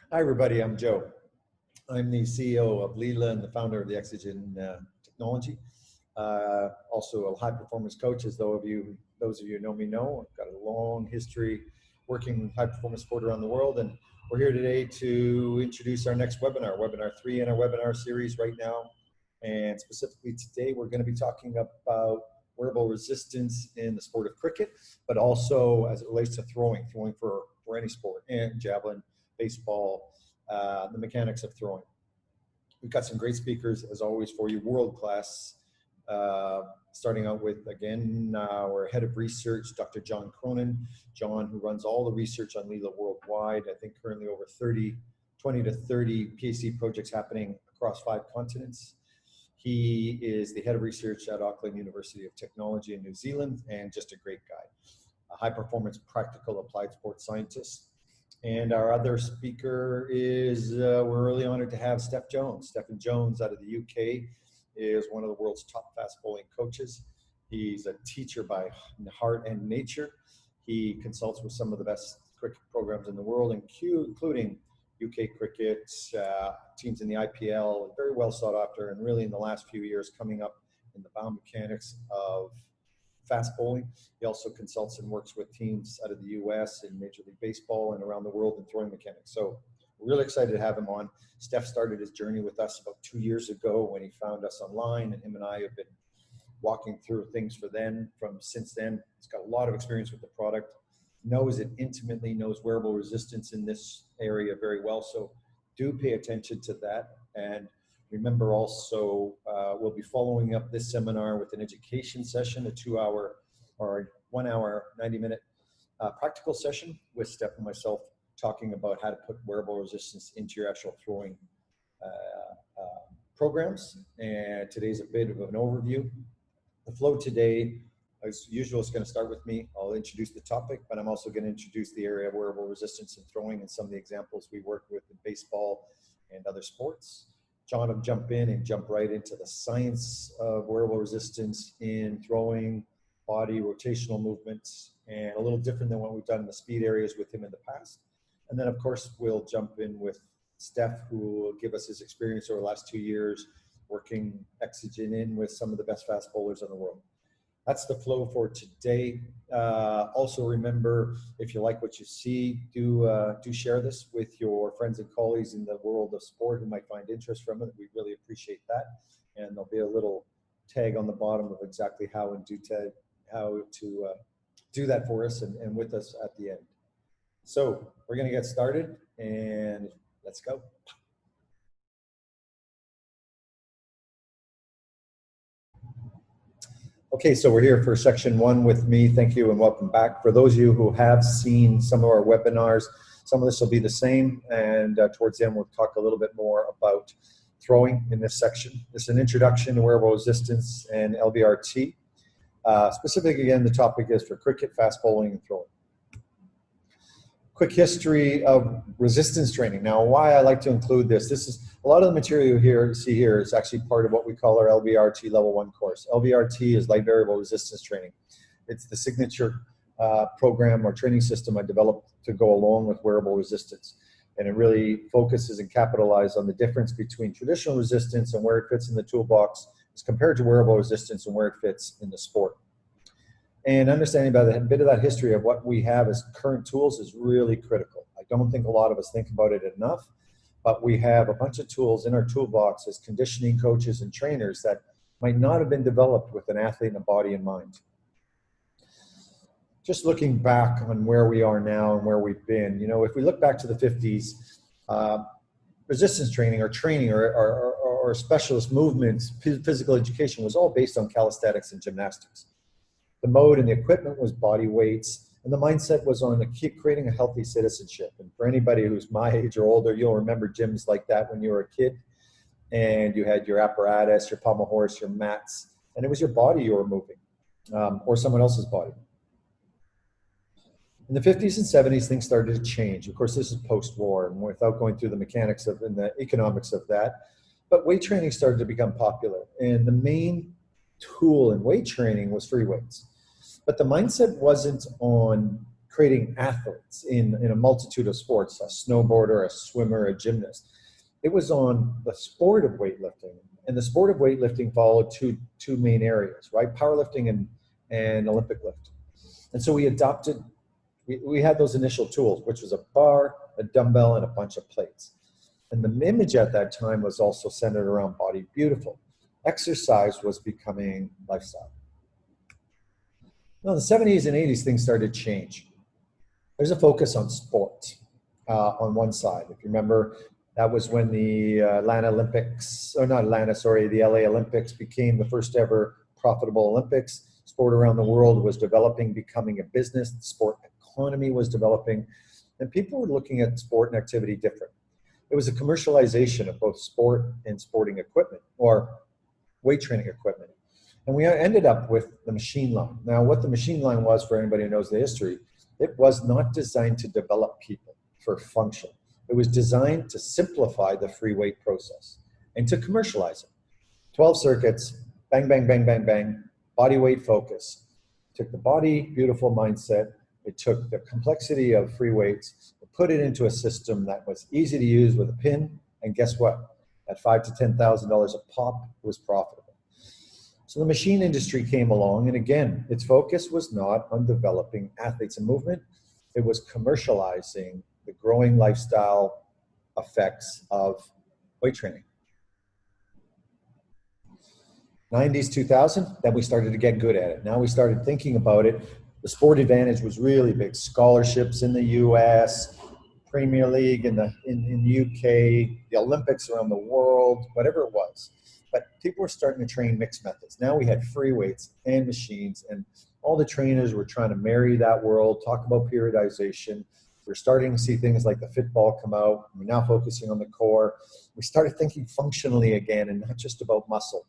Hi, everybody. I'm Joe. I'm the CEO of LILA and the founder of the EXOGEN technology. Also a high-performance coach, as those of you who know me know. I've got a long history working high-performance sport around the world, and we're here today to introduce our next webinar, Webinar 3 in our webinar series right now. And specifically today, we're going to be talking about wearable resistance in the sport of cricket, but also as it relates to throwing for any sport, and javelin, baseball, the mechanics of throwing. We've got some great speakers, as always, for you, world-class, starting out with, again, our head of research, Dr. John Cronin. John, who runs all the research on LILA worldwide, I think currently over 20 to 30 PhD projects happening across 5 continents. He is the head of research at Auckland University of Technology in New Zealand, and just a great guy, a high-performance practical applied sports scientist. And our other speaker is, we're really honored to have Steffan Jones out of the UK, is one of the world's top fast bowling coaches. He's a teacher by heart and nature. He consults with some of the best cricket programs in the world, including UK cricket, teams in the IPL, very well sought after, and really in the last few years coming up in the biomechanics of fast bowling. He also consults and works with teams out of the US in Major League Baseball and around the world in throwing mechanics. So we're really excited to have him on. Steph started his journey with us about 2 years ago when he found us online, and him and I have been walking through things since then. He's got a lot of experience with the product, knows it intimately, knows wearable resistance in this area very well. So do pay attention to that. And remember also, we'll be following up this seminar with an education session, a 2-hour or 1 hour, 90-minute practical session with Steph and myself, talking about how to put wearable resistance into your actual throwing programs. And today's a bit of an overview. The flow today, as usual, is going to start with me. I'll introduce the topic, but I'm also going to introduce the area of wearable resistance in throwing and some of the examples we work with in baseball and other sports. John will jump in and jump right into the science of wearable resistance in throwing, body rotational movements, and a little different than what we've done in the speed areas with him in the past. And then, of course, we'll jump in with Steph, who will give us his experience over the last 2 years working EXOGEN in with some of the best fast bowlers in the world. That's the flow for today. Also remember, if you like what you see, do share this with your friends and colleagues in the world of sport who might find interest from it. We really appreciate that. And there'll be a little tag on the bottom of exactly how to do that for us and with us at the end. So we're going to get started, and let's go. Okay, so we're here for section 1 with me. Thank you and welcome back. For those of you who have seen some of our webinars, some of this will be the same, and towards the end we'll talk a little bit more about throwing in this section. This is an introduction to wearable resistance and LVRT. Specifically, again, the topic is for cricket, fast bowling, and throwing. Quick history of resistance training. Now, why I like to include this is a lot of the material you see here is actually part of what we call our LVRT Level 1 course. LVRT is light variable resistance training. It's the signature program or training system I developed to go along with wearable resistance. And it really focuses and capitalizes on the difference between traditional resistance and where it fits in the toolbox as compared to wearable resistance and where it fits in the sport. And understanding about a bit of that history of what we have as current tools is really critical. I don't think a lot of us think about it enough, but we have a bunch of tools in our toolbox as conditioning coaches and trainers that might not have been developed with an athlete and a body in mind. Just looking back on where we are now and where we've been, you know, if we look back to the 50s, resistance training or specialist movements, physical education was all based on calisthenics and gymnastics. The mode and the equipment was body weights, and the mindset was on creating a healthy citizenship. And for anybody who's my age or older, you'll remember gyms like that when you were a kid, and you had your apparatus, your pommel horse, your mats, and it was your body you were moving, or someone else's body. In the 50s and 70s, things started to change. Of course, this is post-war, and without going through the mechanics and the economics of that, but weight training started to become popular, and the main tool in weight training was free weights. But the mindset wasn't on creating athletes in a multitude of sports, a snowboarder, a swimmer, a gymnast. It was on the sport of weightlifting. And the sport of weightlifting followed two main areas, right? Powerlifting and Olympic lifting. And so we adopted, we had those initial tools, which was a bar, a dumbbell, and a bunch of plates. And the image at that time was also centered around body beautiful. Exercise was becoming lifestyle. Now, in the 70s and 80s, things started to change. There's a focus on sport on one side. If you remember, that was when the the LA Olympics became the first ever profitable Olympics. Sport around the world was developing, becoming a business. The sport economy was developing, and people were looking at sport and activity different. It was a commercialization of both sport and sporting equipment, or weight training equipment. And we ended up with the machine line. Now, what the machine line was, for anybody who knows the history, it was not designed to develop people for function. It was designed to simplify the free weight process and to commercialize it. 12 circuits, bang, bang, bang, bang, bang, body weight focus. It took the body beautiful mindset. It took the complexity of free weights, put it into a system that was easy to use with a pin. And guess what? At $5,000 to $10,000 a pop, it was profitable. So the machine industry came along, and again, its focus was not on developing athletes and movement. It was commercializing the growing lifestyle effects of weight training. 90s, 2000, then we started to get good at it. Now we started thinking about it. The sport advantage was really big. Scholarships in the US, Premier League in the UK, the Olympics around the world, whatever it was. But people were starting to train mixed methods. Now we had free weights and machines, and all the trainers were trying to marry that world, talk about periodization. We're starting to see things like the fit ball come out. We're now focusing on the core. We started thinking functionally again and not just about muscle.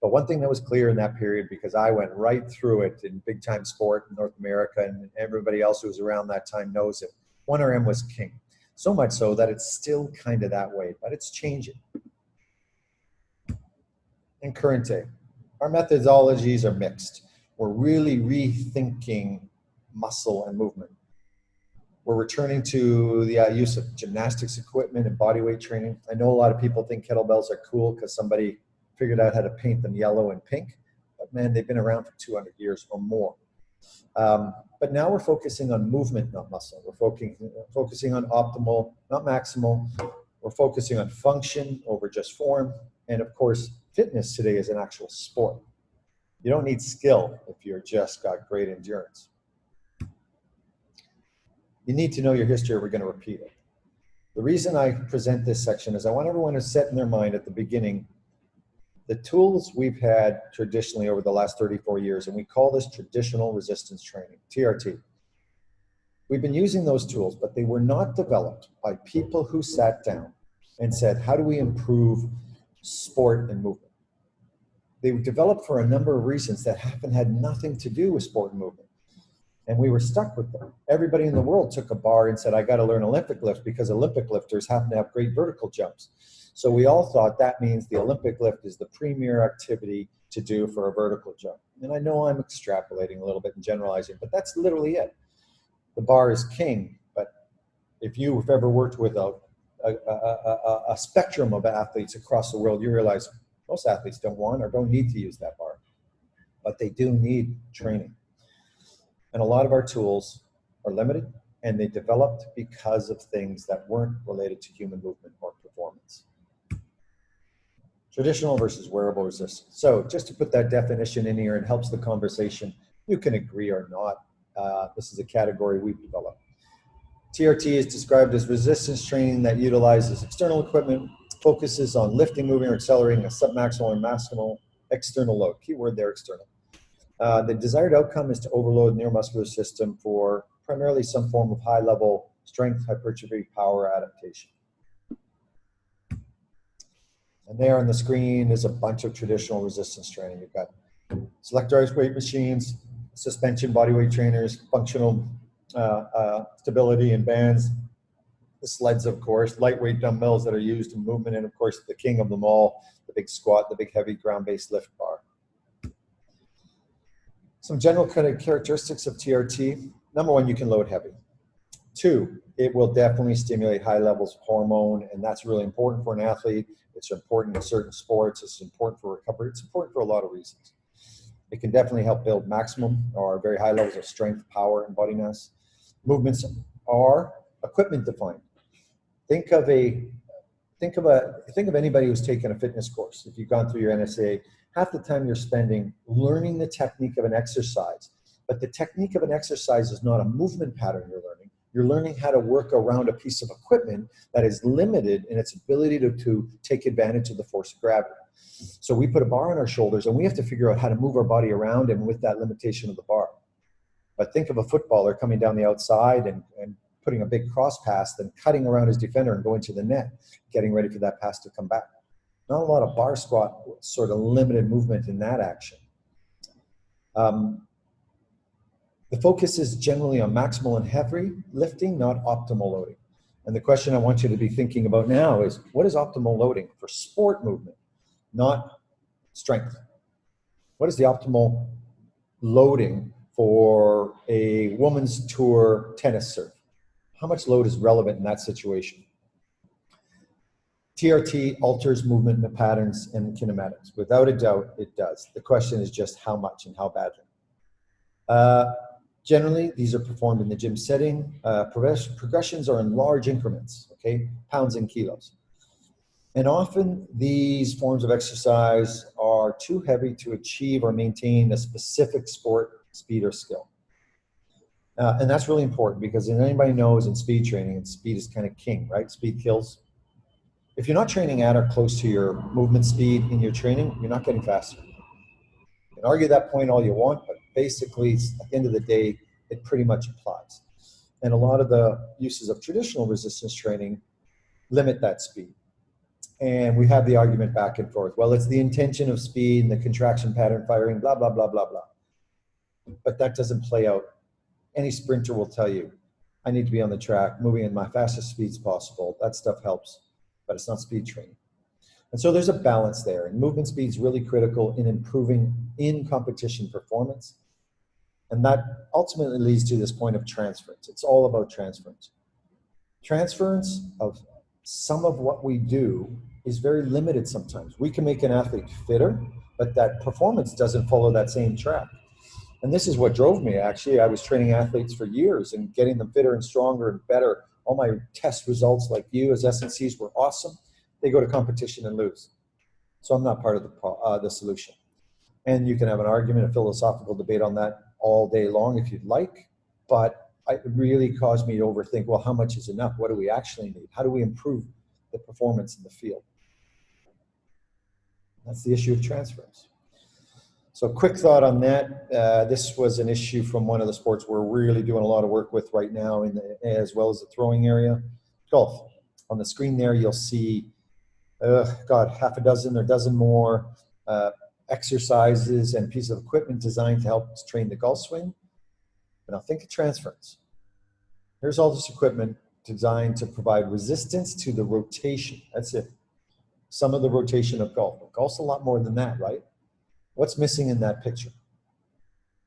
But one thing that was clear in that period, because I went right through it in big time sport in North America, and everybody else who was around that time knows it, 1RM was king. So much so that it's still kind of that way, but it's changing. In current day, our methodologies are mixed. We're really rethinking muscle and movement. We're returning to the use of gymnastics equipment and body weight training. I know a lot of people think kettlebells are cool because somebody figured out how to paint them yellow and pink, but man, they've been around for 200 years or more. But now we're focusing on movement, not muscle. We're focusing on optimal, not maximal. We're focusing on function over just form. And of course, fitness today is an actual sport. You don't need skill if you're just got great endurance. You need to know your history or we're going to repeat it. The reason I present this section is I want everyone to set in their mind at the beginning the tools we've had traditionally over the last 34 years, and we call this traditional resistance training, TRT. We've been using those tools, but they were not developed by people who sat down and said, how do we improve sport and movement? They were developed for a number of reasons that had nothing to do with sport and movement. And we were stuck with them. Everybody in the world took a bar and said, I got to learn Olympic lift because Olympic lifters happen to have great vertical jumps. So we all thought that means the Olympic lift is the premier activity to do for a vertical jump. And I know I'm extrapolating a little bit and generalizing, but that's literally it. The bar is king, but if you've ever worked with a spectrum of athletes across the world, you realize most athletes don't want or don't need to use that bar, but they do need training. And a lot of our tools are limited, and they developed because of things that weren't related to human movement or performance. Traditional versus wearable resistance. So just to put that definition in here, it helps the conversation. You can agree or not. This is a category we've developed. TRT is described as resistance training that utilizes external equipment, focuses on lifting, moving, or accelerating a submaximal or maximal external load. Keyword there, external. The desired outcome is to overload the neuromuscular system for primarily some form of high-level strength, hypertrophy, power adaptation. And there on the screen is a bunch of traditional resistance training. You've got selectorized weight machines, suspension bodyweight trainers, functional stability and bands, the sleds, of course, lightweight dumbbells that are used in movement, and of course the king of them all, the big squat, the big heavy ground-based lift bar. Some general kind of characteristics of TRT. Number one, you can load heavy. Two, it will definitely stimulate high levels of hormone, and that's really important for an athlete. It's important in certain sports. It's important for recovery. It's important for a lot of reasons. It can definitely help build maximum or very high levels of strength, power, and body mass. Movements are equipment defined. Think of anybody who's taken a fitness course. If you've gone through your NSA, half the time you're spending learning the technique of an exercise. But the technique of an exercise is not a movement pattern you're learning. You're learning how to work around a piece of equipment that is limited in its ability to take advantage of the force of gravity. So we put a bar on our shoulders and we have to figure out how to move our body around and with that limitation of the bar. But think of a footballer coming down the outside and putting a big cross pass, then cutting around his defender and going to the net, getting ready for that pass to come back. Not a lot of bar squat, sort of limited movement in that action. The focus is generally on maximal and heavy lifting, not optimal loading. And the question I want you to be thinking about now is, what is optimal loading for sport movement, not strength? What is the optimal loading for a women's tour tennis serve? How much load is relevant in that situation? TRT alters movement patterns and kinematics. Without a doubt, it does. The question is just how much and how badly. Generally, these are performed in the gym setting. Progressions are in large increments, okay? Pounds and kilos. And often these forms of exercise are too heavy to achieve or maintain a specific sport, speed, or skill. And that's really important because anybody knows in speed training, and speed is kind of king, right? Speed kills. If you're not training at or close to your movement speed in your training, you're not getting faster. You can argue that point all you want, but basically, at the end of the day, it pretty much applies. And a lot of the uses of traditional resistance training limit that speed. And we have the argument back and forth. Well, it's the intention of speed and the contraction pattern firing, blah, blah, blah, blah, blah. But that doesn't play out. Any sprinter will tell you, I need to be on the track, moving in my fastest speeds possible. That stuff helps, but it's not speed training. And so there's a balance there. And movement speed is really critical in improving in competition performance. And that ultimately leads to this point of transference. It's all about transference. Transference of some of what we do is very limited sometimes. We can make an athlete fitter, but that performance doesn't follow that same track. And this is what drove me, actually. I was training athletes for years and getting them fitter and stronger and better. All my test results, like you as SNCs, were awesome. They go to competition and lose. So I'm not part of the solution. And you can have an argument, a philosophical debate on that all day long if you'd like, but it really caused me to overthink, well, how much is enough? What do we actually need? How do we improve the performance in the field? That's the issue of transference. So quick thought on that. This was an issue from one of the sports we're really doing a lot of work with right now, as well as the throwing area. Golf. On the screen there, you'll see, half a dozen or a dozen more exercises and pieces of equipment designed to help us train the golf swing. But now think of transference. Here's all this equipment designed to provide resistance to the rotation. That's it. Some of the rotation of golf. But golf's a lot more than that, right? What's missing in that picture?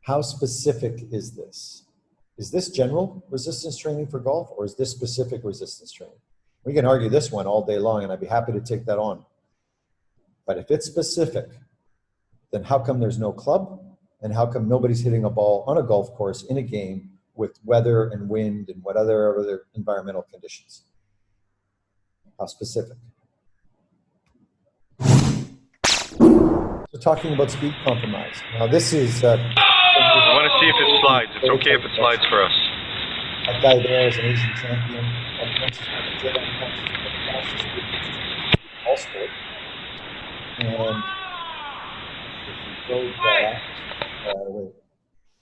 How specific is this? Is this general resistance training for golf, or is this specific resistance training? We can argue this one all day long, and I'd be happy to take that on. But if it's specific, then how come there's no club? And how come nobody's hitting a ball on a golf course in a game with weather and wind and what other environmental conditions? How specific? So talking about speed compromise. Now this is... I want to see if it slides. It's okay if it slides for us. That guy there is an Asian champion. All sport. And if you go back, wait.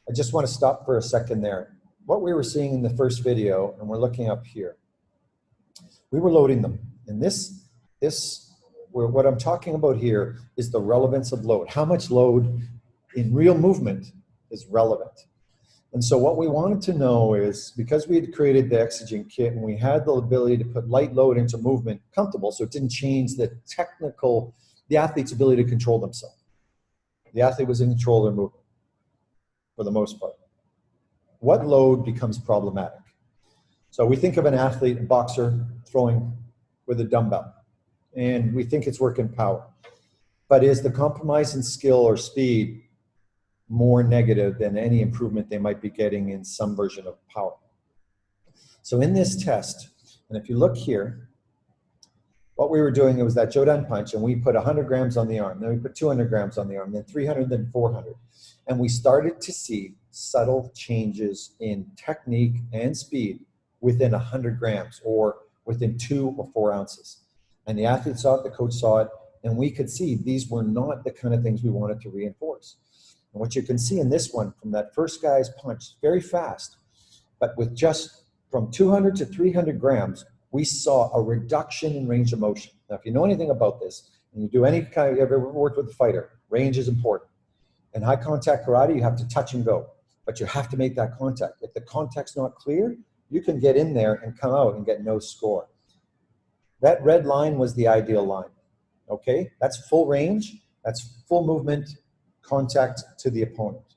I just want to stop for a second there. What we were seeing in the first video, and we're looking up here, we were loading them. And what I'm talking about here is the relevance of load. How much load in real movement is relevant? And so what we wanted to know is, because we had created the EXOGEN kit and we had the ability to put light load into movement comfortable, so it didn't change the athlete's ability to control themselves. The athlete was in control of their movement for the most part. What load becomes problematic? So we think of an athlete, a boxer, throwing with a dumbbell, and we think it's working power. But is the compromise in skill or speed more negative than any improvement they might be getting in some version of power? So in this test, and if you look here, what we were doing, it was that Jodan punch, and we put 100 grams on the arm, then we put 200 grams on the arm, then 300, then 400. And we started to see subtle changes in technique and speed within 100 grams or within 2 or 4 ounces. And the athlete saw it, the coach saw it, and we could see these were not the kind of things we wanted to reinforce. And what you can see in this one from that first guy's punch, very fast, but with just from 200 to 300 grams, we saw a reduction in range of motion. Now, if you know anything about this, and you do any kind of, you ever worked with a fighter, range is important. In high contact karate, you have to touch and go, but you have to make that contact. If the contact's not clear, you can get in there and come out and get no score. That red line was the ideal line, okay? That's full range, that's full movement, contact to the opponent.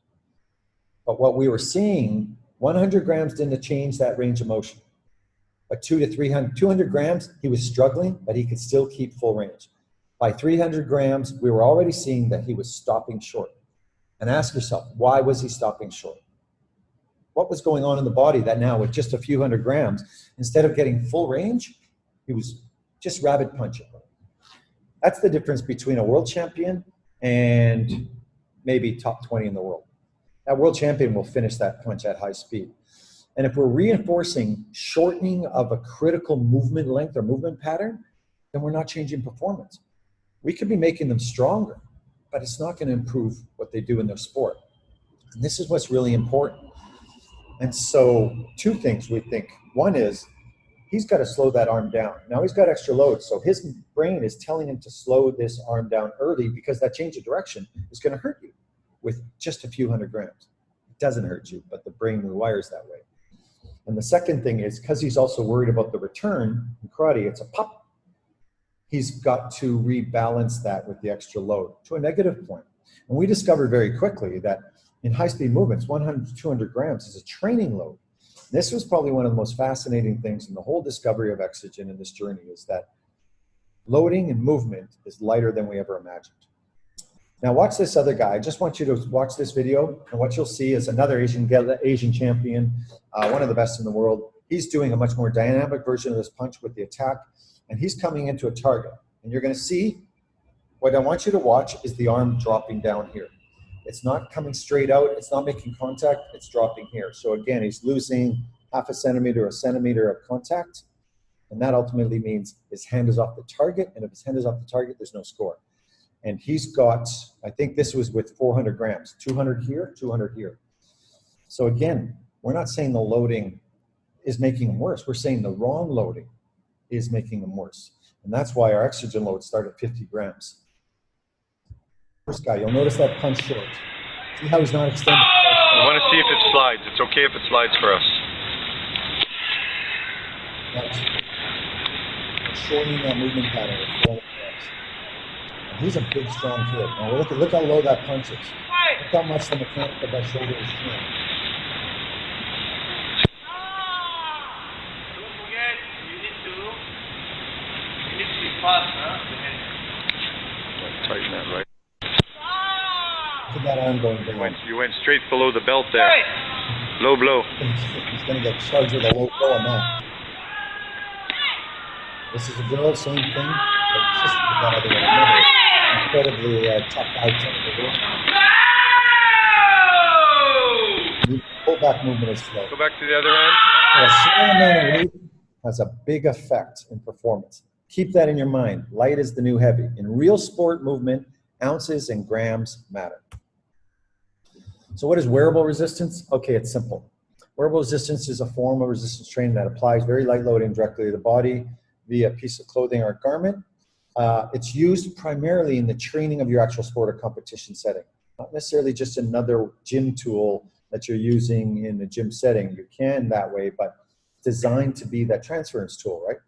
But what we were seeing, 100 grams didn't change that range of motion. But 200 grams, he was struggling, but he could still keep full range. By 300 grams, we were already seeing that he was stopping short. And ask yourself, why was he stopping short? What was going on in the body that now with just a few hundred grams, instead of getting full range, he was just rabbit punching. That's the difference between a world champion and maybe top 20 in the world. That world champion will finish that punch at high speed. And if we're reinforcing shortening of a critical movement length or movement pattern, then we're not changing performance. We could be making them stronger, but it's not going to improve what they do in their sport. And this is what's really important. And so 2 things we think. One is he's got to slow that arm down. Now he's got extra load, so his brain is telling him to slow this arm down early because that change of direction is going to hurt you with just a few hundred grams. It doesn't hurt you, but the brain rewires that way. And the second thing is, because he's also worried about the return in karate, it's a pop. He's got to rebalance that with the extra load to a negative point. And we discovered very quickly that in high-speed movements, 100 to 200 grams is a training load. This was probably one of the most fascinating things in the whole discovery of exogen in this journey, is that loading and movement is lighter than we ever imagined. Now watch this other guy. I just want you to watch this video, and what you'll see is another Asian champion, one of the best in the world. He's doing a much more dynamic version of this punch with the attack, and he's coming into a target. And you're going to see, what I want you to watch is the arm dropping down here. It's not coming straight out, it's not making contact, it's dropping here. So again, he's losing half a centimeter of contact, and that ultimately means his hand is off the target, and if his hand is off the target, there's no score. And he's got, I think this was with 400 grams, 200 here, 200 here. So again, we're not saying the loading is making them worse. We're saying the wrong loading is making them worse. And that's why our exogen load started at 50 grams. First guy, you'll notice that punch short. See how he's not extended? I want to see if it slides. It's okay if it slides for us. That's shortening that movement pattern with 400 grams. And he's a big, strong kid. Now look how low that punch is. Look how much the mechanic of that shoulder is strong. Don't forget, you need to be fast, huh? Tighten that right. Look at that arm going down. You went straight below the belt there. Low blow. He's going to get charged with a low blow on that. This is a girl, same thing, but it's just that other one. Another incredibly tough eye-technical girl. The pullback movement is slow. Go back to the other end. A small amount of weight has a big effect in performance. Keep that in your mind. Light is the new heavy. In real sport movement, ounces and grams matter. So what is wearable resistance? Okay, it's simple. Wearable resistance is a form of resistance training that applies very light loading directly to the body via a piece of clothing or a garment. It's used primarily in the training of your actual sport or competition setting, not necessarily just another gym tool that you're using in a gym setting. You can that way, but designed to be that transference tool, right?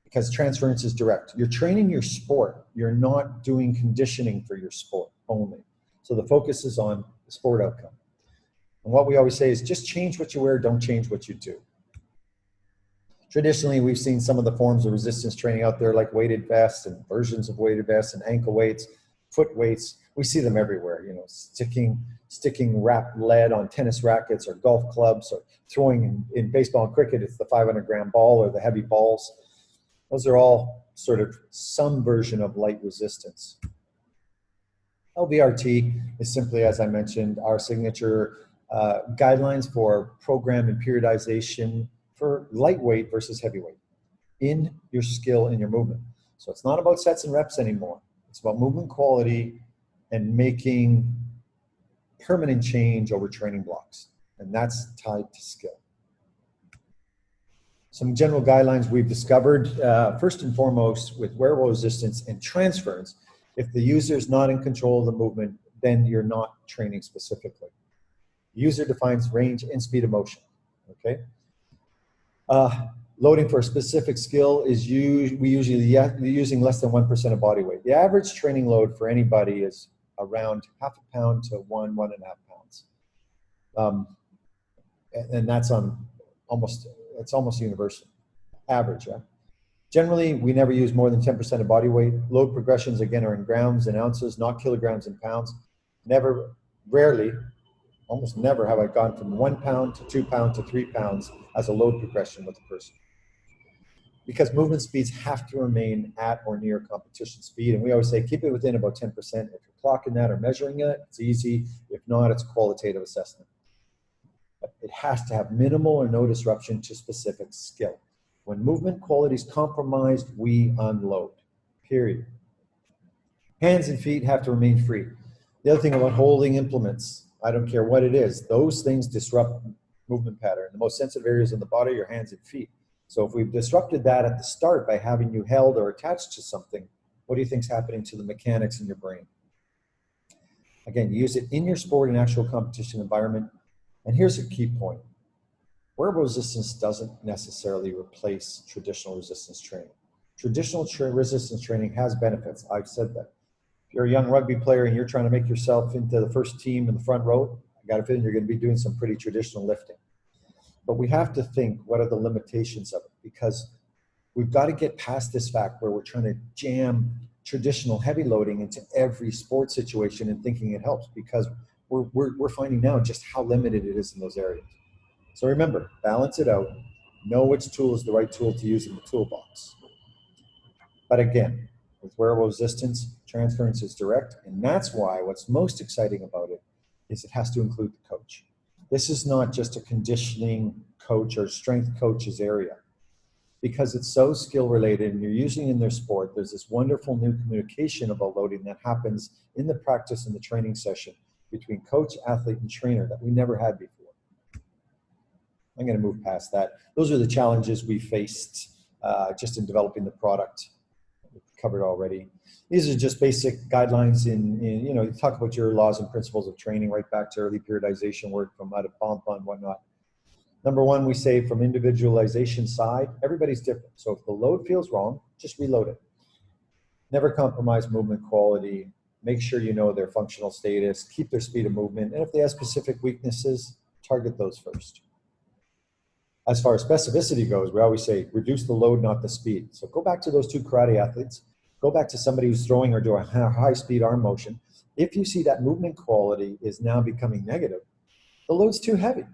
Because transference is direct. You're training your sport. You're not doing conditioning for your sport only. So the focus is on the sport outcome. And what we always say is just change what you wear, don't change what you do. Traditionally, we've seen some of the forms of resistance training out there, like weighted vests and versions of weighted vests and ankle weights, foot weights. We see them everywhere, you know, sticking wrapped lead on tennis rackets or golf clubs, or throwing in baseball and cricket, it's the 500-gram ball or the heavy balls. Those are all sort of some version of light resistance. LVRT is simply, as I mentioned, our signature guidelines for program and periodization for lightweight versus heavyweight in your skill and your movement. So it's not about sets and reps anymore. It's about movement quality and making permanent change over training blocks. And that's tied to skill. Some general guidelines we've discovered, first and foremost, with wearable resistance and transference. If the user is not in control of the movement, then you're not training specifically. The user defines range and speed of motion, okay? Loading for a specific skill is we're using less than 1% of body weight. The average training load for anybody is around 0.5 pound to 1.5 pounds. And that's on it's almost universal. Average, yeah? Generally, we never use more than 10% of body weight. Load progressions, again, are in grams and ounces, not kilograms and pounds. Rarely, almost never have I gone from 1 pound to 2 pounds to 3 pounds as a load progression with a person. Because movement speeds have to remain at or near competition speed. And we always say, keep it within about 10%. If you're clocking that or measuring it, it's easy. If not, it's qualitative assessment. But it has to have minimal or no disruption to specific skill. When movement quality is compromised, we unload, period. Hands and feet have to remain free. The other thing about holding implements, I don't care what it is, those things disrupt movement pattern. The most sensitive areas in the body are your hands and feet. So if we've disrupted that at the start by having you held or attached to something, what do you think is happening to the mechanics in your brain? Again, use it in your sport and actual competition environment. And here's a key point. Wearable resistance doesn't necessarily replace traditional resistance training. Traditional resistance training has benefits. I've said that. If you're a young rugby player and you're trying to make yourself into the first team in the front row, I got a feeling you're going to be doing some pretty traditional lifting. But we have to think, what are the limitations of it? Because we've got to get past this fact where we're trying to jam traditional heavy loading into every sports situation and thinking it helps, because we're finding now just how limited it is in those areas. So remember, balance it out. Know which tool is the right tool to use in the toolbox. But again, with wearable resistance, transference is direct, and that's why what's most exciting about it is it has to include the coach. This is not just a conditioning coach or strength coach's area. Because it's so skill related and you're using it in their sport, there's this wonderful new communication about loading that happens in the practice and the training session between coach, athlete, and trainer that we never had before. I'm going to move past that. Those are the challenges we faced just in developing the product. We've covered already. These are just basic guidelines you talk about your laws and principles of training right back to early periodization work from out of Pompa and whatnot. Number one, we say from individualization side, everybody's different. So if the load feels wrong, just reload it. Never compromise movement quality. Make sure you know their functional status, keep their speed of movement. And if they have specific weaknesses, target those first. As far as specificity goes, we always say, reduce the load, not the speed. So go back to those two karate athletes. Go back to somebody who's throwing or doing a high-speed arm motion. If you see that movement quality is now becoming negative, the load's too heavy.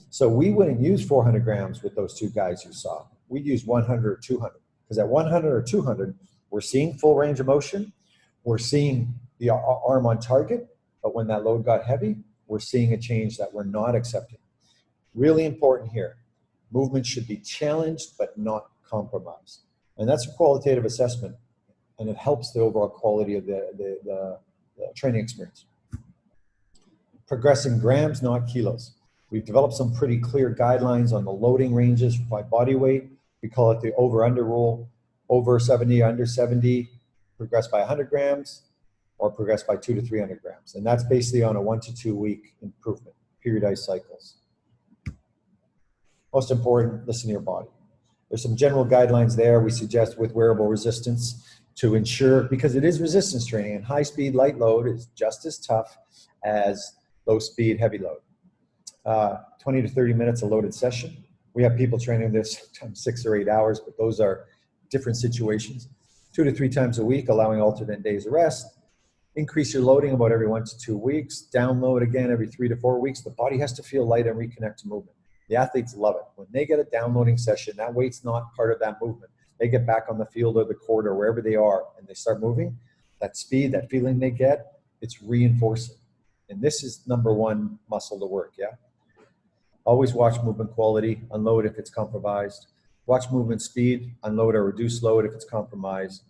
So we wouldn't use 400 grams with those two guys you saw. We'd use 100 or 200. Because at 100 or 200, we're seeing full range of motion. We're seeing the arm on target. But when that load got heavy, we're seeing a change that we're not accepting. Really important here. Movement should be challenged but not compromised. And that's a qualitative assessment. And it helps the overall quality of the training experience. Progressing grams, not kilos. We've developed some pretty clear guidelines on the loading ranges by body weight. We call it the over-under rule. Over 70, under 70, progress by 100 grams or progress by 200 to 300 grams. And that's basically on a 1 to 2 week improvement, periodized cycles. Most important, listen to your body. There's some general guidelines there we suggest with wearable resistance to ensure, because it is resistance training, and high speed light load is just as tough as low speed heavy load. 20 to 30 minutes a loaded session. We have people training this sometimes 6 or 8 hours, but those are different situations. 2 to 3 times a week, allowing alternate days of rest. Increase your loading about every 1 to 2 weeks. Download again every 3 to 4 weeks. The body has to feel light and reconnect to movement. The athletes love it. When they get a downloading session, that weight's not part of that movement. They get back on the field or the court or wherever they are and they start moving. That speed, that feeling they get, it's reinforcing. And this is number one muscle to work, yeah? Always watch movement quality, unload if it's compromised. Watch movement speed, unload or reduce load if it's compromised.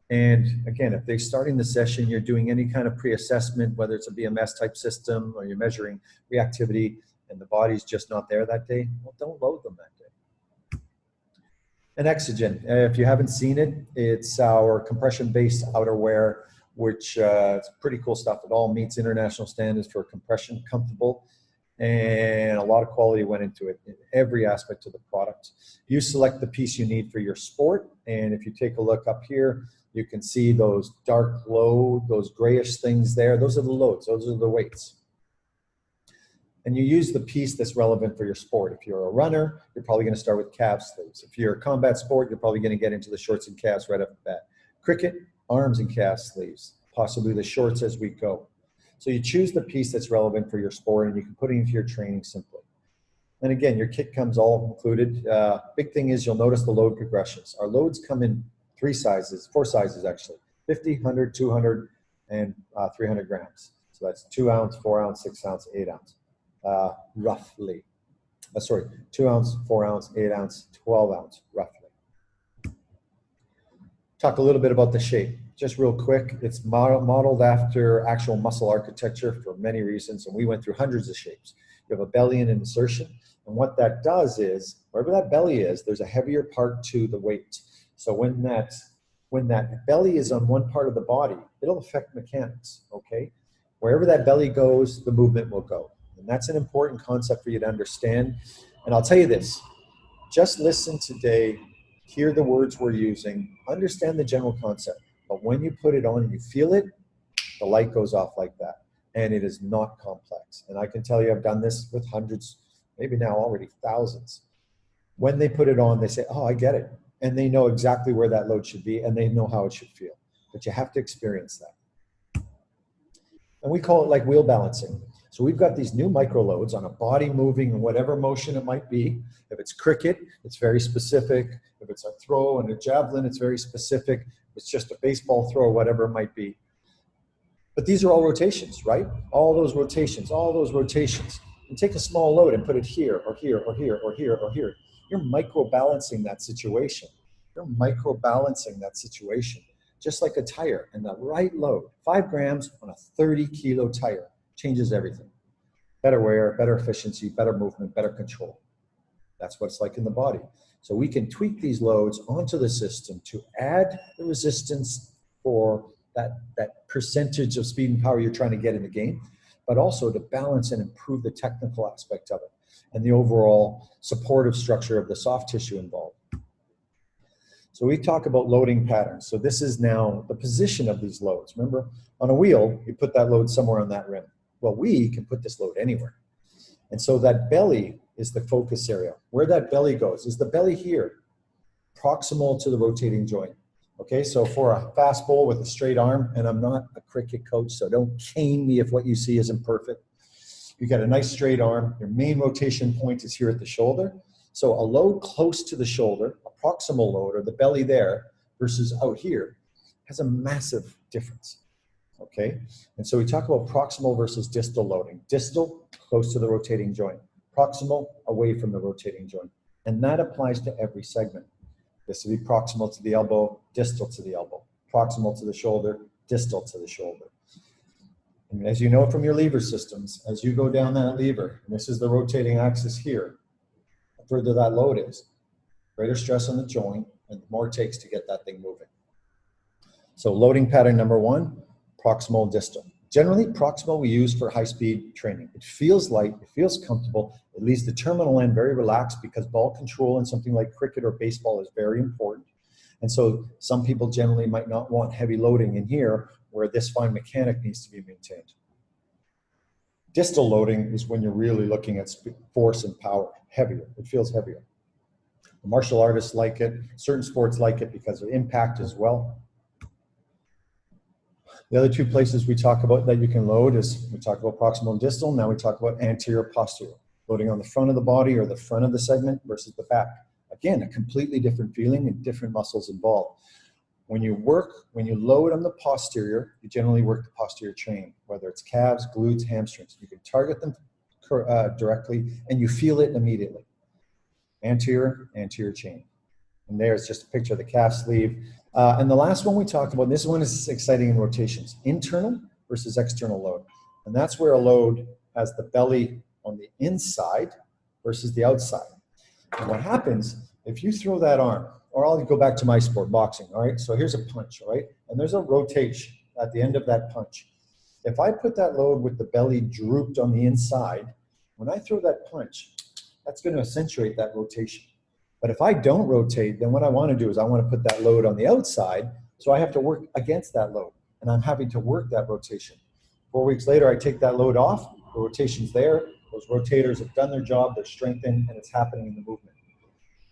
And again, if they're starting the session, you're doing any kind of pre-assessment, whether it's a BMS type system or you're measuring reactivity and the body's just not there that day, well, don't load them that day. And EXOGEN, if you haven't seen it, it's our compression-based outerwear, which it's pretty cool stuff. It all meets international standards for compression, comfortable, and a lot of quality went into it in every aspect of the product. You select the piece you need for your sport, and if you take a look up here, you can see those dark load, those grayish things there. Those are the loads, those are the weights. And you use the piece that's relevant for your sport. If you're a runner, you're probably gonna start with calf sleeves. If you're a combat sport, you're probably gonna get into the shorts and calves right off the bat. Cricket, arms and calf sleeves, possibly the shorts as we go. So you choose the piece that's relevant for your sport and you can put it into your training simply. And again, your kit comes all included. Big thing is you'll notice the load progressions. Our loads come in 4 sizes actually, 50, 100, 200, and 300 grams. So that's 2 ounce, 4 ounce, 6 ounce, 8 ounce, roughly. 2 ounce, 4 ounce, 8 ounce, 12 ounce, roughly. Talk a little bit about the shape. Just real quick, it's modeled after actual muscle architecture for many reasons, and we went through hundreds of shapes. You have a belly and an insertion, and what that does is, wherever that belly is, there's a heavier part to the weight. So when that belly is on one part of the body, it'll affect mechanics, okay? Wherever that belly goes, the movement will go. And that's an important concept for you to understand. And I'll tell you this, just listen today, hear the words we're using, understand the general concept. But when you put it on and you feel it, the light goes off like that. And it is not complex. And I can tell you I've done this with hundreds, maybe now already thousands. When they put it on, they say, oh, I get it. And they know exactly where that load should be and they know how it should feel. But you have to experience that. And we call it like wheel balancing. So we've got these new micro loads on a body moving in whatever motion it might be. If it's cricket, it's very specific. If it's a throw and a javelin, it's very specific. If it's just a baseball throw, whatever it might be. But these are all rotations, right? All those rotations. You take a small load and put it here or here or here or here or here. You're micro-balancing that situation. Just like a tire and the right load. 5 grams on a 30-kilo tire changes everything. Better wear, better efficiency, better movement, better control. That's what it's like in the body. So we can tweak these loads onto the system to add the resistance for that percentage of speed and power you're trying to get in the game, but also to balance and improve the technical aspect of it and the overall supportive structure of the soft tissue involved. So we talk about loading patterns. So this is now the position of these loads. Remember, on a wheel, you put that load somewhere on that rim. Well, we can put this load anywhere. And so that belly is the focus area. Where that belly goes, is the belly here, proximal to the rotating joint. Okay, so for a fast bowl with a straight arm, and I'm not a cricket coach, so don't cane me if what you see isn't perfect. You got a nice straight arm. Your main rotation point is here at the shoulder. So a load close to the shoulder, a proximal load, or the belly there, versus out here, has a massive difference. Okay, and so we talk about proximal versus distal loading. Distal, close to the rotating joint. Proximal, away from the rotating joint. And that applies to every segment. This would be proximal to the elbow, distal to the elbow. Proximal to the shoulder, distal to the shoulder. And as you know from your lever systems, as you go down that lever, and this is the rotating axis here, the further that load is, greater stress on the joint, and the more it takes to get that thing moving. So loading pattern number 1, proximal, distal. Generally, proximal we use for high-speed training. It feels light, it feels comfortable, it leaves the terminal end very relaxed because ball control in something like cricket or baseball is very important. And so some people generally might not want heavy loading in here where this fine mechanic needs to be maintained. Distal loading is when you're really looking at force and power, heavier, it feels heavier. Martial artists like it. Certain sports like it because of impact as well. The other two places we talk about that you can load is, we talk about proximal and distal. Now we talk about anterior, posterior. Loading on the front of the body or the front of the segment versus the back. Again, a completely different feeling and different muscles involved. When you load on the posterior, you generally work the posterior chain, whether it's calves, glutes, hamstrings. You can target them directly and you feel it immediately. Anterior chain. And there's just a picture of the calf sleeve. And the last one we talked about, and this one is exciting in rotations, internal versus external load. And that's where a load has the belly on the inside versus the outside. And what happens, if you throw that arm, or I'll go back to my sport, boxing, all right? So here's a punch, all right? And there's a rotation at the end of that punch. If I put that load with the belly drooped on the inside, when I throw that punch, that's going to accentuate that rotation. But if I don't rotate, then what I want to do is I want to put that load on the outside, so I have to work against that load, and I'm having to work that rotation. 4 weeks later, I take that load off, the rotation's there, those rotators have done their job, they're strengthened, and it's happening in the movement.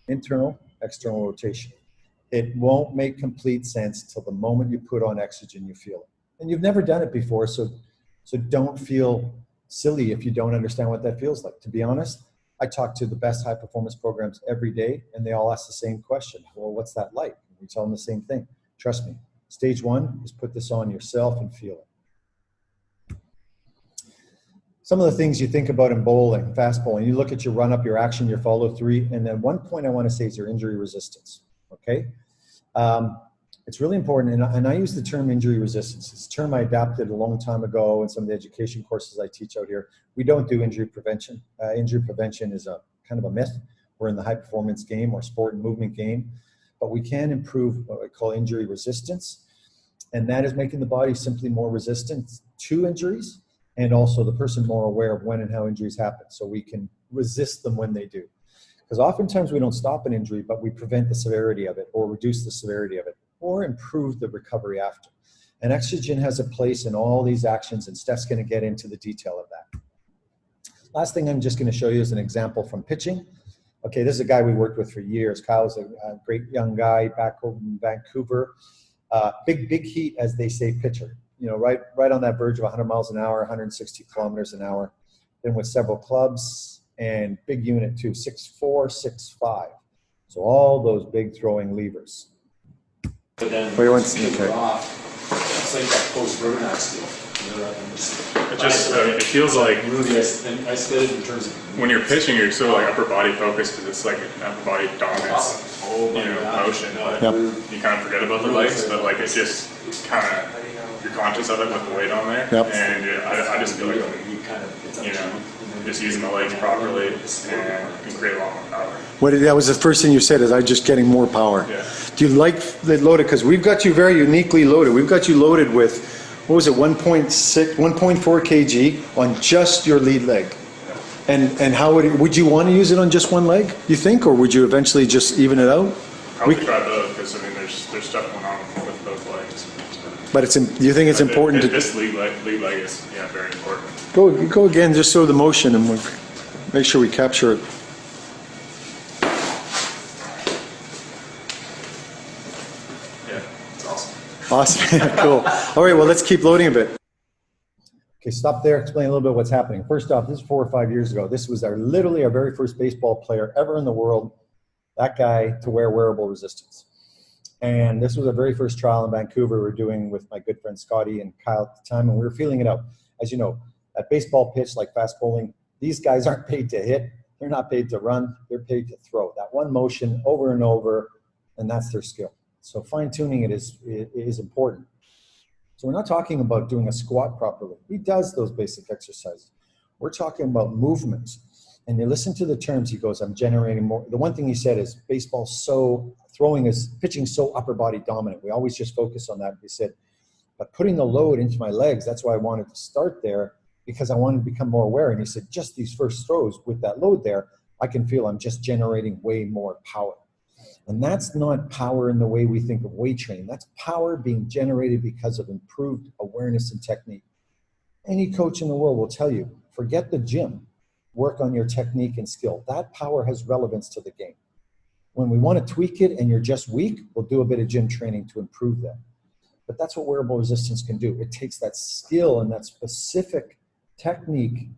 Internal, external rotation. It won't make complete sense till the moment you put on EXOGEN, you feel it. And you've never done it before, so don't feel silly if you don't understand what that feels like. To be honest, I talk to the best high performance programs every day, and they all ask the same question. Well, what's that like? We tell them the same thing. Trust me, stage one is put this on yourself and feel it. Some of the things you think about in bowling, fast bowling, you look at your run up, your action, your follow through, and then one point I want to say is your injury resistance, okay? It's really important, and I use the term injury resistance. It's a term I adapted a long time ago in some of the education courses I teach out here. We don't do injury prevention. Injury prevention is a kind of a myth. We're in the high performance game or sport and movement game, but we can improve what I call injury resistance, and that is making the body simply more resistant to injuries, and also the person more aware of when and how injuries happen, so we can resist them when they do. Because oftentimes we don't stop an injury, but we prevent the severity of it or reduce the severity of it or improve the recovery after. And EXOGEN has a place in all these actions, and Steph's going to get into the detail of that. Last thing I'm just going to show you is an example from pitching. Okay, this is a guy we worked with for years. Kyle's a great young guy back over in Vancouver. Big heat, as they say, pitcher. You know, right on that verge of 100 miles an hour, 160 kilometers an hour. Been with several clubs, and big unit too, 6'4", 6'5". So all those big throwing levers. But then Wait, okay. It's like that post-burnout skill. It just it feels like really isolated in terms of when you're pitching, you're so like upper body focused because it's like upper body dominance, motion. But you kind of forget about the legs, but like it's just kind of you're conscious of it with the weight on there, and I just feel like just using the legs properly and can create a lot more power. That was the first thing you said, is I'm just getting more power. Yeah. Do you like the loaded? Because we've got you very uniquely loaded. We've got you loaded with, what was it, 1.4 kg on just your lead leg. And how would you want to use it on just one leg, you think, or would you eventually just even it out? Probably try both, because I mean there's stuff going on with both legs. But do you think it's important to... This lead leg is very important. Go again, just show the motion, and we'll make sure we capture it. Yeah, it's awesome. Awesome, cool. All right, well, let's keep loading a bit. Okay, stop there, explain a little bit what's happening. First off, this is 4 or 5 years ago. This was literally our very first baseball player ever in the world, that guy, to wear wearable resistance. And this was our very first trial in Vancouver we were doing with my good friend Scotty and Kyle at the time, and we were feeling it out. As you know, at baseball pitch, like fast bowling, these guys aren't paid to hit. They're not paid to run. They're paid to throw. That one motion over and over, and that's their skill. So fine-tuning it is important. So we're not talking about doing a squat properly. He does those basic exercises. We're talking about movements. And you listen to the terms, he goes, I'm generating more. The one thing he said is pitching so upper body dominant. We always just focus on that. He said, but putting the load into my legs, that's why I wanted to start there, because I wanted to become more aware. And he said, just these first throws with that load there, I can feel I'm just generating way more power. And that's not power in the way we think of weight training. That's power being generated because of improved awareness and technique. Any coach in the world will tell you, forget the gym, work on your technique and skill. That power has relevance to the game. When we want to tweak it and you're just weak, we'll do a bit of gym training to improve that. But that's what wearable resistance can do. It takes that skill and that specific technique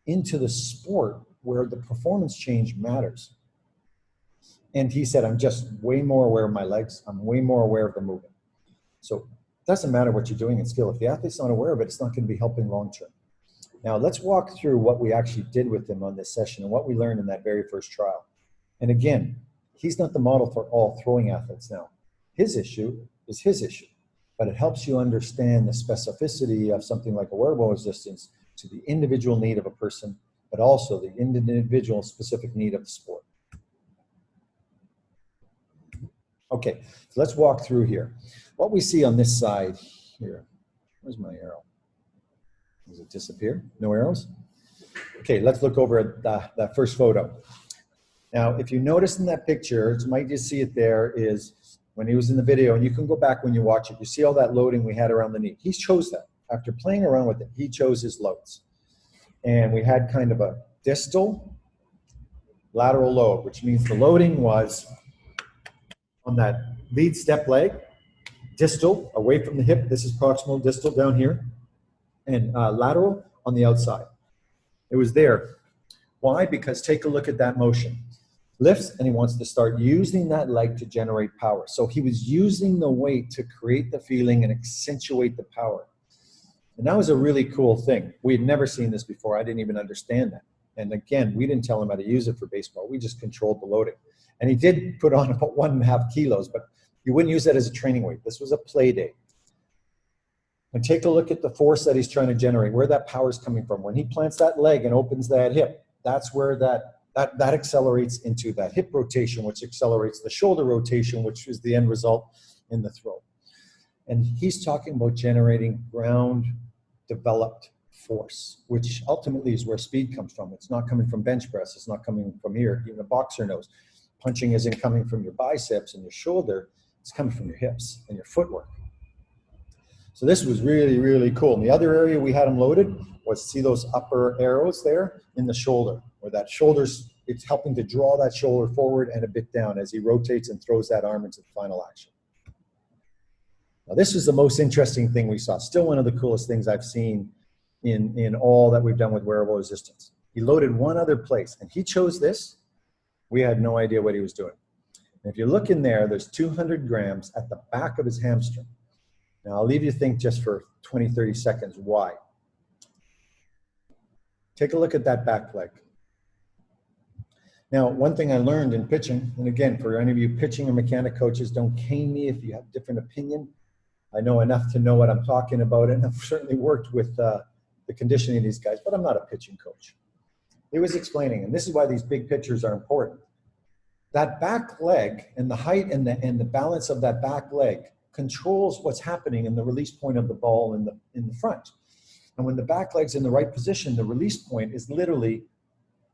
into the sport where the performance change matters. And he said, I'm just way more aware of my legs. I'm way more aware of the movement. So it doesn't matter what you're doing in skill. If the athlete's not aware of it, it's not going to be helping long term. Now let's walk through what we actually did with him on this session and what we learned in that very first trial. And again, he's not the model for all throwing athletes now. His issue is his issue, but it helps you understand the specificity of something like a wearable resistance to the individual need of a person, but also the individual specific need of the sport. Okay, so let's walk through here. What we see on this side here, where's my arrow? Does it disappear? No arrows? Okay, let's look over at that first photo. Now, if you notice in that picture, you might just see it there, is when he was in the video, and you can go back when you watch it, you see all that loading we had around the knee. He chose that. After playing around with it, he chose his loads. And we had kind of a distal, lateral load, which means the loading was on that lead step leg, distal, away from the hip. This is proximal distal down here, and lateral on the outside. It was there. Why? Because take a look at that motion. Lifts, and he wants to start using that leg to generate power. So he was using the weight to create the feeling and accentuate the power. And that was a really cool thing. We had never seen this before. I didn't even understand that. And again, we didn't tell him how to use it for baseball. We just controlled the loading. And he did put on about 1.5 kilos, but you wouldn't use that as a training weight. This was a play day. And take a look at the force that he's trying to generate, where that power is coming from. When he plants that leg and opens that hip, that's where that accelerates into that hip rotation, which accelerates the shoulder rotation, which is the end result in the throw. And he's talking about generating ground-developed force, which ultimately is where speed comes from. It's not coming from bench press. It's not coming from here. Even a boxer knows. Punching isn't coming from your biceps and your shoulder. It's coming from your hips and your footwork. So this was really, really cool. And the other area we had him loaded was, see those upper arrows there in the shoulder, where that shoulder's, it's helping to draw that shoulder forward and a bit down as he rotates and throws that arm into the final action. Now this is the most interesting thing we saw. Still one of the coolest things I've seen in all that we've done with wearable resistance. He loaded one other place, and he chose this. We had no idea what he was doing. And if you look in there, there's 200 grams at the back of his hamstring. Now I'll leave you think just for 20, 30 seconds why. Take a look at that back leg. Now, one thing I learned in pitching, and again, for any of you pitching or mechanic coaches, don't cane me if you have a different opinion. I know enough to know what I'm talking about, and I've certainly worked with the conditioning of these guys, but I'm not a pitching coach. He was explaining, and this is why these big pictures are important. That back leg and the height and the balance of that back leg controls what's happening in the release point of the ball in the front. And when the back leg's in the right position, the release point is literally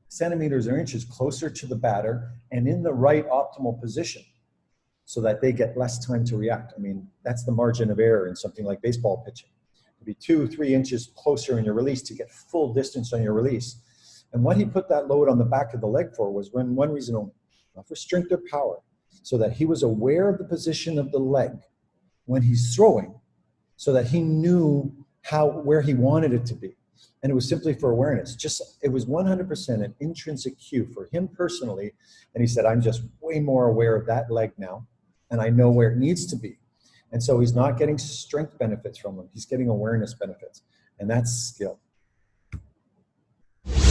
centimeters or inches closer to the batter and in the right optimal position so that they get less time to react. I mean, that's the margin of error in something like baseball pitching. To be 2-3 inches closer in your release to get full distance on your release. And what he put that load on the back of the leg for was one reason only, not for strength or power, so that he was aware of the position of the leg when he's throwing, so that he knew where he wanted it to be. And it was simply for awareness. It was 100% an intrinsic cue for him personally. And he said, I'm just way more aware of that leg now, and I know where it needs to be. And so he's not getting strength benefits from them. He's getting awareness benefits. And that's skill. And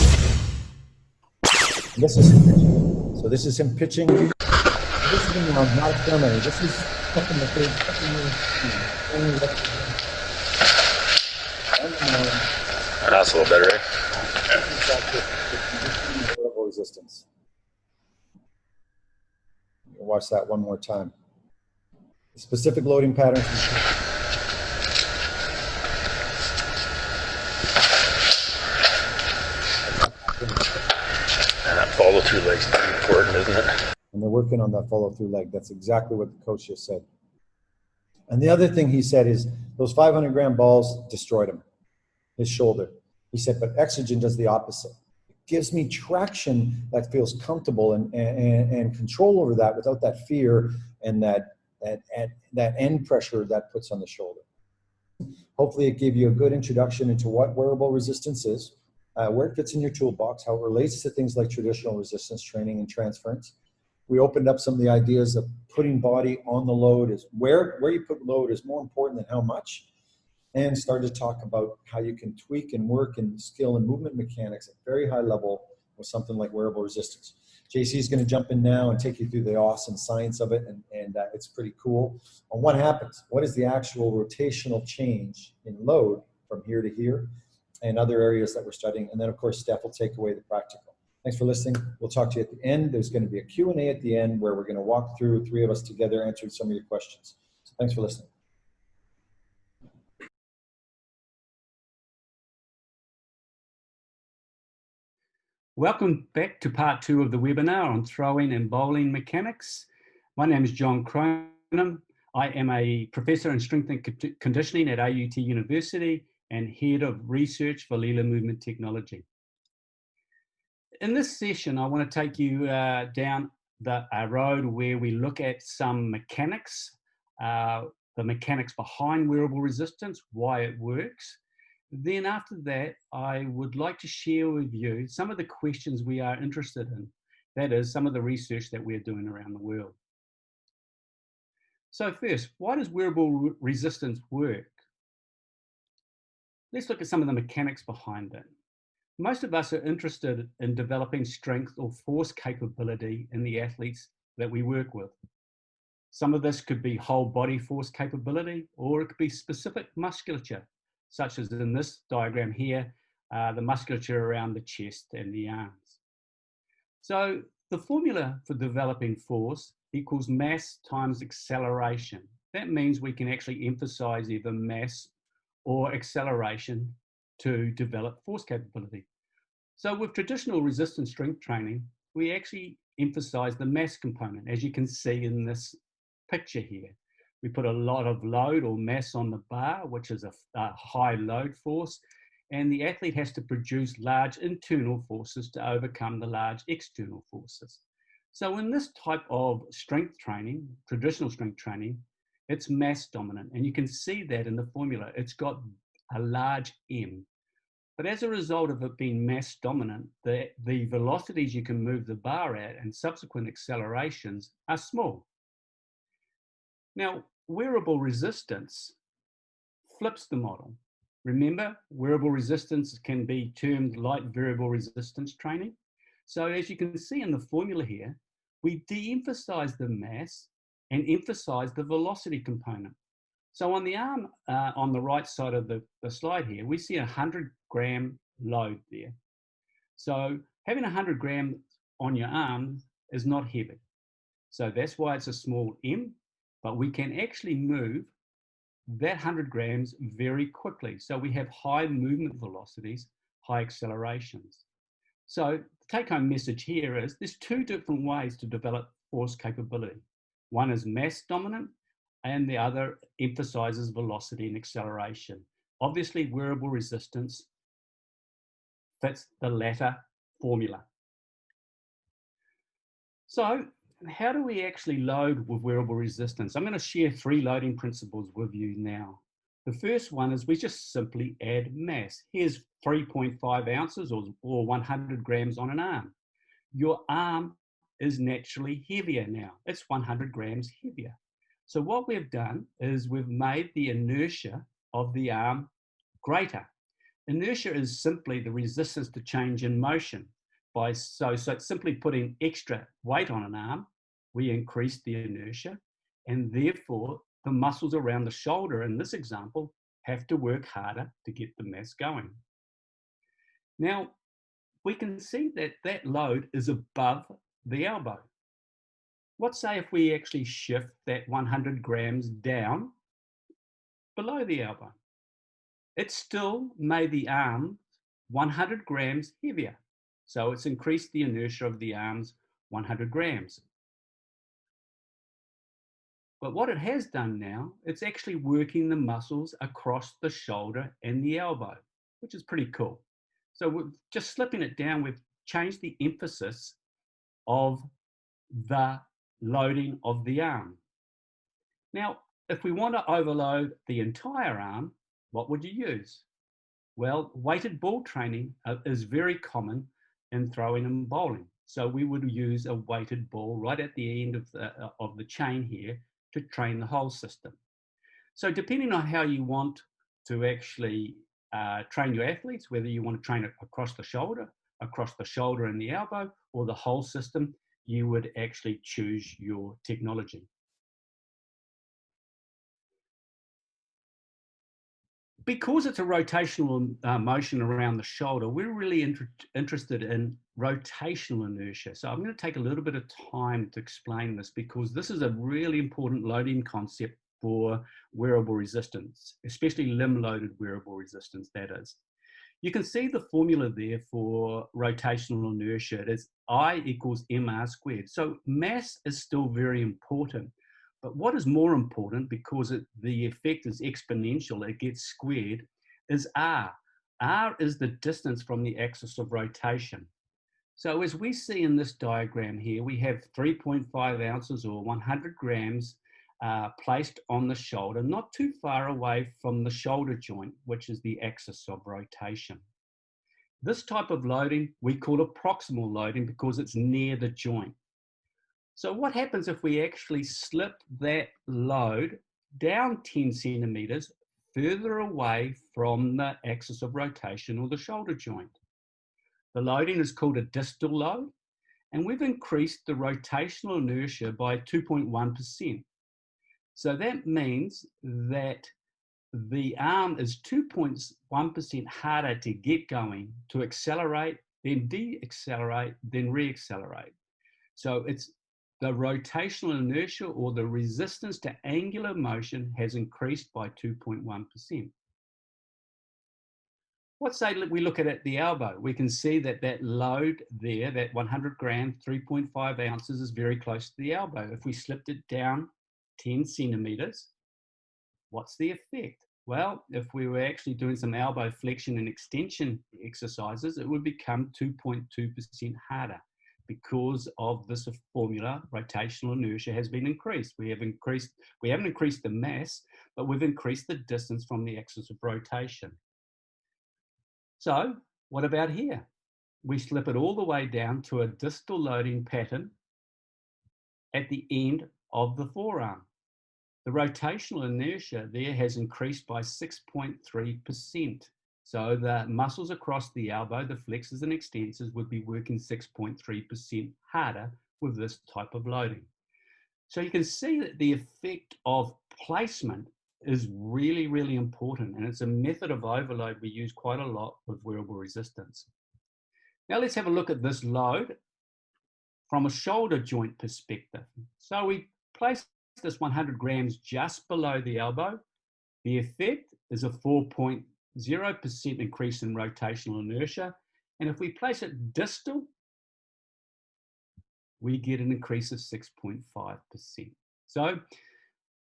this is him pitching. So this is him pitching. This is him now, not experimenting. This is second the third, That's a little better, eh? Wearable resistance. We'll watch that one more time. Specific loading patterns. And that follow through leg's pretty important, isn't it? And they're working on that follow through leg. That's exactly what the coach just said. And the other thing he said is those 500-gram balls destroyed him, his shoulder. He said, but EXOGEN does the opposite. It gives me traction that feels comfortable and control over that without that fear and that end pressure that puts on the shoulder. Hopefully it gave you a good introduction into what wearable resistance is, where it fits in your toolbox, how it relates to things like traditional resistance training and transference. We opened up some of the ideas of putting body on the load, is where you put load is more important than how much, and started to talk about how you can tweak and work in skill and movement mechanics at very high level with something like wearable resistance. JC is going to jump in now and take you through the awesome science of it, and it's pretty cool on what happens. What is the actual rotational change in load from here to here and other areas that we're studying. And then, of course, Steph will take away the practical. Thanks for listening. We'll talk to you at the end. There's going to be a Q&A at the end where we're going to walk through, three of us together, answering some of your questions. So thanks for listening. Welcome back to part 2 of the webinar on throwing and bowling mechanics. My name is John Cronin. I am a professor in strength and conditioning at AUT University and head of research for LILA movement technology. In this session, I want to take you down a road where we look at some mechanics, the mechanics behind wearable resistance, why it works. Then after that, I would like to share with you some of the questions we are interested in. That is, some of the research that we're doing around the world. So first, why does wearable resistance work? Let's look at some of the mechanics behind it. Most of us are interested in developing strength or force capability in the athletes that we work with. Some of this could be whole body force capability, or it could be specific musculature, such as in this diagram here, the musculature around the chest and the arms. So the formula for developing force equals mass times acceleration. That means we can actually emphasize either mass or acceleration to develop force capability. So with traditional resistance strength training, we actually emphasize the mass component, as you can see in this picture here. We put a lot of load or mass on the bar, which is a high load force, and the athlete has to produce large internal forces to overcome the large external forces. So in this type of strength training, traditional strength training, it's mass dominant, and you can see that in the formula. It's got a large M. But as a result of it being mass dominant, the velocities you can move the bar at and subsequent accelerations are small. Now, wearable resistance flips the model. Remember, wearable resistance can be termed light variable resistance training. So as you can see in the formula here, we de-emphasize the mass and emphasize the velocity component. So on the arm, on the right side of the slide here, we see 100-gram load there. So having 100 grams on your arm is not heavy. So that's why it's a small m, but we can actually move that 100 grams very quickly. So we have high movement velocities, high accelerations. So the take-home message here is there's two different ways to develop force capability. One is mass dominant, and the other emphasizes velocity and acceleration. Obviously, wearable resistance fits the latter formula. So how do we actually load with wearable resistance? I'm going to share 3 loading principles with you now. The first one is we just simply add mass. Here's 3.5 ounces or 100 grams on an arm. Your arm is naturally heavier now. It's 100 grams heavier. So what we've done is we've made the inertia of the arm greater. Inertia is simply the resistance to change in motion. So it's simply putting extra weight on an arm, we increase the inertia, and therefore the muscles around the shoulder in this example have to work harder to get the mass going. Now, we can see that that load is above the elbow. What say if we actually shift that 100 grams down below the elbow? It still made the arm 100 grams heavier. So it's increased the inertia of the arms 100 grams. But what it has done now, it's actually working the muscles across the shoulder and the elbow, which is pretty cool. So we're just slipping it down, we've change the emphasis of the loading of the arm. Now, if we want to overload the entire arm, what would you use? Well, weighted ball training is very common in throwing and bowling. So we would use a weighted ball right at the end of the chain here to train the whole system. So depending on how you want to actually train your athletes, whether you want to train it across the shoulder and the elbow, or the whole system, you would actually choose your technology. Because it's a rotational motion around the shoulder, we're really interested in rotational inertia. So I'm going to take a little bit of time to explain this, because this is a really important loading concept for wearable resistance, especially limb-loaded wearable resistance, that is. You can see the formula there for rotational inertia. It is I equals mr squared. So mass is still very important. But what is more important, because the effect is exponential, it gets squared, is R. R is the distance from the axis of rotation. So as we see in this diagram here, we have 3.5 ounces or 100 grams placed on the shoulder, not too far away from the shoulder joint, which is the axis of rotation. This type of loading we call a proximal loading because it's near the joint. So what happens if we actually slip that load down 10 centimeters further away from the axis of rotation or the shoulder joint? The loading is called a distal load, and we've increased the rotational inertia by 2.1%. So that means that the arm is 2.1% harder to get going, to accelerate, then de-accelerate, then re-accelerate. So it's the rotational inertia, or the resistance to angular motion, has increased by 2.1%. Let's say we look at the elbow. We can see that that load there, that 100 grams, 3.5 ounces, is very close to the elbow. If we slipped it down 10 centimeters, what's the effect? Well, if we were actually doing some elbow flexion and extension exercises, it would become 2.2% harder. Because of this formula, rotational inertia has been increased. We haven't increased the mass, but we've increased the distance from the axis of rotation. So what about here? We slip it all the way down to a distal loading pattern at the end of the forearm. The rotational inertia there has increased by 6.3%. So the muscles across the elbow, the flexors and extensors, would be working 6.3% harder with this type of loading. So you can see that the effect of placement is really, really important, and it's a method of overload we use quite a lot with wearable resistance. Now let's have a look at this load from a shoulder joint perspective. So we place this 100 grams just below the elbow. The effect is a 4.0% increase in rotational inertia. And if we place it distal, we get an increase of 6.5%. So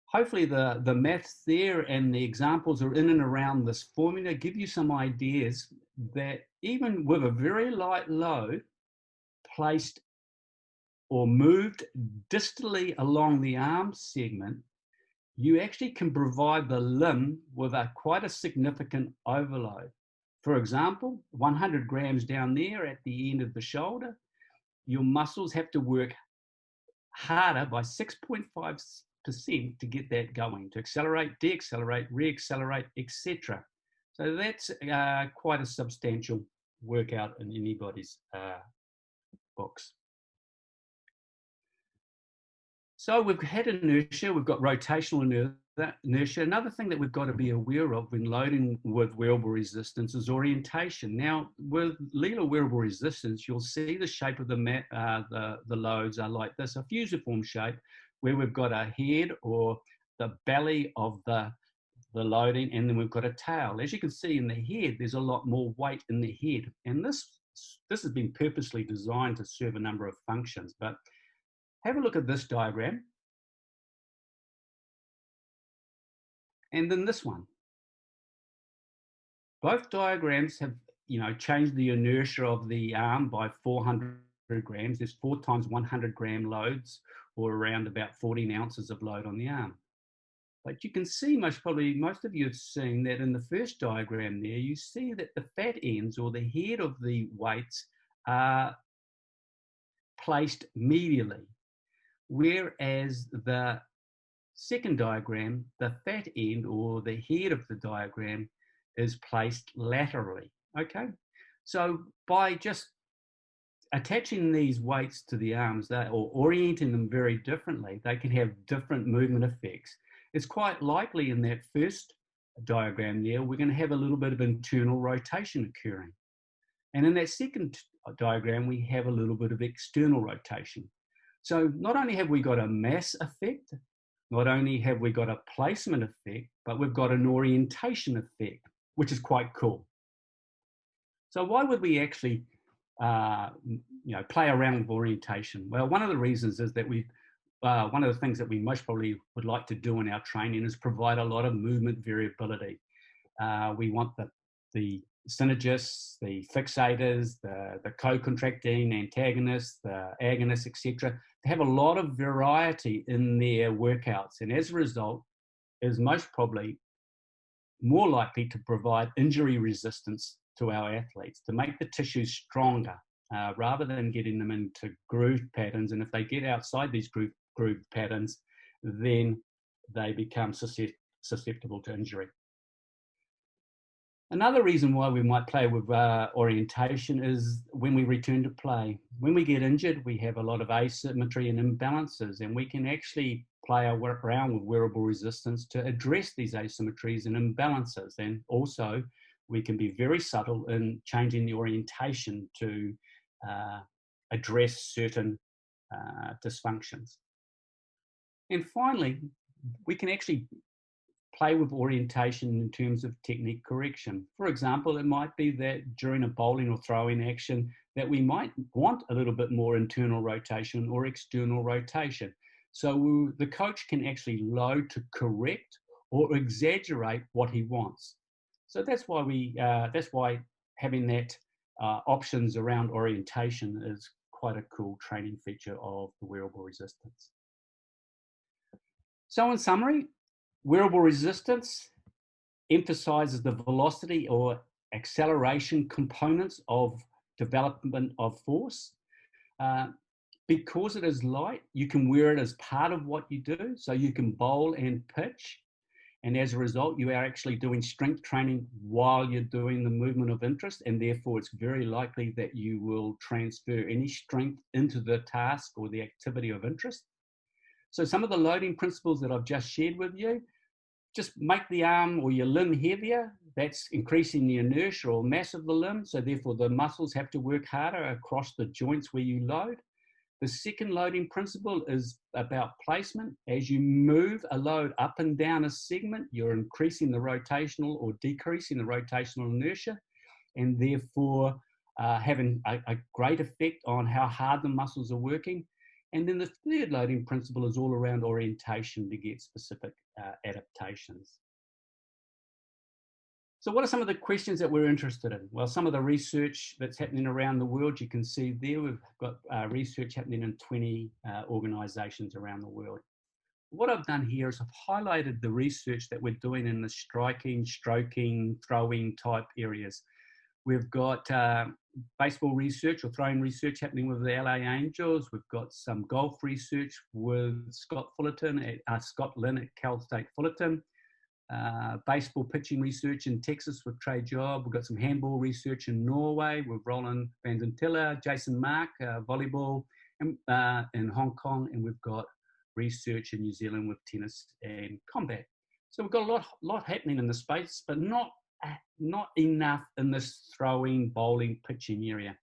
hopefully the maths there and the examples are in and around this formula give you some ideas that even with a very light load placed or moved distally along the arm segment, you actually can provide the limb with quite a significant overload. For example, 100 grams down there at the end of the shoulder, your muscles have to work harder by 6.5% to get that going, to accelerate, de-accelerate, re-accelerate, etc. So that's quite a substantial workout in anybody's books. So we've had inertia, we've got rotational inertia. Another thing that we've got to be aware of when loading with wearable resistance is orientation. Now, with LILA wearable resistance, you'll see the shape of the loads are like this, a fusiform shape, where we've got a head or the belly of the loading, and then we've got a tail. As you can see in the head, there's a lot more weight in the head. And this has been purposely designed to serve a number of functions, but have a look at this diagram. And then this one. Both diagrams have change the inertia of the arm by 400 grams. There's 4 times 100 gram loads, or around about 14 ounces of load on the arm. But you can see, most of you have seen that in the first diagram there, you see that the fat ends, or the head of the weights, are placed medially, whereas the second diagram, the fat end, or the head of the diagram, is placed laterally. Okay, so by just attaching these weights to the arms, or orienting them very differently, they can have different movement effects. It's quite likely in that first diagram there, we're going to have a little bit of internal rotation occurring. And in that second diagram, we have a little bit of external rotation. So not only have we got a mass effect, not only have we got a placement effect, but we've got an orientation effect, which is quite cool. So why would we actually play around with orientation? Well, one of the reasons is that one of the things that we most probably would like to do in our training is provide a lot of movement variability. We want the synergists, the fixators, the co-contracting antagonists, the agonists, etc., to have a lot of variety in their workouts. And as a result, is most probably more likely to provide injury resistance to our athletes, to make the tissue stronger, rather than getting them into groove patterns. And if they get outside these groove patterns, then they become susceptible to injury. Another reason why we might play with orientation is when we return to play. When we get injured, we have a lot of asymmetry and imbalances, and we can actually play around with wearable resistance to address these asymmetries and imbalances. And also, we can be very subtle in changing the orientation to address certain dysfunctions. And finally, we can actually play with orientation in terms of technique correction. For example, it might be that during a bowling or throwing action that we might want a little bit more internal rotation or external rotation. So the coach can actually load to correct or exaggerate what he wants. So that's why having that options around orientation is quite a cool training feature of the wearable resistance. So in summary, wearable resistance emphasizes the velocity or acceleration components of development of force. Because it is light, you can wear it as part of what you do. So you can bowl and pitch. And as a result, you are actually doing strength training while you're doing the movement of interest. And therefore, it's very likely that you will transfer any strength into the task or the activity of interest. So some of the loading principles that I've just shared with you, just make the arm or your limb heavier. That's increasing the inertia or mass of the limb. So therefore, the muscles have to work harder across the joints where you load. The second loading principle is about placement. As you move a load up and down a segment, you're increasing the rotational or decreasing the rotational inertia, and therefore having a great effect on how hard the muscles are working. And then the third loading principle is all around orientation to get specific adaptations. So what are some of the questions that we're interested in? Well, some of the research that's happening around the world, you can see there, we've got research happening in 20 organizations around the world. What I've done here is I've highlighted the research that we're doing in the striking, stroking, throwing type areas. We've got baseball research or throwing research happening with the LA Angels. We've got some golf research with Scott Lynn at Cal State Fullerton. Baseball pitching research in Texas with Trey Job. We've got some handball research in Norway with Roland van den Tiller, Jason Mark, volleyball in Hong Kong, and we've got research in New Zealand with tennis and combat. So we've got a lot happening in the space, but not enough in this throwing, bowling, pitching area.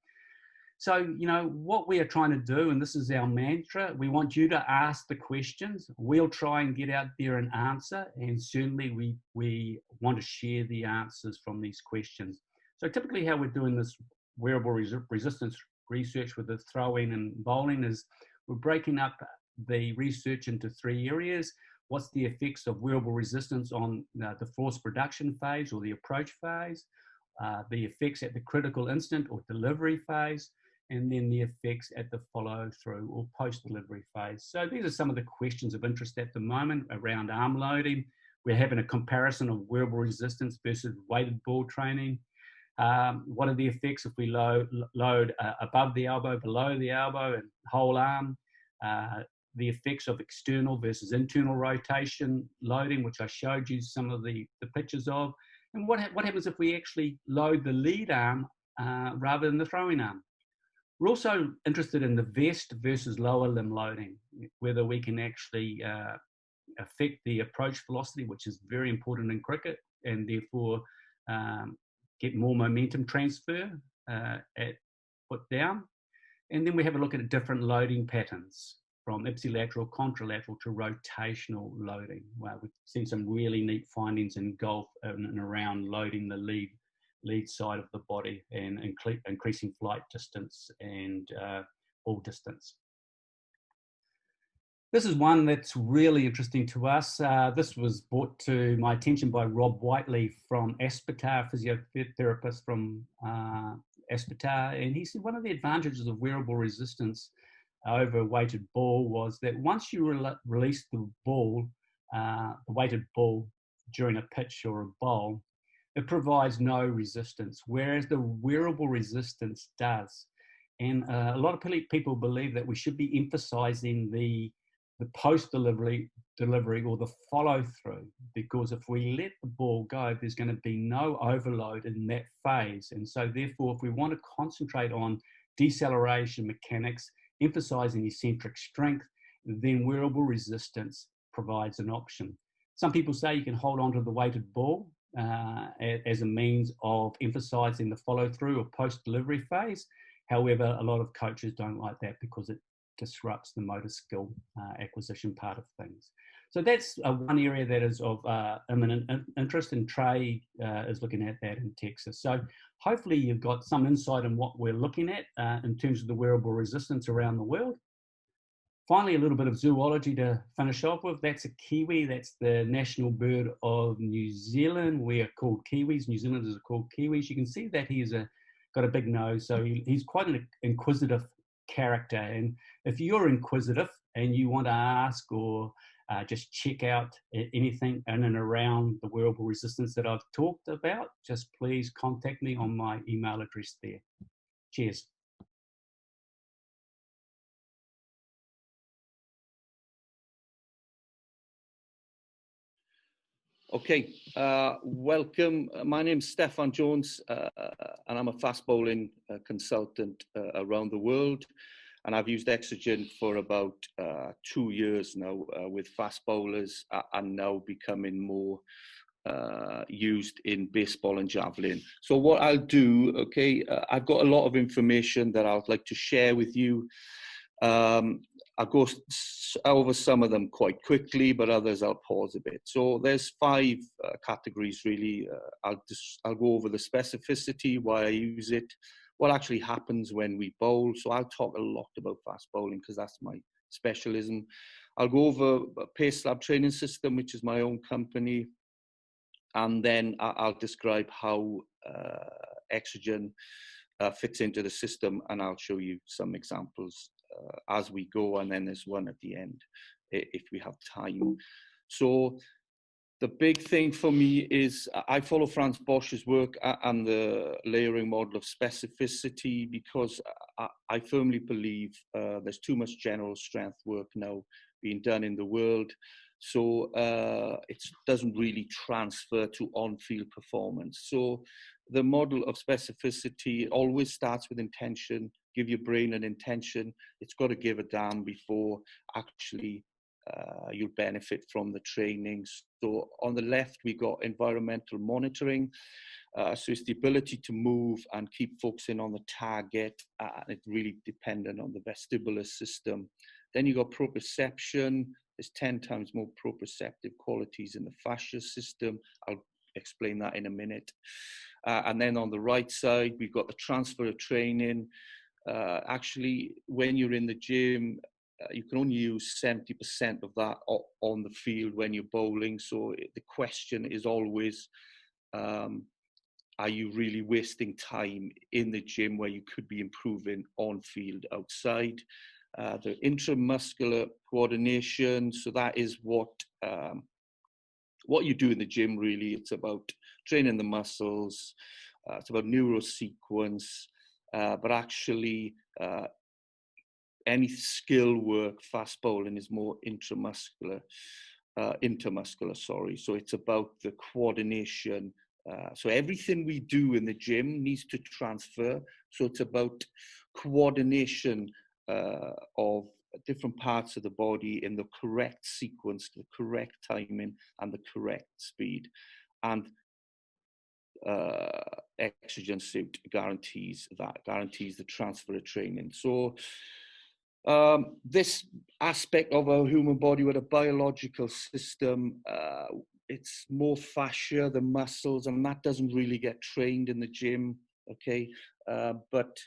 So, what we are trying to do, and this is our mantra, we want you to ask the questions. We'll try and get out there and answer, and certainly we want to share the answers from these questions. So typically how we're doing this wearable resistance research with the throwing and bowling is we're breaking up the research into 3 areas. What's the effects of wearable resistance on the force production phase or the approach phase? the effects at the critical instant or delivery phase, and then the effects at the follow through or post-delivery phase. So these are some of the questions of interest at the moment around arm loading. We're having a comparison of wearable resistance versus weighted ball training. What are the effects if we load above the elbow, below the elbow, and whole arm? The effects of external versus internal rotation loading, which I showed you some of the pictures of. And what happens if we actually load the lead arm rather than the throwing arm? We're also interested in the vest versus lower limb loading, whether we can actually affect the approach velocity, which is very important in cricket, and therefore get more momentum transfer at foot down. And then we have a look at different loading patterns from ipsilateral, contralateral to rotational loading. Well, we've seen some really neat findings in golf and around loading the lead side of the body and increasing flight distance and ball distance. This is one that's really interesting to us. This was brought to my attention by Rob Whiteley from Aspetar, physiotherapist from Aspetar, and he said one of the advantages of wearable resistance over a weighted ball was that once you release the ball, the weighted ball during a pitch or a bowl, it provides no resistance, whereas the wearable resistance does. And a lot of people believe that we should be emphasizing the post-delivery or the follow-through, because if we let the ball go, there's going to be no overload in that phase. And so therefore, if we want to concentrate on deceleration mechanics, emphasizing eccentric strength, then wearable resistance provides an option. Some people say you can hold on to the weighted ball as a means of emphasizing the follow-through or post-delivery phase. However, a lot of coaches don't like that because it disrupts the motor skill acquisition part of things. So that's one area that is of imminent interest, and Trey is looking at that in Texas. So hopefully you've got some insight on what we're looking at in terms of the wearable resistance around the world. Finally, a little bit of zoology to finish off with. That's a kiwi. That's the national bird of New Zealand. We are called kiwis. New Zealanders are called kiwis. You can see that he's got a big nose, so he's quite an inquisitive character. And if you're inquisitive and you want to ask or just check out anything in and around the wearable resistance that I've talked about, just please contact me on my email address there. Cheers. Okay, welcome. My name's Steffan Jones, and I'm a fast bowling consultant around the world. And I've used EXOGEN for about 2 years now with fast bowlers, and now becoming more used in baseball and javelin. So what I'll do, okay, I've got a lot of information that I'd like to share with you. I'll go over some of them quite quickly, but others I'll pause a bit. So there's 5 categories really. I'll go over the specificity, why I use it, what actually happens when we bowl. So I'll talk a lot about fast bowling because that's my specialism. I'll go over a pace slab training system, which is my own company. And then I'll describe how EXOGEN fits into the system, and I'll show you some examples as we go, and then there's one at the end if we have time. So the big thing for me is I follow Franz Bosch's work and the layering model of specificity, because I firmly believe there's too much general strength work now being done in the world. So it doesn't really transfer to on-field performance. So the model of specificity always starts with intention. Give your brain an intention. It's got to give a damn before actually you'll benefit from the training. So on the left, we got environmental monitoring. So it's the ability to move and keep focusing on the target. It's really dependent on the vestibular system. Then you got proprioception. There's 10 times more proprioceptive qualities in the fascia system. I'll explain that in a minute. And then on the right side, we've got the transfer of training. Actually, when you're in the gym, you can only use 70% of that on the field when you're bowling. So the question is always, are you really wasting time in the gym where you could be improving on field outside? The intramuscular coordination, so that is what you do in the gym really. It's about training the muscles, it's about neurosequence, but actually any skill work, fast bowling is more intermuscular, sorry. So it's about the coordination. So everything we do in the gym needs to transfer. So it's about coordination of different parts of the body in the correct sequence, the correct timing, and the correct speed. And EXOGEN suit guarantees the transfer of training. So this aspect of our human body with a biological system, it's more fascia, the muscles, and that doesn't really get trained in the gym, okay? But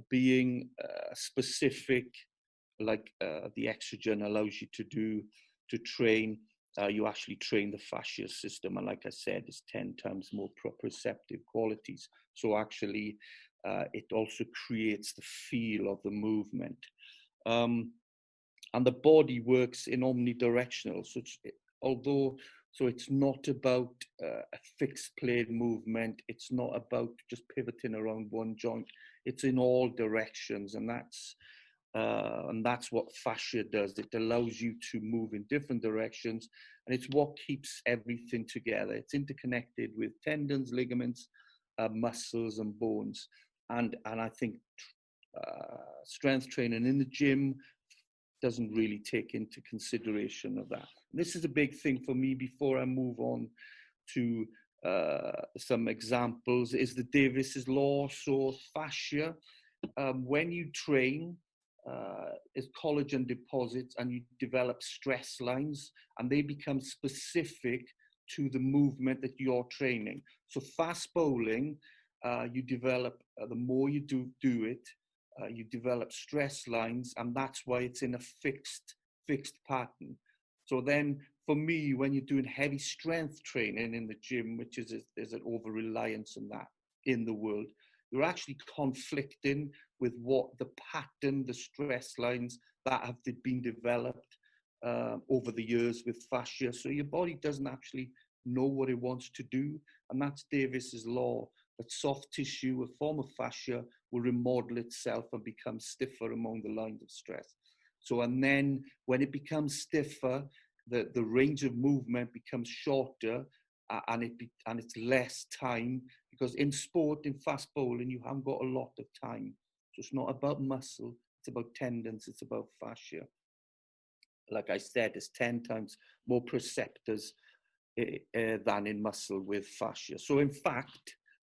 being specific, like the EXOGEN allows you to train, you actually train the fascia system. And like I said, it's 10 times more proprioceptive qualities. So actually, it also creates the feel of the movement. And the body works in omnidirectional. So it's not about a fixed plane movement. It's not about just pivoting around one joint. It's in all directions, and that's what fascia does. It allows you to move in different directions, and it's what keeps everything together. It's interconnected with tendons, ligaments, muscles, and bones. And I think strength training in the gym doesn't really take into consideration of that. This is a big thing for me before I move on to some examples, is the Davis's law. So fascia, when you train, is collagen deposits, and you develop stress lines, and they become specific to the movement that you're training. So fast bowling, you develop, the more you do it, you develop stress lines, and that's why it's in a fixed pattern. So then for me, when you're doing heavy strength training in the gym, which is there's an over-reliance on that in the world, you're actually conflicting with what the pattern, the stress lines that have been developed over the years with fascia. So your body doesn't actually know what it wants to do. And that's Davis's law, that soft tissue, a form of fascia, will remodel itself and become stiffer among the lines of stress. So, and then when it becomes stiffer, the range of movement becomes shorter, and it's less time, because in sport, in fast bowling, you haven't got a lot of time. So it's not about muscle, it's about tendons, it's about fascia. Like I said, it's 10 times more proprioceptors than in muscle with fascia. So in fact,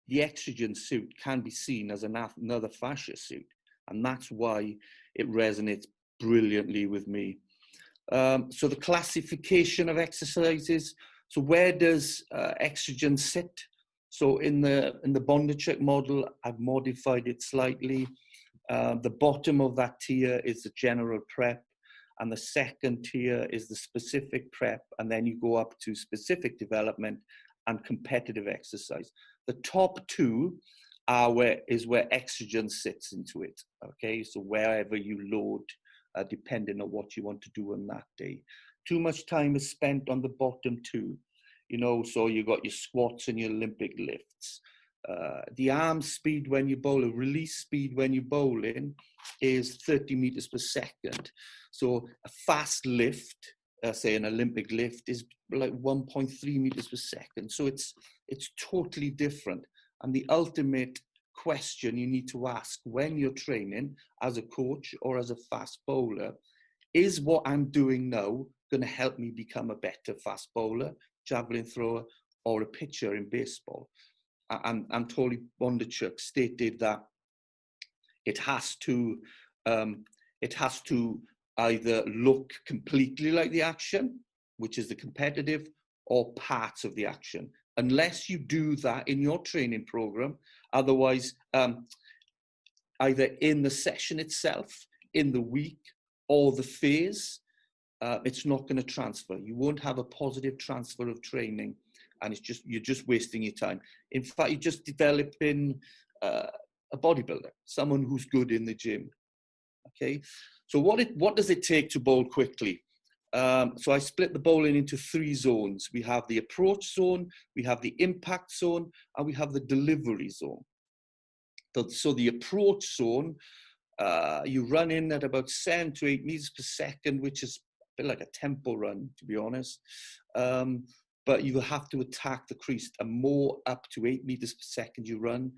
the EXOGEN suit can be seen as another fascia suit, and that's why it resonates brilliantly with me. So the classification of exercises. So where does EXOGEN sit? So in the Bondarchuk model, I've modified it slightly. The bottom of that tier is the general prep, and the second tier is the specific prep, and then you go up to specific development and competitive exercise. The top two are where EXOGEN sits into it, okay? So wherever you load, depending on what you want to do on that day. Too much time is spent on the bottom two, you know, so you got your squats and your Olympic lifts. The arm speed when you bowl, release speed when you're bowling is 30 meters per second. So a fast lift, say an Olympic lift, is like 1.3 meters per second. So it's totally different. And the ultimate question you need to ask when you're training as a coach or as a fast bowler, is what I'm doing now going to help me become a better fast bowler, javelin thrower, or a pitcher in baseball? And Tony Bondarchuk stated that it has to either look completely like the action, which is the competitive, or parts of the action. Unless you do that in your training program, otherwise, either in the session itself, in the week, or the phase, it's not going to transfer. You won't have a positive transfer of training. and you're just wasting your time. In fact, you're just developing a bodybuilder, someone who's good in the gym. Okay, so what does it take to bowl quickly? So I split the bowling into 3 zones. We have the approach zone, we have the impact zone, and we have the delivery zone. So the approach zone, you run in at about 7 to 8 meters per second, which is a bit like a tempo run, to be honest. But you have to attack the crease. And more up to 8 meters per second you run,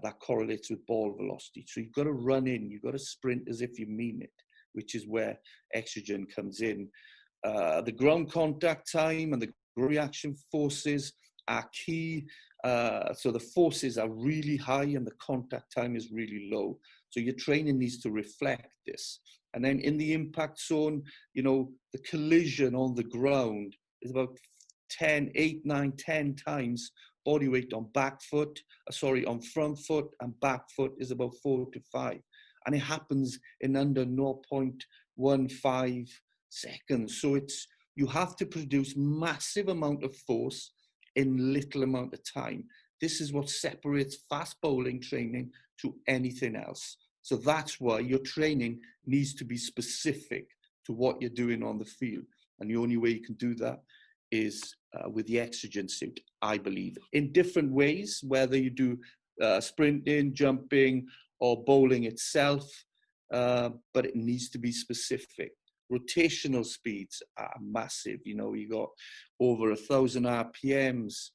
that correlates with ball velocity. So you've got to run in, you've got to sprint as if you mean it, which is where EXOGEN comes in. The ground contact time and the reaction forces are key. So the forces are really high and the contact time is really low. So your training needs to reflect this. And then in the impact zone, you know, the collision on the ground is about 8, 9, 10 times body weight on on front foot, and back foot is about 4 to 5. And it happens in under 0.15 seconds. So you have to produce massive amount of force in little amount of time. This is what separates fast bowling training to anything else. So that's why your training needs to be specific to what you're doing on the field. And the only way you can do that is with the EXOGEN suit, I believe, in different ways, whether you do sprinting, jumping, or bowling itself, but it needs to be specific. Rotational speeds are massive. You know, you got over 1,000 RPMs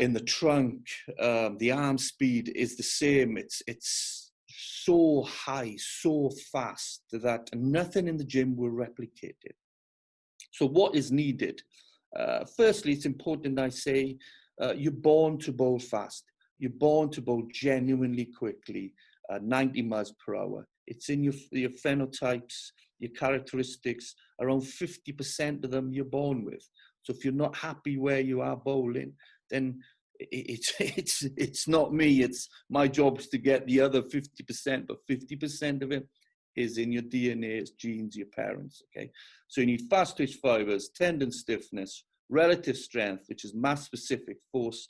in the trunk. The arm speed is the same. It's so high, so fast that nothing in the gym will replicate it. So what is needed? Firstly, it's important I say you're born to bowl fast. You're born to bowl genuinely quickly, 90 miles per hour. It's in your phenotypes, your characteristics. Around 50% of them you're born with. So if you're not happy where you are bowling, then it's not me. It's my job is to get the other 50%, but 50% of it is in your DNA, it's genes, your parents, okay? So you need fast twitch fibers, tendon stiffness, relative strength, which is mass-specific force,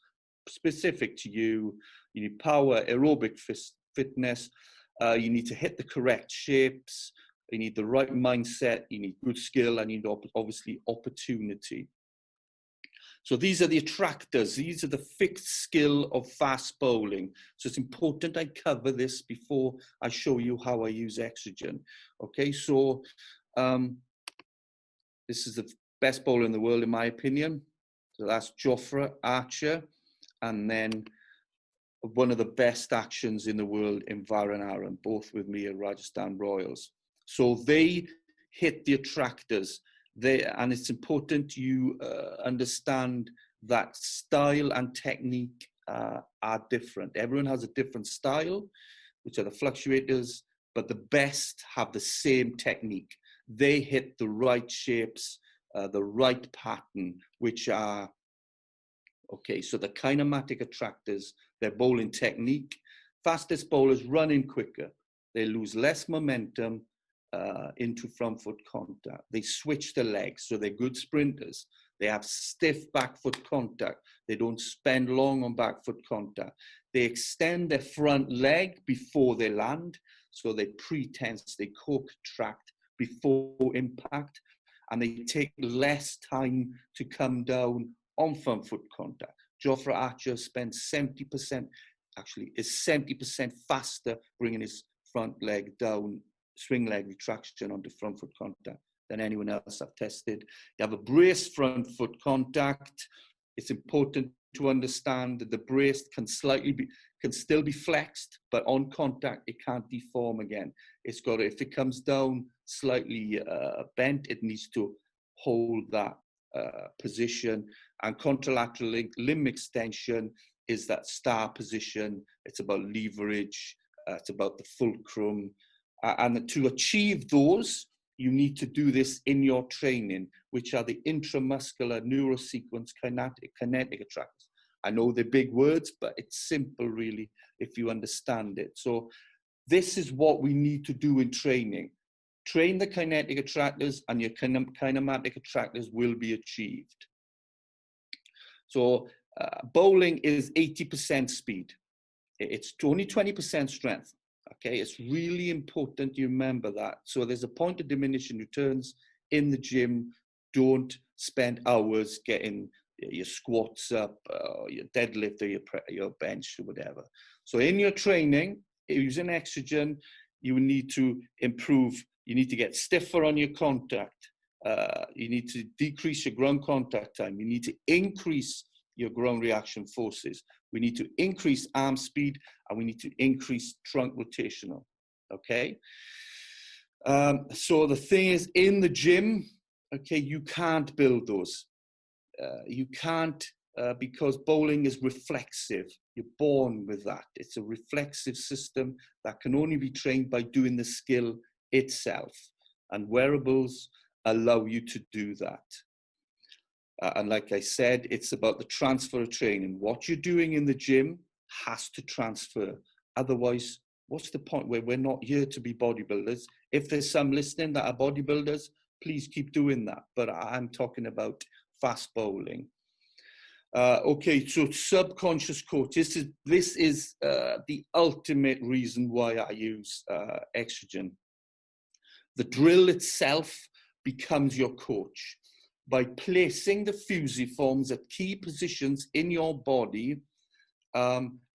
specific to you. You need power, aerobic fitness. You need to hit the correct shapes. You need the right mindset. You need good skill, and you need obviously opportunity. So these are the attractors. These are the fixed skill of fast bowling. So it's important I cover this before I show you how I use EXOGEN. Okay, so this is the best bowler in the world, in my opinion. So that's Jofra Archer. And then one of the best actions in the world in Varun Aaron, both with me at Rajasthan Royals. So they hit the attractors. And it's important you understand that style and technique are different. Everyone has a different style, which are the fluctuators, but the best have the same technique. They hit the right shapes, the right pattern, which are, okay, so the kinematic attractors, their bowling technique. Fastest bowlers run in quicker. They lose less momentum into front foot contact. They switch the legs, so they're good sprinters. They have stiff back foot contact. They don't spend long on back foot contact. They extend their front leg before they land, so they pre-tense, they co-contract before impact, and they take less time to come down on front foot contact. Jofra Archer spends 70%, actually is 70% faster bringing his front leg down, swing leg retraction onto front foot contact than anyone else I've tested. You have a braced front foot contact. It's important to understand that the brace can still be flexed, but on contact, it can't deform again. It's got to, if it comes down slightly bent, it needs to hold that position. And contralateral limb extension is that star position. It's about leverage. It's about the fulcrum. And to achieve those, you need to do this in your training, which are the intramuscular neurosequence kinetic attractors. I know they're big words, but it's simple really if you understand it. So this is what we need to do in training. Train the kinetic attractors and your kinematic attractors will be achieved. So bowling is 80% speed. It's only 20% strength. Okay, it's really important you remember that. So there's a point of diminishing returns in the gym. Don't spend hours getting your squats up, your deadlift, or your bench, or whatever. So in your training, using EXOGEN, you need to improve. You need to get stiffer on your contact. You need to decrease your ground contact time. You need to increase your ground reaction forces. We need to increase arm speed, and we need to increase trunk rotational. Okay. So the thing is, in the gym, okay, you can't build those. You can't because bowling is reflexive. You're born with that. It's a reflexive system that can only be trained by doing the skill itself. And wearables allow you to do that. And like I said, it's about the transfer of training. What you're doing in the gym has to transfer. Otherwise, what's the point? Where we're not here to be bodybuilders. If there's some listening that are bodybuilders, please keep doing that. But I'm talking about fast bowling. Okay, so subconscious coach. This is the ultimate reason why I use EXOGEN. The drill itself becomes your coach. By placing the fusiforms at key positions in your body,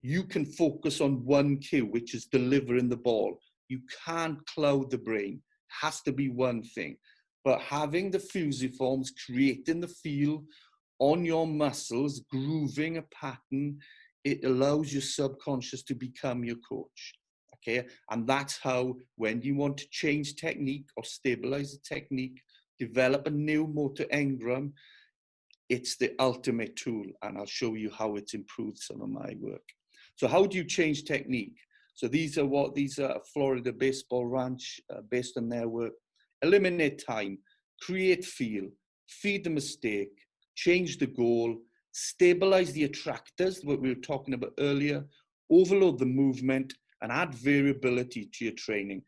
you can focus on one cue, which is delivering the ball. You can't cloud the brain. It has to be one thing. But having the fusiforms, creating the feel on your muscles, grooving a pattern, it allows your subconscious to become your coach. Okay, and that's how, when you want to change technique or stabilize the technique, develop a new motor engram, it's the ultimate tool, and I'll show you how it's improved some of my work. So how do you change technique? So these are Florida Baseball Ranch, based on their work. Eliminate time, create feel, feed the mistake, change the goal, stabilize the attractors, what we were talking about earlier, overload the movement, and add variability to your training.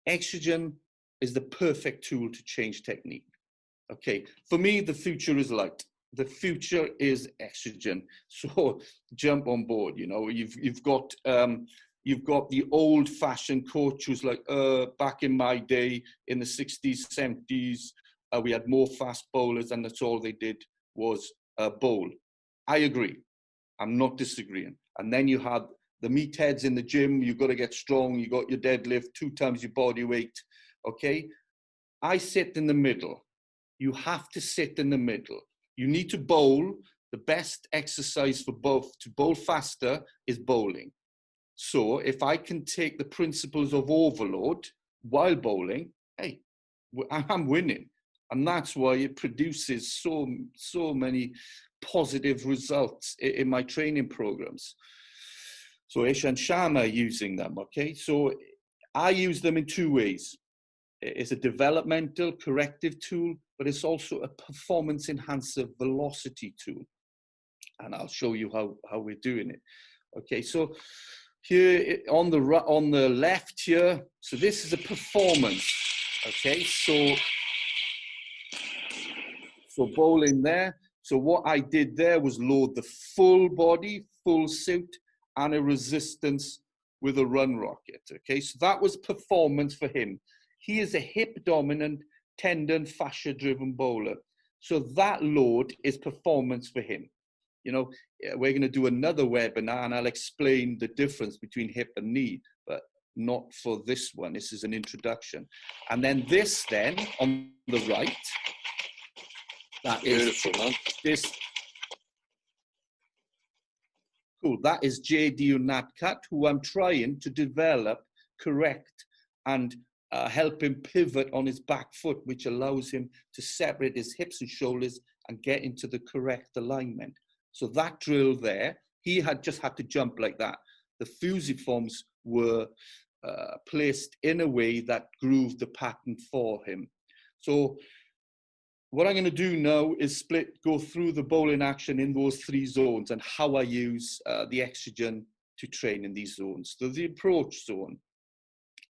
EXOGEN is the perfect tool to change technique. Okay, for me, the future is light. The future is EXOGEN. So jump on board. You know, you've got the old-fashioned coach who's like, back in my day, in the 60s, 70s, we had more fast bowlers, and that's all they did was bowl. I agree. I'm not disagreeing. And then you had the meatheads in the gym. You've got to get strong. You got your deadlift 2 times your body weight. Okay, I sit in the middle. You have to sit in the middle. You need to bowl. The best exercise for both to bowl faster is bowling. So if I can take the principles of overload while bowling, hey, I'm winning. And that's why it produces so many positive results in my training programs. So Isha and Sham are using them, okay? So I use them in 2 ways. It's a developmental corrective tool, but it's also a performance enhancer velocity tool. And I'll show you how we're doing it. Okay, so here on the left here, so this is a performance. Okay, so bowling there. So what I did there was load the full body, full suit, and a resistance with a run rocket. Okay, so that was performance for him. He is a hip dominant, tendon fascia driven bowler. So that load is performance for him. You know, we're going to do another webinar and I'll explain the difference between hip and knee, but not for this one. This is an introduction. And then this then on the right, that is this. Cool. That is JD Unatkat, who I'm trying to develop, correct, and help him pivot on his back foot, which allows him to separate his hips and shoulders and get into the correct alignment. So that drill there, he just had to jump like that. The fusiforms were placed in a way that grooved the pattern for him. So what I'm going to do now is go through the bowling action in those 3 zones and how I use the EXOGEN to train in these zones. So the approach zone,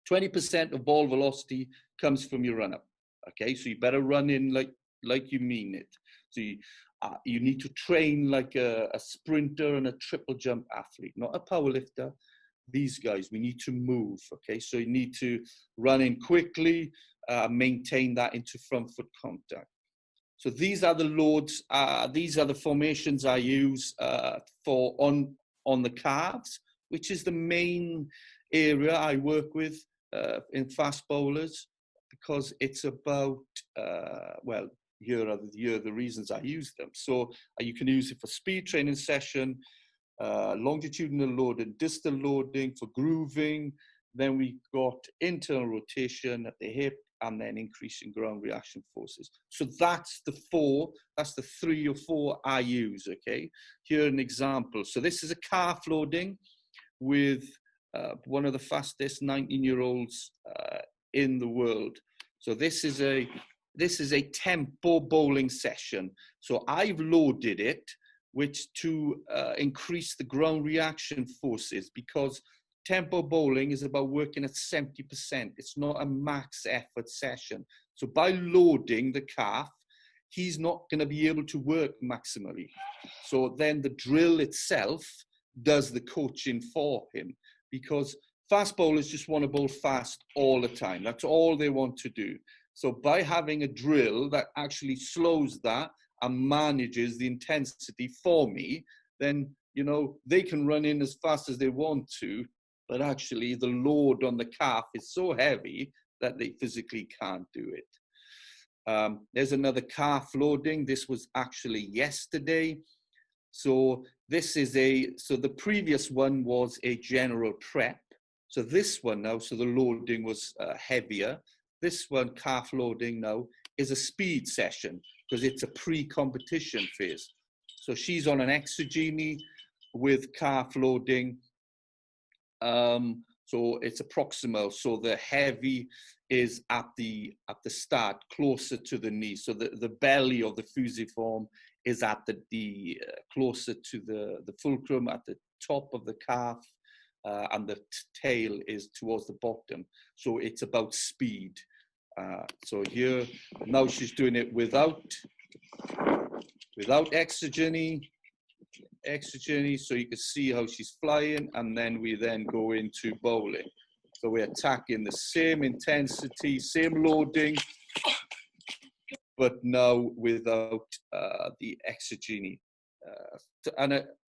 20% of ball velocity comes from your run-up. Okay, so you better run in like you mean it. So you need to train like a sprinter and a triple jump athlete, not a power lifter. These guys, we need to move, okay? So you need to run in quickly, maintain that into front foot contact. So these are the loads, these are the formations I use for on the calves, which is the main area I work with in fast bowlers, because it's about, well, here are the reasons I use them. So you can use it for speed training session, longitudinal loading, distal loading for grooving. Then we got internal rotation at the hip, and then increasing ground reaction forces. So that's the 3 or 4 I use, okay? Here an example. So this is a calf loading with one of the fastest 19-year-olds in the world. So this is a tempo bowling session. So I've loaded it, which to increase the ground reaction forces, because tempo bowling is about working at 70%. It's not a max effort session. So by loading the calf, he's not going to be able to work maximally. So then the drill itself does the coaching for him, because fast bowlers just want to bowl fast all the time. That's all they want to do. So by having a drill that actually slows that and manages the intensity for me, then, you know, they can run in as fast as they want to, but actually the load on the calf is so heavy that they physically can't do it. There's another calf loading. This was actually yesterday. So this is so the previous one was a general prep. So this one now, so the loading was heavier. This one, calf loading now, is a speed session because it's a pre-competition phase. So she's on an exogen with calf loading. So it's a proximal. So the heavy is at the start, closer to the knee. So the belly of the fusiform is at the closer to the fulcrum, at the top of the calf, and the tail is towards the bottom. So it's about speed. So here, now she's doing it without exogeny, so you can see how she's flying, and then we then go into bowling. So we're attacking the same intensity, same loading, but now without the exogeny.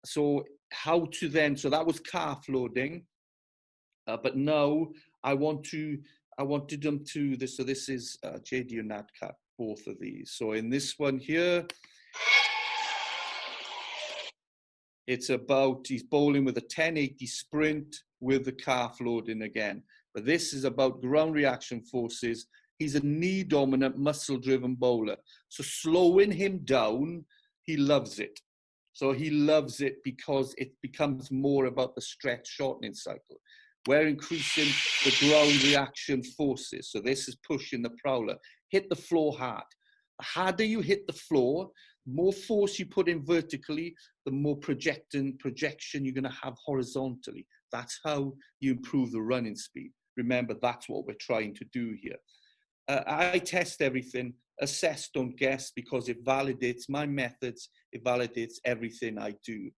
So how to then, so that was calf loading, but now I wanted them to this. So this is JD and Nadcat, both of these. So in this one here, it's about, he's bowling with a 1080 sprint with the calf loading again. But this is about ground reaction forces. He's a knee dominant, muscle driven bowler. So slowing him down, he loves it. So he loves it because it becomes more about the stretch shortening cycle. We're increasing the ground reaction forces. So this is pushing the prowler. Hit the floor hard. The harder you hit the floor, more force you put in vertically, the more projection you're going to have horizontally. That's how you improve the running speed. Remember, that's what we're trying to do here. I test everything, assess, don't guess, because it validates my methods, it validates everything I do.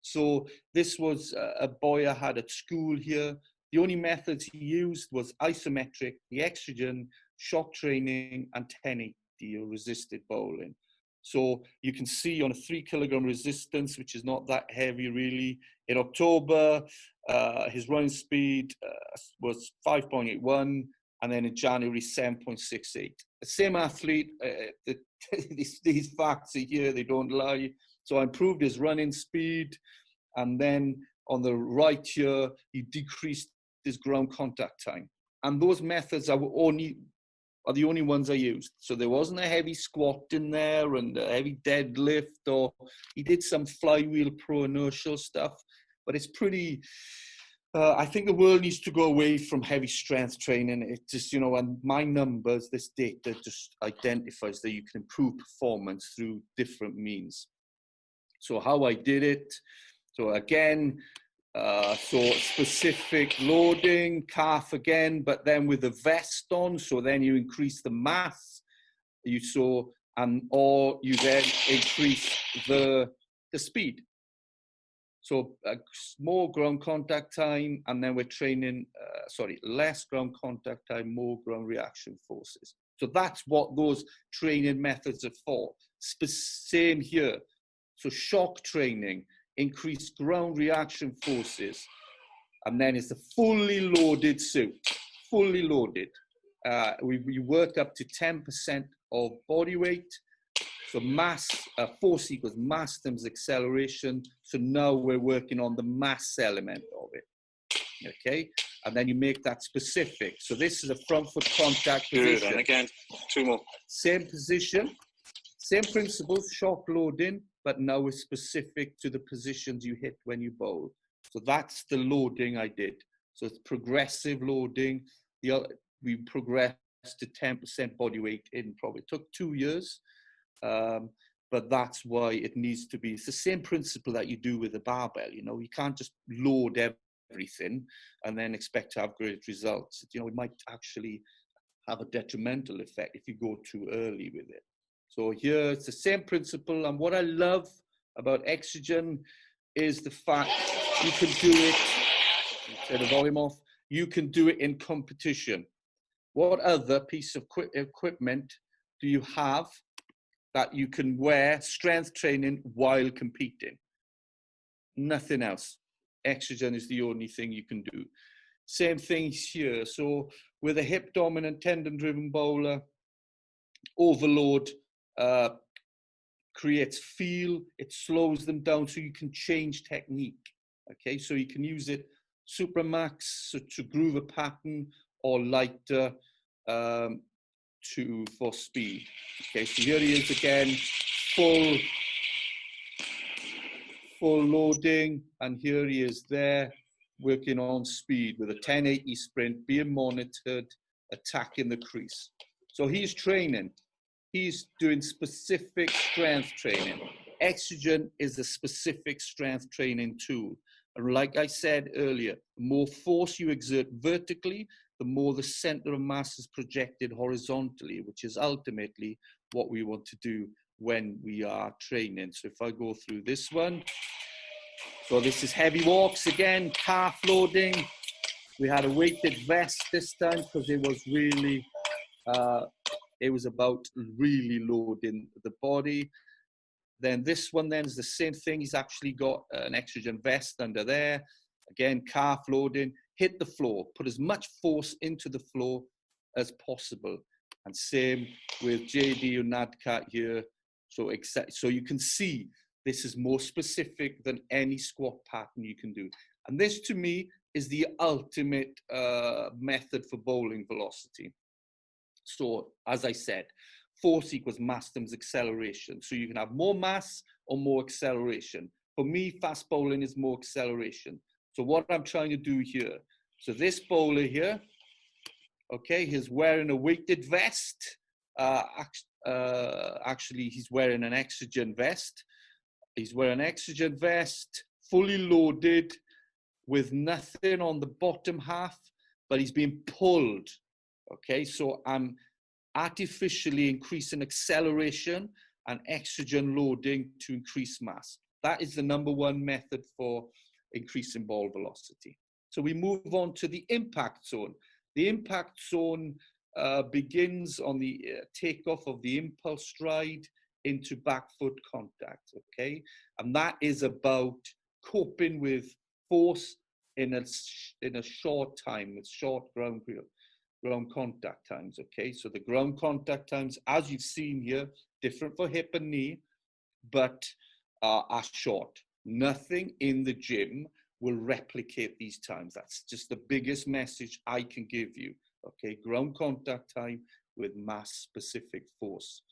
So this was a boy I had at school here. The only methods he used was isometric, the exogen, shock training, and 1080 or resisted bowling. So you can see on a 3 kilogram resistance, which is not that heavy really. In October, his running speed was 5.81, and then in January, 7.68. The same athlete, these facts are here, they don't lie. So I improved his running speed, and then on the right here, he decreased his ground contact time. And those methods are the only ones I used. So there wasn't a heavy squat in there and a heavy deadlift, or he did some flywheel pro inertial stuff, but it's pretty, I think the world needs to go away from heavy strength training. It just, you know, and my numbers, this data just identifies that you can improve performance through different means. So how I did it, so again, so specific loading, calf again, but then with the vest on, so then you increase the mass. You saw or you then increase the speed. So more ground contact time, and then we're training, less ground contact time, more ground reaction forces. So that's what those training methods are for. Same here. So shock training, increased ground reaction forces, and then it's a fully loaded suit, fully loaded. We work up to 10% of body weight. So mass, force equals mass times acceleration. So now we're working on the mass element of it, okay? And then you make that specific. So this is a front foot contact position. Good, and again, 2 more. Same position, same principles, shock loading, but now it's specific to the positions you hit when you bowl. So that's the loading I did. So it's progressive loading. We progressed to 10% body weight in probably took 2 years. But that's why it needs to be, it's the same principle that you do with a barbell. You know, you can't just load everything and then expect to have great results. You know, it might actually have a detrimental effect if you go too early with it. So here it's the same principle. And what I love about EXOGEN is the fact you can do it, turn the volume off, you can do it in competition. What other piece of equipment do you have that you can wear strength training while competing? Nothing else. EXOGEN is the only thing you can do. Same thing here. So with a hip dominant tendon driven bowler, overload creates feel, it slows them down so you can change technique. Okay, so you can use it supramax to groove a pattern, or lighter for speed. Okay, so here he is again, full loading, and here he is there working on speed with a 1080 sprint, being monitored, attacking the crease. So he's training. He's doing specific strength training. EXOGEN is a specific strength training tool. And like I said earlier, the more force you exert vertically, the more the center of mass is projected horizontally, which is ultimately what we want to do when we are training. So if I go through this one, so this is heavy walks again, calf loading. We had a weighted vest this time because it was really, it was about really loading the body. Then this one then is the same thing. He's actually got an EXOGEN vest under there. Again, calf loading, hit the floor, put as much force into the floor as possible. And same with JD or Nadcat here. So you can see this is more specific than any squat pattern you can do. And this to me is the ultimate method for bowling velocity. So as I said, force equals mass times acceleration. So you can have more mass or more acceleration. For me, fast bowling is more acceleration. So what I'm trying to do here, so this bowler here, okay, he's wearing a weighted vest. Actually, he's wearing an EXOGEN vest. He's wearing an EXOGEN vest, fully loaded, with nothing on the bottom half, but he's being pulled. Okay, so I'm artificially increasing acceleration and EXOGEN loading to increase mass. That is the #1 method for increasing ball velocity. So we move on to the impact zone. The impact zone begins on the takeoff of the impulse stride into back foot contact, okay? And that is about coping with force in a short time, with short ground contact times, okay? So the ground contact times, as you've seen here, different for hip and knee, but are short. Nothing in the gym will replicate these times. That's just the biggest message I can give you, okay? Ground contact time with mass-specific force.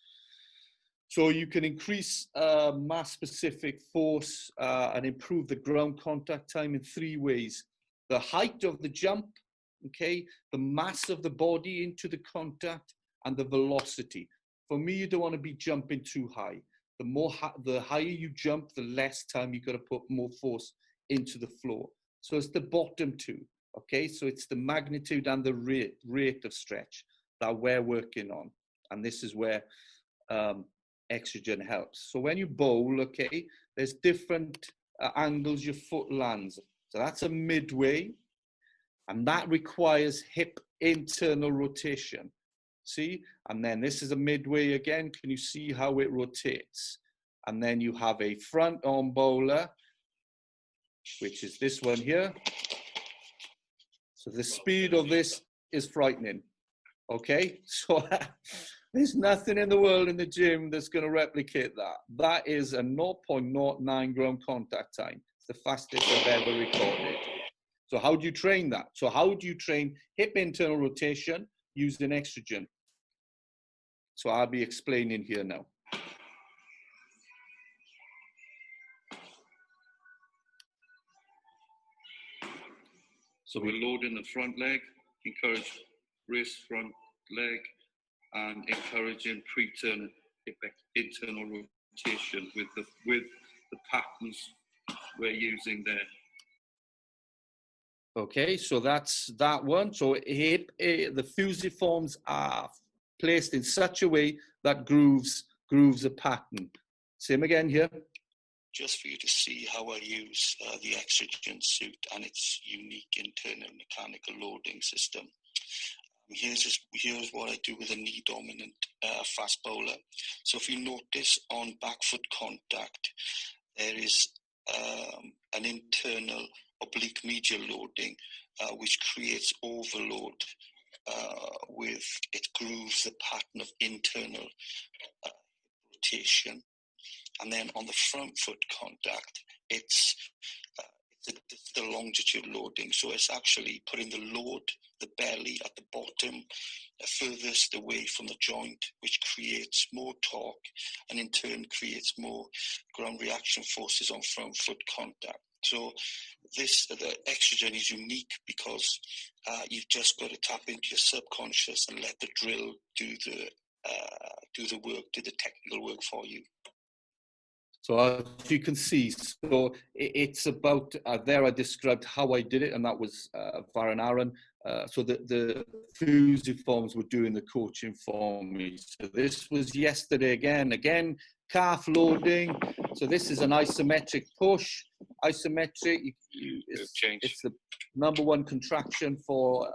So you can increase mass-specific force and improve the ground contact time in 3 ways. The height of the jump, okay, the mass of the body into the contact, and the velocity. For me, you don't want to be jumping too high. The higher you jump, the less time you got to put more force into the floor. So it's the bottom 2, okay? So it's the magnitude and the rate of stretch that we're working on. And this is where EXOGEN helps. So when you bowl, okay, there's different angles your foot lands. So that's a midway, and that requires hip internal rotation. See? And then this is a midway again. Can you see how it rotates? And then you have a front arm bowler, which is this one here. So the speed of this is frightening. Okay, so there's nothing in the world in the gym that's going to replicate that. That is a 0.09 ground contact time. It's the fastest I've ever recorded. So how do you train that? So how do you train hip internal rotation using EXOGEN? So I'll be explaining here now. So we're loading the front leg, encourage wrist, front leg, and encouraging pre-turn hip internal rotation with the patterns we're using there. Okay, so that's that one. So hip, the fusiforms are placed in such a way that grooves a pattern. Same again here. Just for you to see how I use the EXOGEN suit and its unique internal mechanical loading system. Here's what I do with a knee dominant fast bowler. So if you notice on back foot contact, there is an internal oblique medial loading which creates overload with it grooves the pattern of internal rotation. And then on the front foot contact, it's the longitude loading. So it's actually putting the load, the belly at the bottom, furthest away from the joint, which creates more torque and in turn creates more ground reaction forces on front foot contact. So the EXOGEN is unique because you've just got to tap into your subconscious and let the drill do the work, do the technical work for you. So as you can see, so it's about, there I described how I did it, and that was Varun Aaron. So the fusiforms were doing the coaching for me. So this was yesterday again, calf loading. So this is an isometric push. Isometric, it's the #1 contraction for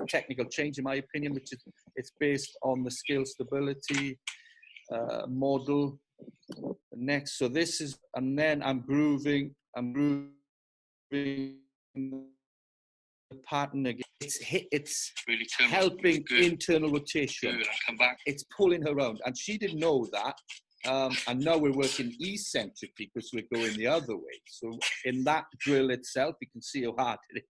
technical change, in my opinion, which is it's based on the scale stability model. Next, so this is, and then I'm grooving the pattern again. It's really helping internal rotation. Come back. It's pulling her around, and she didn't know that. And now we're working eccentric because we're going the other way. So in that drill itself, you can see how hard it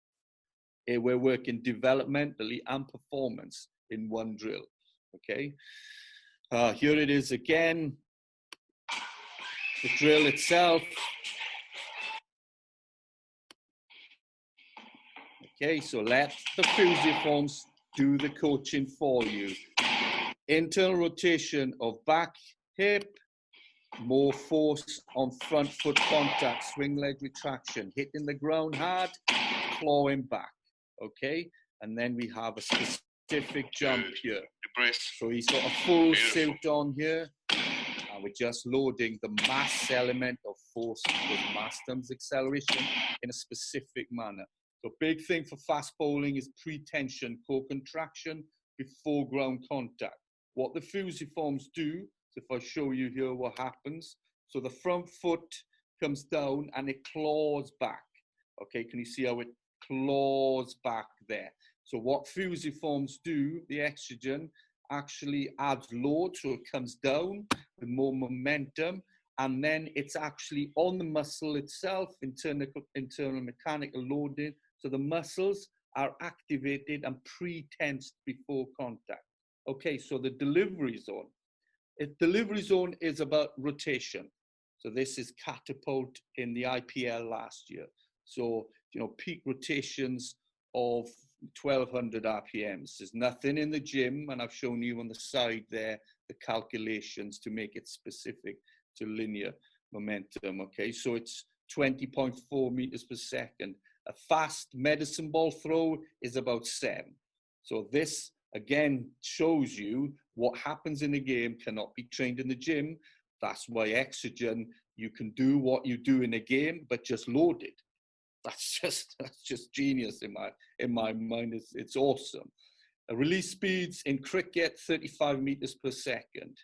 is. We're working developmentally and performance in one drill. Okay, here it is again. The drill itself. Okay, so let the fusiforms do the coaching for you. Internal rotation of back hip, more force on front foot contact, swing leg retraction, hitting the ground hard, clawing back. Okay, and then we have a specific jump here. So he's got a full suit on here. And we're just loading the mass element of force with mass times acceleration in a specific manner. So big thing for fast bowling is pre-tension core contraction before ground contact. What the fusiforms do, so if I show you here what happens, so the front foot comes down and it claws back. Okay, can you see how it claws back there? So what fusiforms do, the EXOGEN, actually adds load, so it comes down with more momentum, and then it's actually on the muscle itself, internal mechanical loading, so the muscles are activated and pre-tensed before contact. Okay, so the delivery zone. Delivery zone is about rotation. So this is catapult in the IPL last year. So, peak rotations of 1200 RPMs. There's nothing in the gym, and I've shown you on the side there the calculations to make it specific to linear momentum. Okay, so it's 20.4 meters per second. A fast medicine ball throw is about 7. So this again shows you what happens in the game cannot be trained in the gym. That's why EXOGEN, you can do what you do in a game, but just load it. That's just genius in my mind. It's awesome. Release speeds in cricket, 35 meters per second.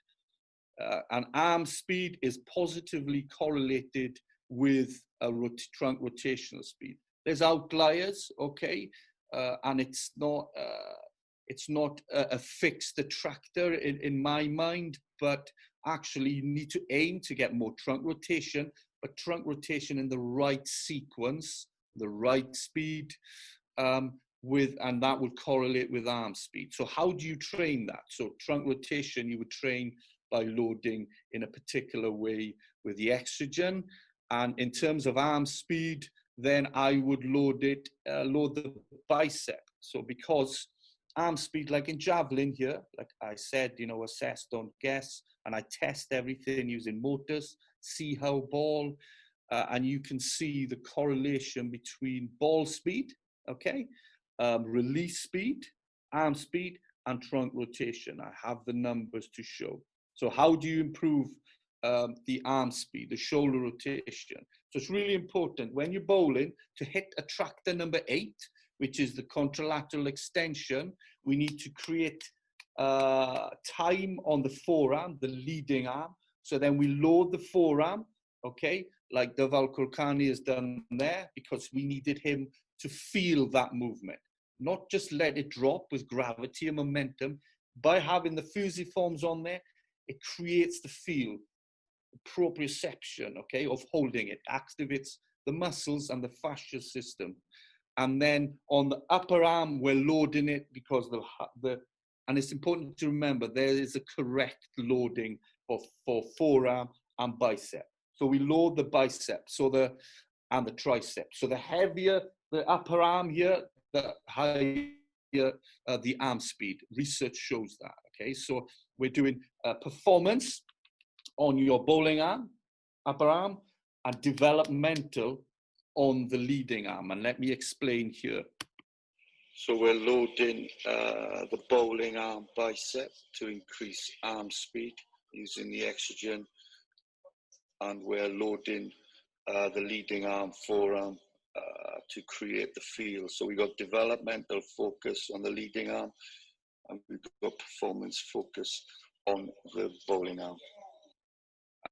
And arm speed is positively correlated with a trunk rotational speed. There's outliers, okay, and it's not a fixed attractor in my mind, but actually you need to aim to get more trunk rotation, but trunk rotation in the right sequence, the right speed, and that would correlate with arm speed. So how do you train that? So trunk rotation, you would train by loading in a particular way with the EXOGEN. And in terms of arm speed, then I would load the bicep. So because arm speed, like in javelin here, like I said, assess, don't guess, and I test everything using motors, see how ball, and you can see the correlation between ball speed, okay, release speed, arm speed, and trunk rotation. I have the numbers to show. So how do you improve the arm speed, the shoulder rotation? So it's really important when you're bowling to hit attractor number 8, which is the contralateral extension. We need to create time on the forearm, the leading arm. So then we load the forearm, okay, like Deval Kulkarni has done there, because we needed him to feel that movement, not just let it drop with gravity and momentum. By having the fusiforms on there, it creates the feel, the proprioception, okay, of holding it, activates the muscles and the fascia system. And then on the upper arm, we're loading it because and it's important to remember there is a correct loading for forearm and bicep. So we load the bicep, and the tricep. So the heavier the upper arm here, the higher the arm speed. Research shows that, okay? So we're doing performance on your bowling arm, upper arm, and developmental on the leading arm. And let me explain here. So we're loading the bowling arm bicep to increase arm speed using the EXOGEN, and we're loading the leading arm forearm to create the feel. So we got developmental focus on the leading arm, and we've got performance focus on the bowling arm.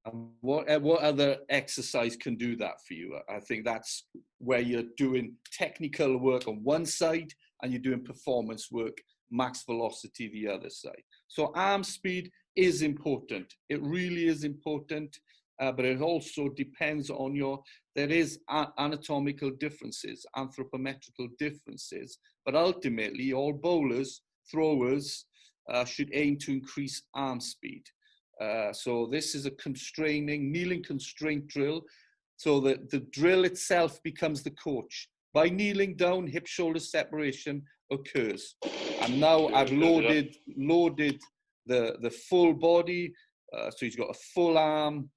And what other exercise can do that for you? I think that's where you're doing technical work on one side and you're doing performance work, max velocity the other side. So arm speed is important. It really is important, but it also depends on there is anatomical differences, anthropometrical differences, but ultimately all bowlers, throwers should aim to increase arm speed. So this is a kneeling constraint drill. So that the drill itself becomes the coach. By kneeling down, hip shoulder separation occurs. And now I've loaded the full body. So he's got a full arm,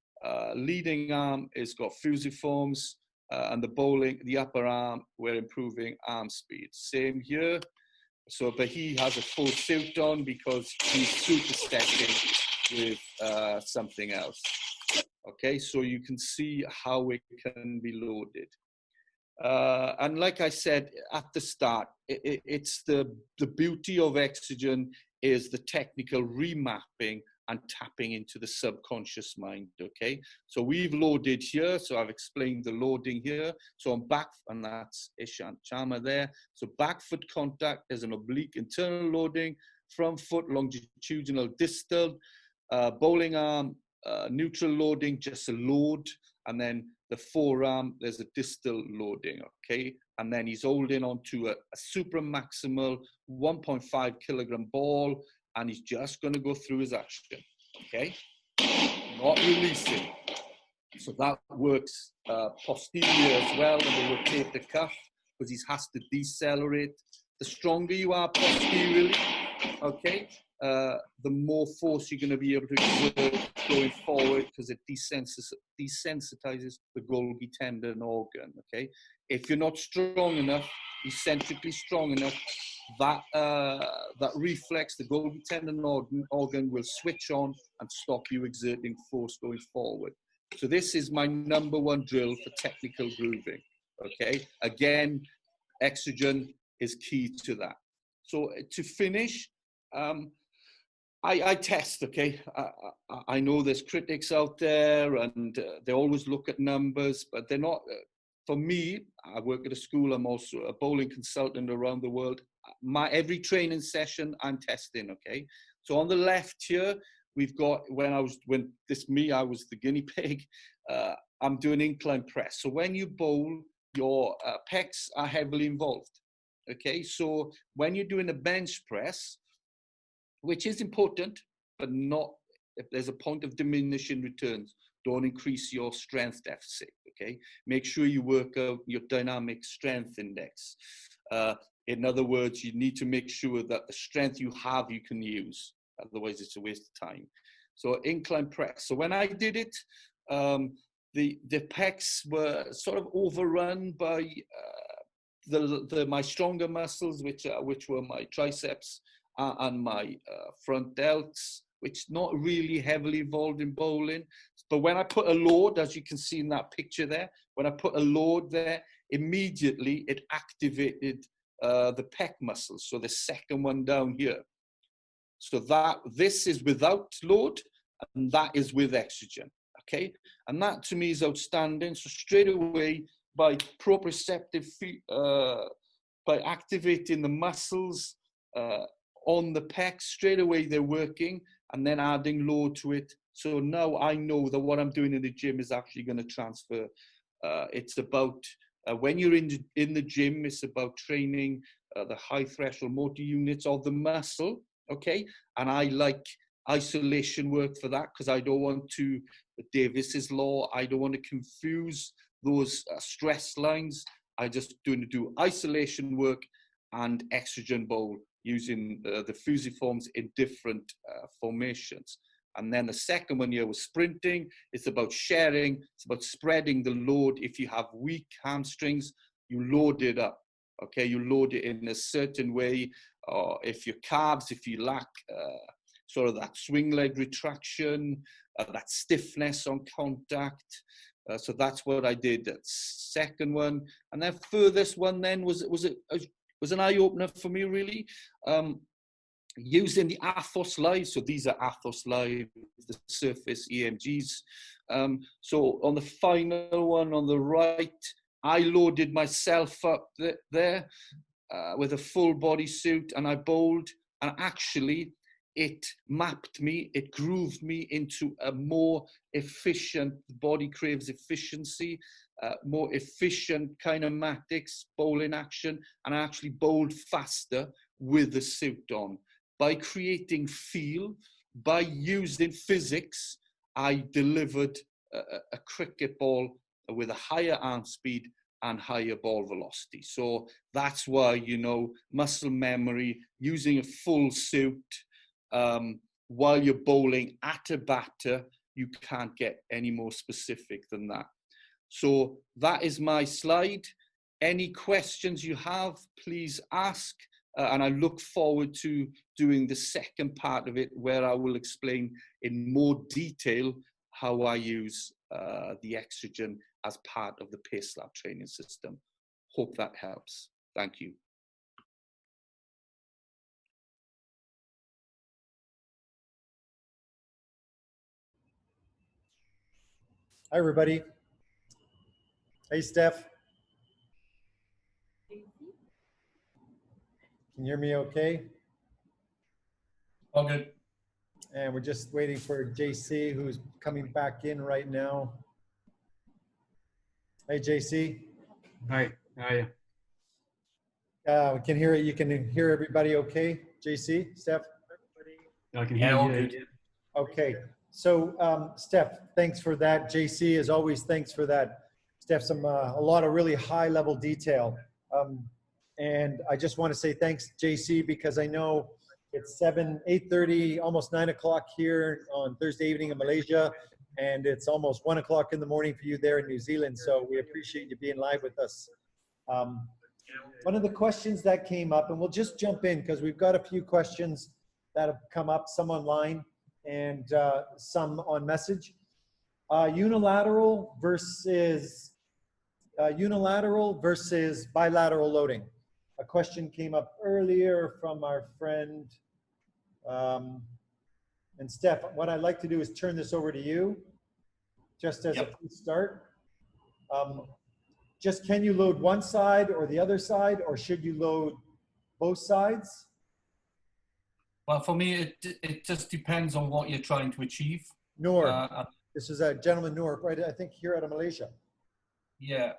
leading arm, it's got fusiforms, and the upper arm, we're improving arm speed. Same here. So, but he has a full suit on because he's supersetting with something else. Okay, so you can see how it can be loaded. And like I said at the start, it's the beauty of EXOGEN is the technical remapping and tapping into the subconscious mind, okay? So we've loaded here, so I've explained the loading here. So on back, and that's Ishant Sharma there. So back foot contact, there's an oblique internal loading, front foot longitudinal distal, bowling arm, neutral loading, just a load, and then the forearm, there's a distal loading, okay? And then he's holding onto a supramaximal 1.5 kilogram ball, and he's just gonna go through his action, okay? Not releasing. So that works posterior as well, and we'll rotate the cuff, because he has to decelerate. The stronger you are posteriorly, okay, the more force you're going to be able to exert going forward, because it desensitizes the Golgi tendon organ, okay? If you're not strong enough, eccentrically strong enough, that reflex, the Golgi tendon organ will switch on and stop you exerting force going forward. So this is my #1 drill for technical grooving, okay? Again, EXOGEN is key to that. So to finish, I test, okay? I know there's critics out there and they always look at numbers, but they're not, for me, I work at a school, I'm also a bowling consultant around the world. Every training session, I'm testing, okay? So on the left here, we've got, I was the guinea pig, I'm doing incline press. So when you bowl, your pecs are heavily involved, okay? So when you're doing a bench press, which is important, but not, if there's a point of diminishing returns, don't increase your strength deficit, okay? Make sure you work out your dynamic strength index. In other words, you need to make sure that the strength you have, you can use. Otherwise, it's a waste of time. So incline press. So when I did it, the pecs were sort of overrun by my stronger muscles, which were my triceps and my front delts, which not really heavily involved in bowling. But when I put a load, as you can see in that picture there, when I put a load there, immediately it activated the pec muscles. So the second one down here. So this is without load, and that is with EXOGEN, okay? And that to me is outstanding. So straight away, by proprioceptive, by activating the muscles on the pecs, straight away they're working, and then adding load to it. So now I know that what I'm doing in the gym is actually going to transfer. It's about, when you're in the gym, it's about training the high threshold motor units of the muscle, okay? And I like isolation work for that, because I don't want to, Davis's law, I don't want to confuse those stress lines. I just do isolation work and EXOGEN bowl using the fusiforms in different formations. And then the second one here was sprinting. It's about sharing. It's about spreading the load. If you have weak hamstrings, you load it up. Okay, you load it in a certain way. Or if your calves, if you lack sort of that swing leg retraction, that stiffness on contact. So that's what I did. That second one, and then furthest one then was an eye opener for me really. Using the Athos Live, so these are Athos Live, the Surface EMGs. So on the final one on the right, I loaded myself up there with a full body suit, and I bowled, and actually it mapped me, it grooved me into a more efficient, body craves efficiency, more efficient kinematics, bowling action, and I actually bowled faster with the suit on. By creating feel, by using physics, I delivered a cricket ball with a higher arm speed and higher ball velocity. So that's why, you know, muscle memory, using a full suit while you're bowling at a batter, you can't get any more specific than that. So that is my slide. Any questions you have, please ask. And I look forward to doing the second part of it, where I will explain in more detail how I use the EXOGEN as part of the PaceLab training system. Hope that helps. Thank you. Hi, everybody. Hey, Steph. Can you hear me okay? All good. And we're just waiting for JC, who's coming back in right now. Hey, JC. Hi, how are you? We can hear it. You can hear everybody okay, JC, Steph? I can hear all you. good. Okay. So, Steph, thanks for that. JC, as always, thanks for that. Steph, a lot of really high-level detail. And I just want to say thanks, JC, because I know It's 8:30, almost 9 o'clock here on Thursday evening in Malaysia, and it's almost 1 o'clock in the morning for you there in New Zealand. So we appreciate you being live with us. One of the questions that came up, and we'll just jump in because we've got a few questions that have come up, some online and some on message. Unilateral versus bilateral loading. A question came up earlier from our friend, and Steph, what I'd like to do is turn this over to you, just as a start. Just can you load one side or the other side, or should you load both sides? Well, for me, it just depends on what you're trying to achieve. Noor, this is a gentleman, Noor, right? I think here out of Malaysia. Yeah,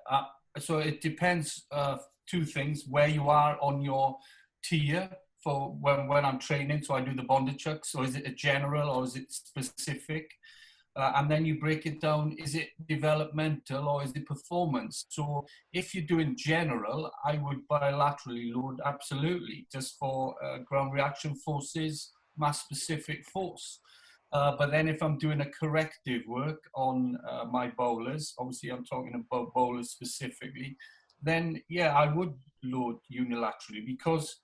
so it depends, two things, where you are on your tier for when I'm training, so I do the bonded chucks, so is it a general or is it specific? And then you break it down, is it developmental or is it performance? So if you're doing general, I would bilaterally load, absolutely, just for ground reaction forces, mass specific force. But then if I'm doing a corrective work on my bowlers, obviously I'm talking about bowlers specifically, then yeah, I would load unilaterally, because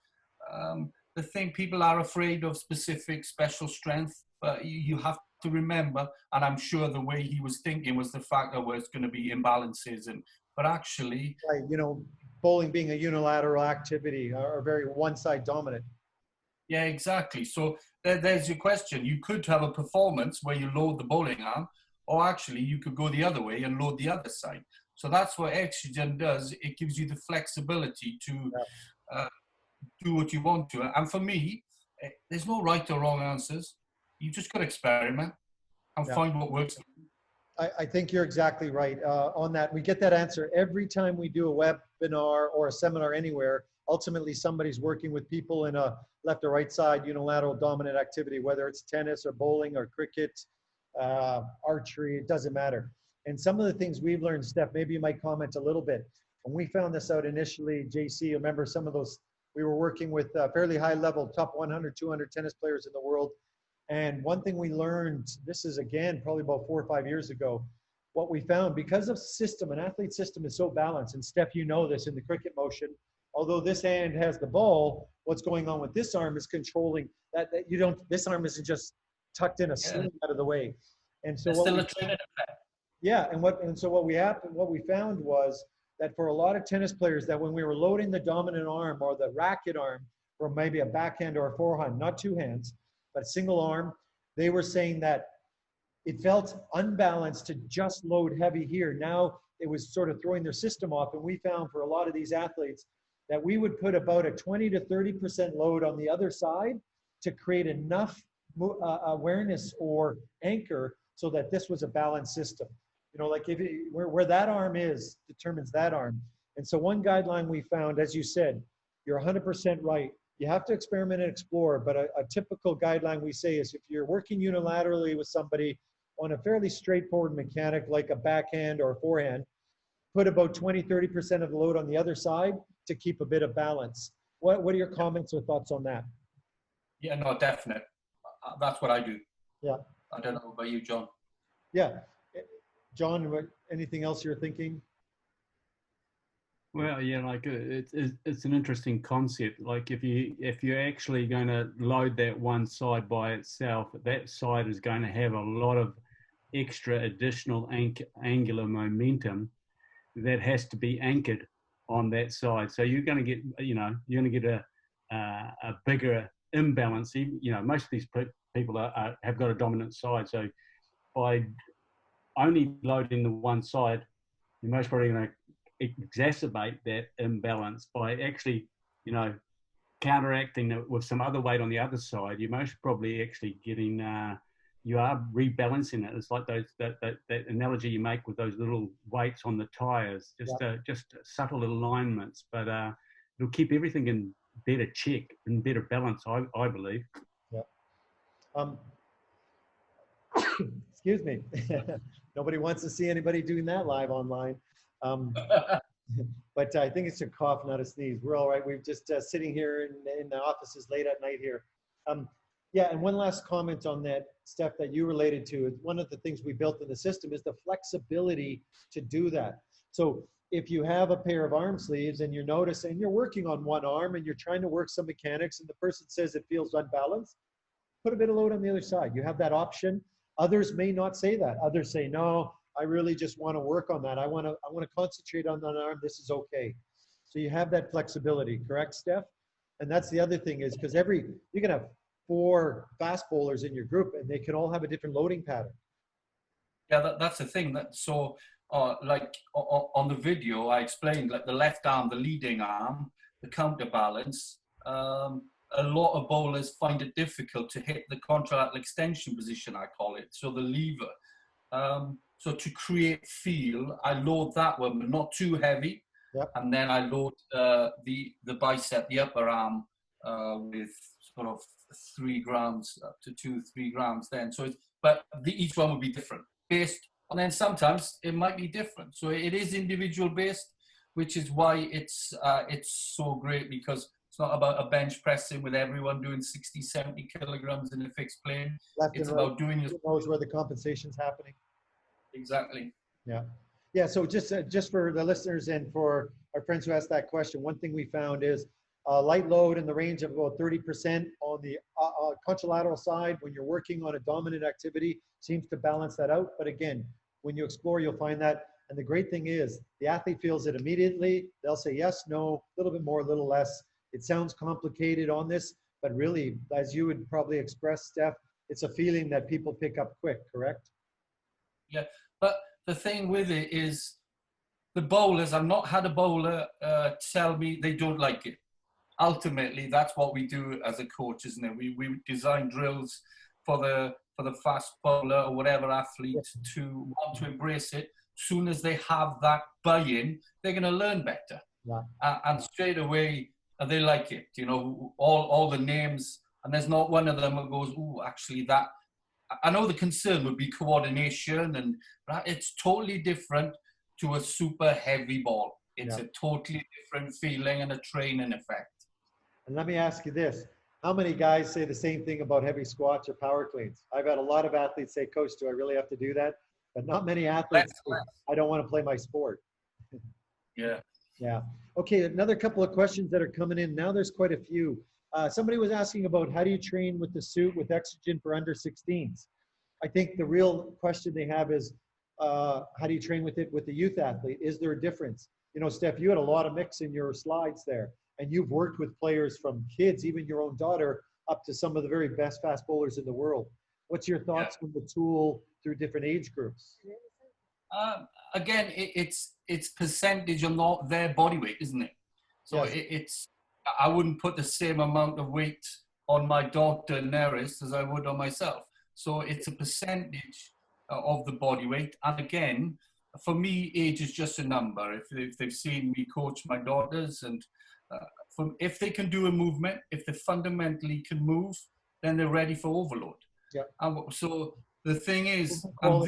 the thing, people are afraid of specific special strength, but you have to remember, and I'm sure the way he was thinking was the fact that there's going to be imbalances, but actually, right, you know, bowling being a unilateral activity or very one side dominant. Yeah, exactly. So there's your question. You could have a performance where you load the bowling arm, or actually you could go the other way and load the other side. So that's what EXOGEN does. It gives you the flexibility to do what you want to. And for me, there's no right or wrong answers. You just got to experiment and find what works. I think you're exactly right on that. We get that answer every time we do a webinar or a seminar anywhere. Ultimately, somebody's working with people in a left or right side unilateral dominant activity, whether it's tennis or bowling or cricket, archery, it doesn't matter. And some of the things we've learned, Steph, maybe you might comment a little bit. When we found this out initially, JC, remember some of those, we were working with fairly high level, top 100, 200 tennis players in the world. And one thing we learned, this is again, probably about 4 or 5 years ago, what we found, because of system, an athlete system is so balanced, and Steph, you know this in the cricket motion, although this hand has the ball, what's going on with this arm is controlling that you don't, this arm isn't just tucked in a sling out of the way. And so still a training effect. Yeah, and so what we found was that for a lot of tennis players, that when we were loading the dominant arm or the racket arm, or maybe a backhand or a forehand, not two hands, but single arm, they were saying that it felt unbalanced to just load heavy here. Now it was sort of throwing their system off, and we found for a lot of these athletes that we would put about a 20 to 30% load on the other side to create enough awareness or anchor so that this was a balanced system. You know, like if it, where that arm is determines that arm. And so one guideline we found, as you said, you're 100% right. You have to experiment and explore, but a typical guideline we say is if you're working unilaterally with somebody on a fairly straightforward mechanic like a backhand or a forehand, put about 20, 30% of the load on the other side to keep a bit of balance. What are your comments or thoughts on that? Yeah, no, definite. That's what I do. Yeah. I don't know about you, John. Yeah. John, anything else you're thinking? Well, yeah, like it's an interesting concept. Like if you're actually going to load that one side by itself, that side is going to have a lot of extra additional angular momentum that has to be anchored on that side. So you're going to get, you're going to get a bigger imbalance. Most of these people have got a dominant side. So by only loading the one side, you're most probably going to exacerbate that imbalance by actually, counteracting it with some other weight on the other side. You're most probably actually getting, you are rebalancing it. It's like that analogy you make with those little weights on the tires, just subtle alignments, but it'll keep everything in better check, in better balance, I believe. Yeah. Excuse me. Nobody wants to see anybody doing that live online. But I think it's a cough, not a sneeze. We're all right. We're just sitting here in the offices late at night here. Yeah, and one last comment on that, Steph, that you related to. One of the things we built in the system is the flexibility to do that. So if you have a pair of arm sleeves and you're noticing you're working on one arm and you're trying to work some mechanics and the person says it feels unbalanced, put a bit of load on the other side. You have that option. Others may not say that. Others say, no, I really just want to work on that. I want to concentrate on that arm. This is okay. So you have that flexibility, correct, Steph? And that's the other thing is because you can have 4 fast bowlers in your group and they can all have a different loading pattern. Yeah, that's the thing. Like on the video, I explained like the left arm, the leading arm, the counterbalance. A lot of bowlers find it difficult to hit the contralateral extension position, I call it, so the lever. So to create feel, I load that one, but not too heavy. Yep. And then I load the bicep, the upper arm, with sort of 3 grams up to 2-3 grams then. So each one will be different based, and then sometimes it might be different. So it is individual based, which is why it's so great, because it's not about a bench pressing with everyone doing 60-70 kilograms in a fixed plane. It's about doing your... Who knows where the compensation's happening. Exactly. Yeah. Yeah, so just for the listeners and for our friends who asked that question, one thing we found is light load in the range of about 30% on the contralateral side when you're working on a dominant activity seems to balance that out. But again, when you explore, you'll find that. And the great thing is the athlete feels it immediately. They'll say yes, no, a little bit more, a little less. It sounds complicated on this, but really, as you would probably express, Steph, it's a feeling that people pick up quick, correct? Yeah, but the thing with it is the bowlers, I've not had a bowler tell me they don't like it. Ultimately, that's what we do as a coach, isn't it? We design drills for the fast bowler or whatever athlete to want to embrace it. Soon as they have that buy-in, they're going to learn better. Yeah. And straight away, they like it. You know, all the names, and there's not one of them that goes, "Oh, actually that." I know the concern would be coordination, and it's totally different to a super heavy ball. It's a totally different feeling and a training effect. And let me ask you this. How many guys say the same thing about heavy squats or power cleans? I've had a lot of athletes say, Coach, do I really have to do that? But not many athletes say, I don't want to play my sport. Yeah. Yeah. Okay, another couple of questions that are coming in. Now there's quite a few. Somebody was asking about how do you train with the suit with EXOGEN for under 16s? I think the real question they have is how do you train with it with the youth athlete? Is there a difference? You know, Steph, you had a lot of mix in your slides there, and you've worked with players from kids, even your own daughter, up to some of the very best fast bowlers in the world. What's your thoughts on the tool through different age groups? Again, it's percentage on their body weight, isn't it? So yes. I wouldn't put the same amount of weight on my daughter Neris as I would on myself. So it's a percentage of the body weight. And again, for me, age is just a number. If they've seen me coach my daughters, and if they can do a movement, if they fundamentally can move, then they're ready for overload. Yeah. And so the thing is, an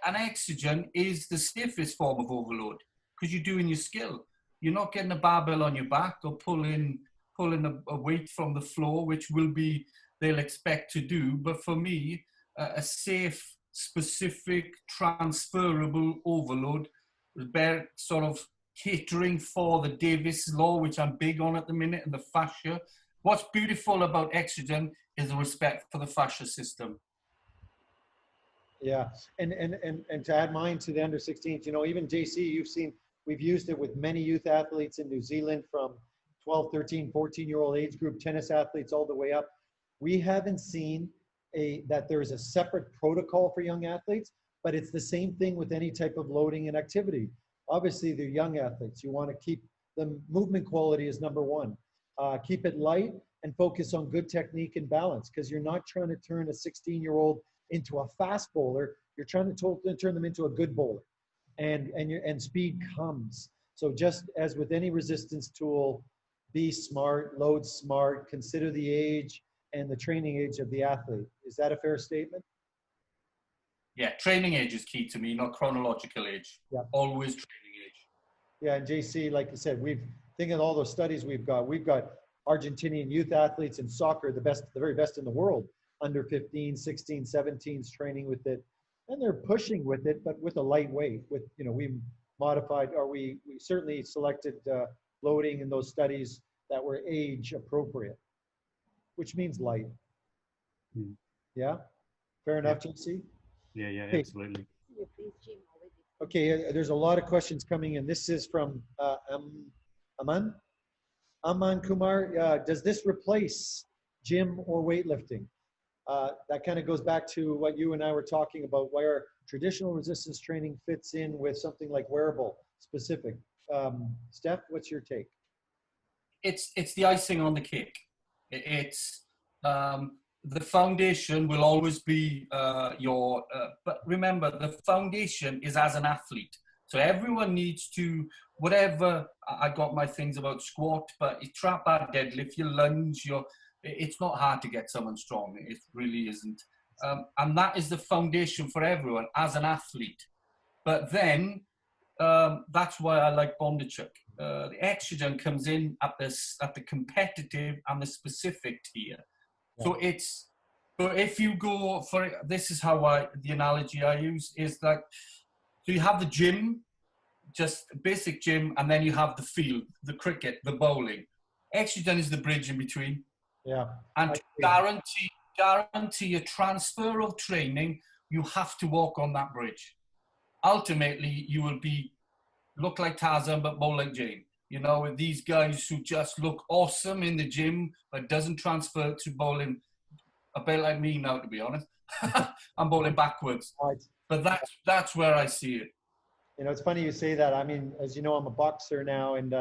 EXOGEN is the safest form of overload because you're doing your skill. You're not getting a barbell on your back or pulling a weight from the floor, which they'll expect to do. But for me, a safe, specific, transferable overload, sort of catering for the Davis law, which I'm big on at the minute, and the fascia. What's beautiful about EXOGEN is the respect for the fascia system. Yeah, and to add mine to the under 16s, you know, even JC, you've seen, we've used it with many youth athletes in New Zealand from 12, 13, 14-year-old age group, tennis athletes all the way up. We haven't seen that there is a separate protocol for young athletes, but it's the same thing with any type of loading and activity. Obviously, they're young athletes. You want to keep the movement quality is number one. Keep it light and focus on good technique and balance, because you're not trying to turn a 16-year-old into a fast bowler. You're trying to turn them into a good bowler, and speed comes. So just as with any resistance tool, be smart, load smart, consider the age and the training age of the athlete. Is that a fair statement? Yeah, training age is key to me, not chronological age. Yeah. Always training age. Yeah, and JC, like you said, think of all those studies we've got Argentinian youth athletes in soccer, the very best in the world, under 15, 16, 17s training with it. And they're pushing with it, but with a light weight. With, you know, we modified, or we certainly selected loading in those studies that were age appropriate, which means light. Yeah? Fair enough, JC? Yeah, Okay. absolutely. Okay, there's a lot of questions coming in. This is from Aman Kumar. Does this replace gym or weightlifting? That kind of goes back to what you and I were talking about, where traditional resistance training fits in with something like wearable specific. Steph, what's your take? It's the icing on the cake. It's the foundation will always be but remember, the foundation is as an athlete. So everyone needs to, whatever, I got my things about squat, but you trap bar, deadlift, your lunge, it's not hard to get someone strong. It really isn't. And that is the foundation for everyone as an athlete. But then, that's why I like Bondarchuk. The EXOGEN comes in at the competitive and the specific tier. So so if you go for, this is how the analogy I use is that, so you have the gym, just basic gym, and then you have the field, the cricket, the bowling. EXOGEN is the bridge in between. Yeah. And to guarantee a transfer of training, you have to walk on that bridge. Ultimately, you will look like Tarzan, but bowl like Jane. You know, with these guys who just look awesome in the gym, but doesn't transfer to bowling, a bit like me now, to be honest. I'm bowling backwards. Right. But that's where I see it. You know, it's funny you say that. I mean, as you know, I'm a boxer now, and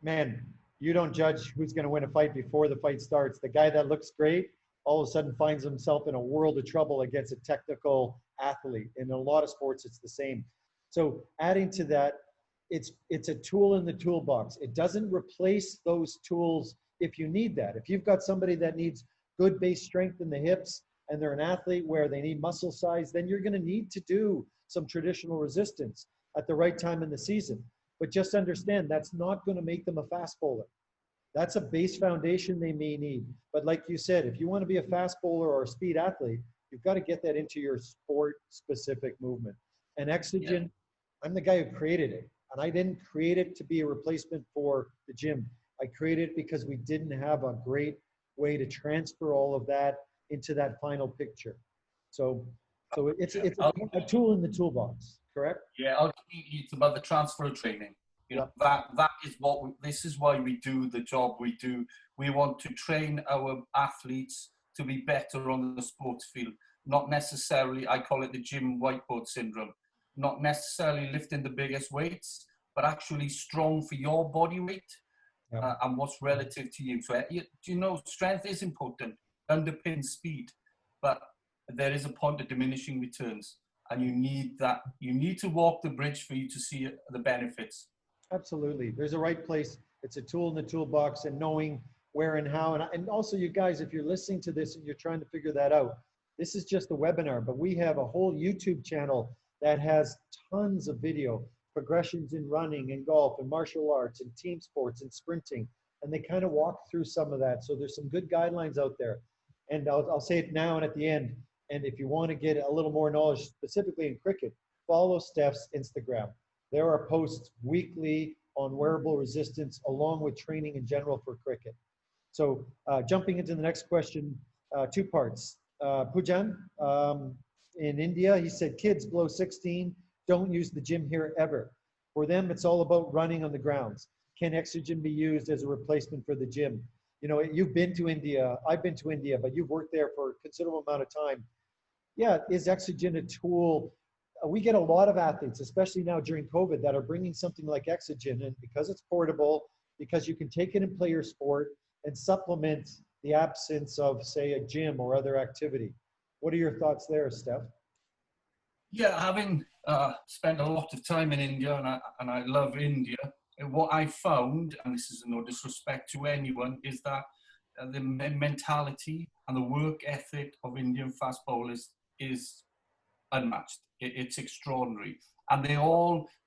man, you don't judge who's going to win a fight before the fight starts. The guy that looks great, all of a sudden finds himself in a world of trouble against a technical athlete. In a lot of sports, it's the same. So adding to that, it's a tool in the toolbox. It doesn't replace those tools if you need that. If you've got somebody that needs good base strength in the hips and they're an athlete where they need muscle size, then you're going to need to do some traditional resistance at the right time in the season. But just understand, that's not going to make them a fast bowler. That's a base foundation they may need. But like you said, if you want to be a fast bowler or a speed athlete, you've got to get that into your sport-specific movement. And EXOGEN, I'm the guy who created it. And I didn't create it to be a replacement for the gym. I created it because we didn't have a great way to transfer all of that into that final picture. So it's a tool in the toolbox, correct? Yeah, ultimately it's about the transfer of training. You know, that is this is why we do the job we do. We want to train our athletes to be better on the sports field, not necessarily, I call it the gym whiteboard syndrome, not necessarily lifting the biggest weights, but actually strong for your body weight and what's relative to you. So, you know, strength is important, underpins speed, but there is a point of diminishing returns, and you need that. You need to walk the bridge for you to see the benefits. Absolutely. There's a right place. It's a tool in the toolbox, and knowing where and how. And also, you guys, if you're listening to this and you're trying to figure that out, this is just a webinar, but we have a whole YouTube channel that has tons of video, progressions in running and golf and martial arts and team sports and sprinting. And they kind of walk through some of that. So there's some good guidelines out there. And I'll say it now and at the end. And if you want to get a little more knowledge specifically in cricket, follow Steph's Instagram. There are posts weekly on wearable resistance along with training in general for cricket. So jumping into the next question, two parts. Pujan, in India, he said kids below 16 don't use the gym here ever. For them, it's all about running on the grounds. Can EXOGEN be used as a replacement for the gym? You know, you've been to India, I've been to India, but you've worked there for a considerable amount of time. Yeah, is EXOGEN a tool? We get a lot of athletes, especially now during COVID, that are bringing something like EXOGEN, and because it's portable, because you can take it and play your sport and supplement the absence of, say, a gym or other activity. What are your thoughts there, Steph? Yeah, having spent a lot of time in India, and I love India, what I found, and this is no disrespect to anyone, is that the mentality and the work ethic of Indian fast bowlers is unmatched. It's extraordinary. And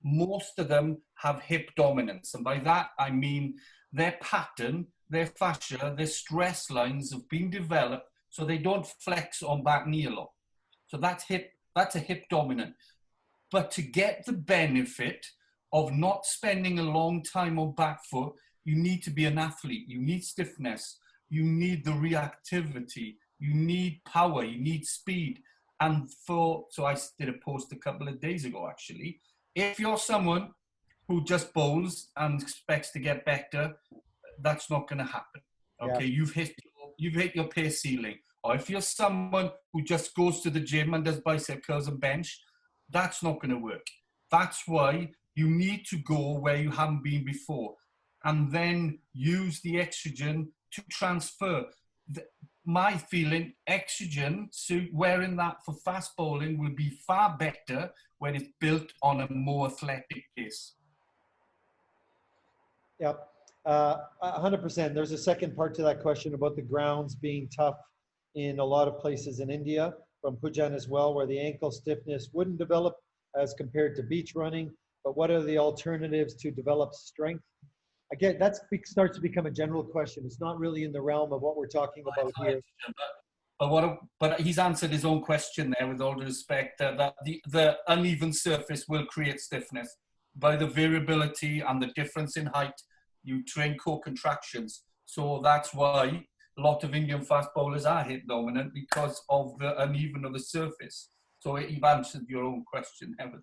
most of them have hip dominance. And by that, I mean their pattern, their fascia, their stress lines have been developed so they don't flex on back knee a lot. So that's a hip dominant. But to get the benefit of not spending a long time on back foot, you need to be an athlete. You need stiffness. You need the reactivity. You need power. You need speed. And so I did a post a couple of days ago, actually. If you're someone who just bowls and expects to get better, that's not going to happen. Okay, yeah. You've hit your pace ceiling. Or if you're someone who just goes to the gym and does bicep curls and bench, that's not going to work. That's why you need to go where you haven't been before, and then use the exogen to transfer. My feeling, exogen, so wearing that for fast bowling will be far better when it's built on a more athletic base. Yep, 100%. There's a second part to that question about the grounds being tough in a lot of places in India, from Pujan as well, where the ankle stiffness wouldn't develop as compared to beach running. But what are the alternatives to develop strength? Again, that starts to become a general question. It's not really in the realm of what we're talking about here. But he's answered his own question there, with all due respect, that the uneven surface will create stiffness. By the variability and the difference in height, you train core contractions. So that's why a lot of Indian fast bowlers are hip dominant, because of the uneven of the surface. So you've answered your own question, Evan.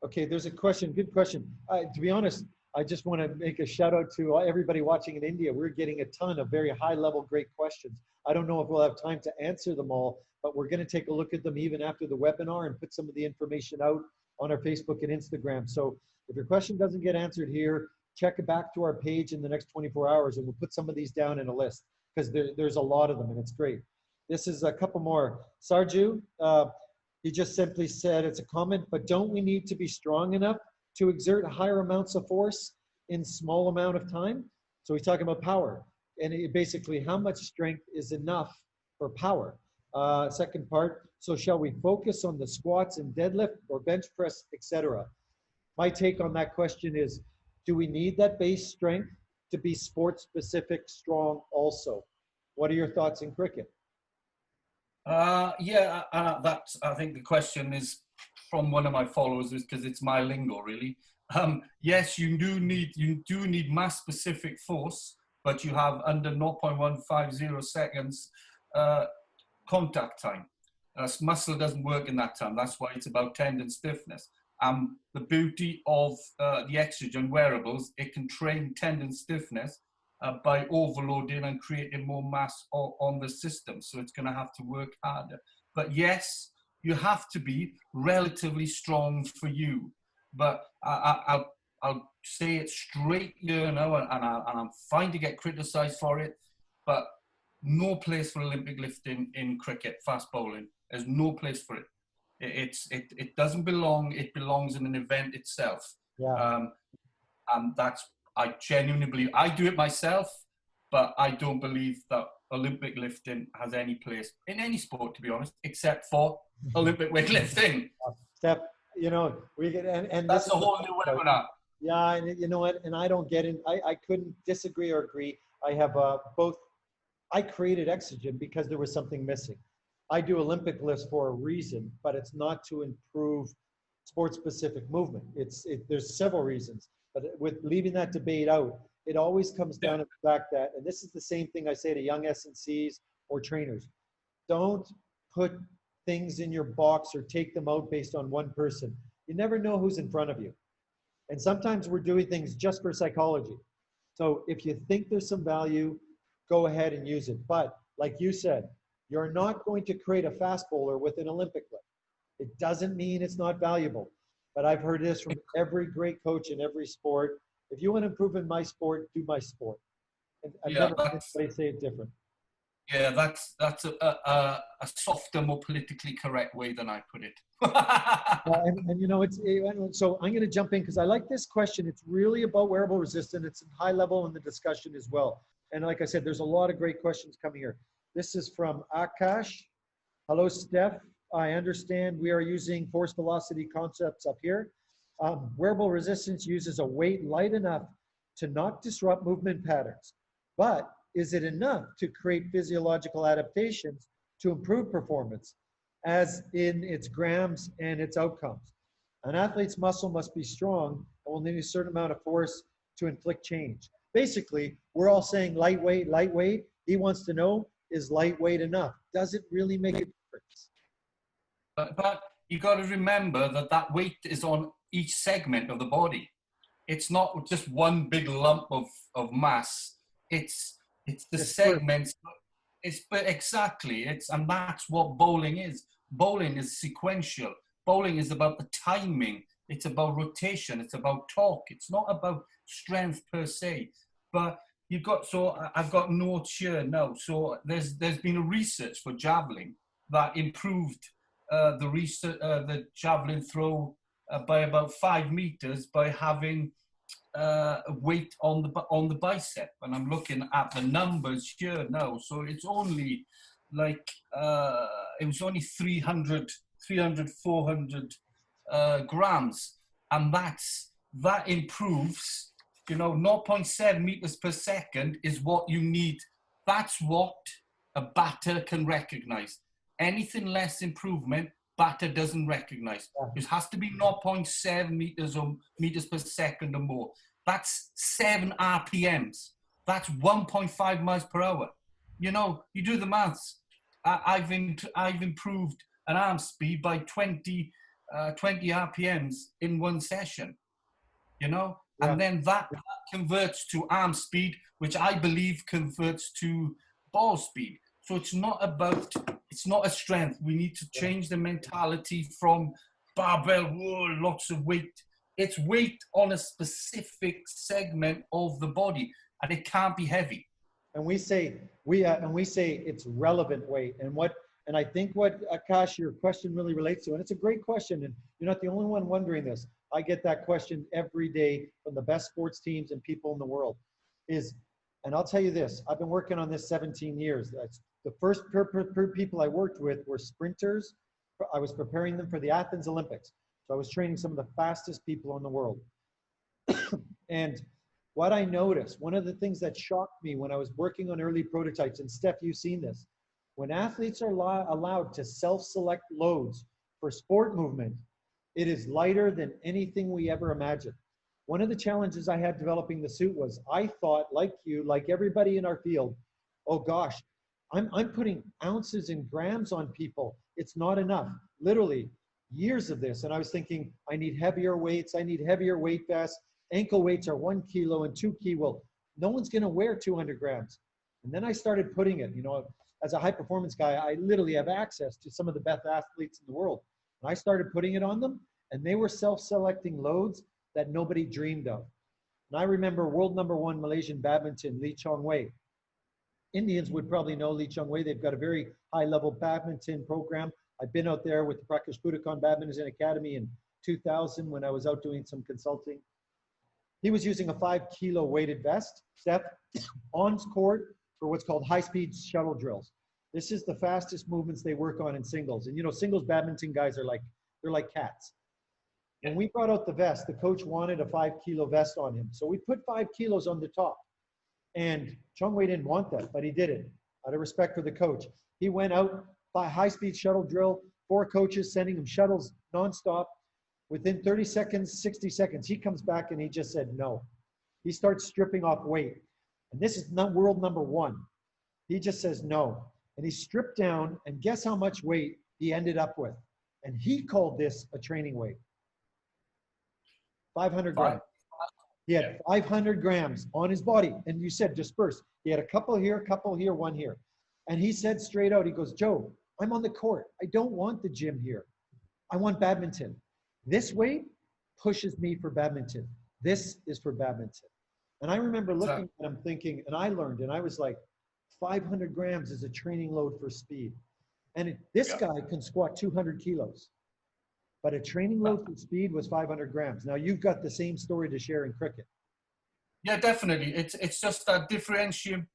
Okay, there's a question, good question. To be honest, I just want to make a shout out to everybody watching in India. We're getting a ton of very high level, great questions. I don't know if we'll have time to answer them all, but we're going to take a look at them even after the webinar and put some of the information out on our Facebook and Instagram. So if your question doesn't get answered here, check it back to our page in the next 24 hours and we'll put some of these down in a list, because there's a lot of them and it's great. This is a couple more. Sarju, he just simply said, it's a comment, but don't we need to be strong enough to exert higher amounts of force in small amount of time? So he's talking about power. And basically, how much strength is enough for power? Second part, so shall we focus on the squats and deadlift or bench press, etc.? My take on that question is, do we need that base strength to be sport-specific strong also? What are your thoughts in cricket? Yeah, I think the question is from one of my followers, because it's my lingo, really. Yes, you do need mass-specific force, but you have under 0.150 seconds contact time. Muscle doesn't work in that time. That's why it's about tendon stiffness. The beauty of the exogen wearables, it can train tendon stiffness by overloading and creating more mass on the system. So it's going to have to work harder. But yes, you have to be relatively strong for you. But I'll say it straight, you know, and I'm fine to get criticized for it, but no place for Olympic lifting in cricket, fast bowling. There's no place for it. It doesn't belong. It belongs in an event itself. Yeah. And that's, I genuinely believe, I do it myself, but I don't believe that Olympic lifting has any place in any sport, to be honest, except for Olympic weightlifting. Steph, you know, we get, and that's a whole new webinar. Yeah, and you know what, and I don't get in, I couldn't disagree or agree. I have both, I created Exogen because there was something missing. I do Olympic lifts for a reason, but it's not to improve sport-specific movement. There's several reasons, but with leaving that debate out, it always comes down to the fact that, and this is the same thing I say to young S&Cs or trainers, don't put things in your box or take them out based on one person. You never know who's in front of you. And sometimes we're doing things just for psychology. So if you think there's some value, go ahead and use it. But like you said, you're not going to create a fast bowler with an Olympic lift. It doesn't mean it's not valuable. But I've heard this from every great coach in every sport. If you want to improve in my sport, do my sport. And I've never heard anybody say it different. Yeah, that's a softer, more politically correct way than I put it. and you know, so I'm going to jump in because I like this question. It's really about wearable resistance. It's high level in the discussion as well. And like I said, there's a lot of great questions coming here. This is from Akash. Hello, Steph. I understand we are using force velocity concepts up here. Wearable resistance uses a weight light enough to not disrupt movement patterns. but is it enough to create physiological adaptations to improve performance, as in its grams and its outcomes? An athlete's muscle must be strong and will need a certain amount of force to inflict change. Basically, we're all saying lightweight, lightweight. He wants to know, is lightweight enough? Does it really make a difference? But you got to remember that that weight is on each segment of the body. It's not just one big lump of mass. It's the segments. Exactly. And that's what bowling is. Bowling is sequential. Bowling is about the timing. It's about rotation. It's about torque. It's not about strength per se. But I've got notes here now. So there's been a research for javelin that improved the javelin throw by about 5 meters by having weight on the bicep. And I'm looking at the numbers here now. So it's only like it was only 300, 400 grams, and that improves. 0.7 meters per second is what you need. That's what a batter can recognize. Anything less improvement, batter doesn't recognize. It has to be 0.7 meters per second or more. That's 7 RPMs. That's 1.5 miles per hour. You do the maths. I've improved an arm speed by 20 RPMs in one session. And then that converts to arm speed, which I believe converts to ball speed. So it's not a strength. We need to change the mentality from barbell, lots of weight. It's weight on a specific segment of the body, and it can't be heavy. And we say it's relevant weight. And I think what, Akash, your question really relates to, and it's a great question, and you're not the only one wondering this. I get that question every day from the best sports teams and people in the world. And I'll tell you this, I've been working on this 17 years. That's the first people I worked with were sprinters. I was preparing them for the Athens Olympics. So I was training some of the fastest people in the world. And what I noticed, one of the things that shocked me when I was working on early prototypes, and Steph, you've seen this, when athletes are allowed to self-select loads for sport movement, it is lighter than anything we ever imagined. One of the challenges I had developing the suit was I thought, like you, like everybody in our field, oh gosh, I'm putting ounces and grams on people. It's not enough. Literally years of this. And I was thinking, I need heavier weights. I need heavier weight vests. Ankle weights are 1 kilo and 2 kilo. Well, no one's going to wear 200 grams. And then I started putting it, as a high performance guy, I literally have access to some of the best athletes in the world. And I started putting it on them, and they were self-selecting loads that nobody dreamed of. And I remember world #1 Malaysian badminton, Lee Chong Wei. Indians would probably know Lee Chong Wei. They've got a very high-level badminton program. I've been out there with the Prakash Budakon Badminton Academy in 2000 when I was out doing some consulting. He was using a 5 kilo weighted vest, Steph, on court for what's called high-speed shuttle drills. This is the fastest movements they work on in singles. And singles badminton guys are they're like cats. When we brought out the vest, the coach wanted a 5 kilo vest on him. So we put 5 kilos on the top. And Chong Wei didn't want that, but he did it out of respect for the coach. He went out by high-speed shuttle drill, 4 coaches sending him shuttles nonstop. Within 30 seconds, 60 seconds, he comes back and he just said no. He starts stripping off weight. And this is not world #1. He just says no. And he stripped down, and guess how much weight he ended up with? And he called this a training weight. 500 grams. He had 500 grams on his body. And you said dispersed. He had a couple here, 1 here. And he said straight out, he goes, Joe, I'm on the court. I don't want the gym here. I want badminton. This weight pushes me for badminton. This is for badminton. And I remember looking at him thinking, and I learned, and I was like, 500 grams is a training load for speed. And this guy can squat 200 kilos. But a training load for speed was 500 grams. Now you've got the same story to share in cricket. Yeah, definitely. It's just a differentiation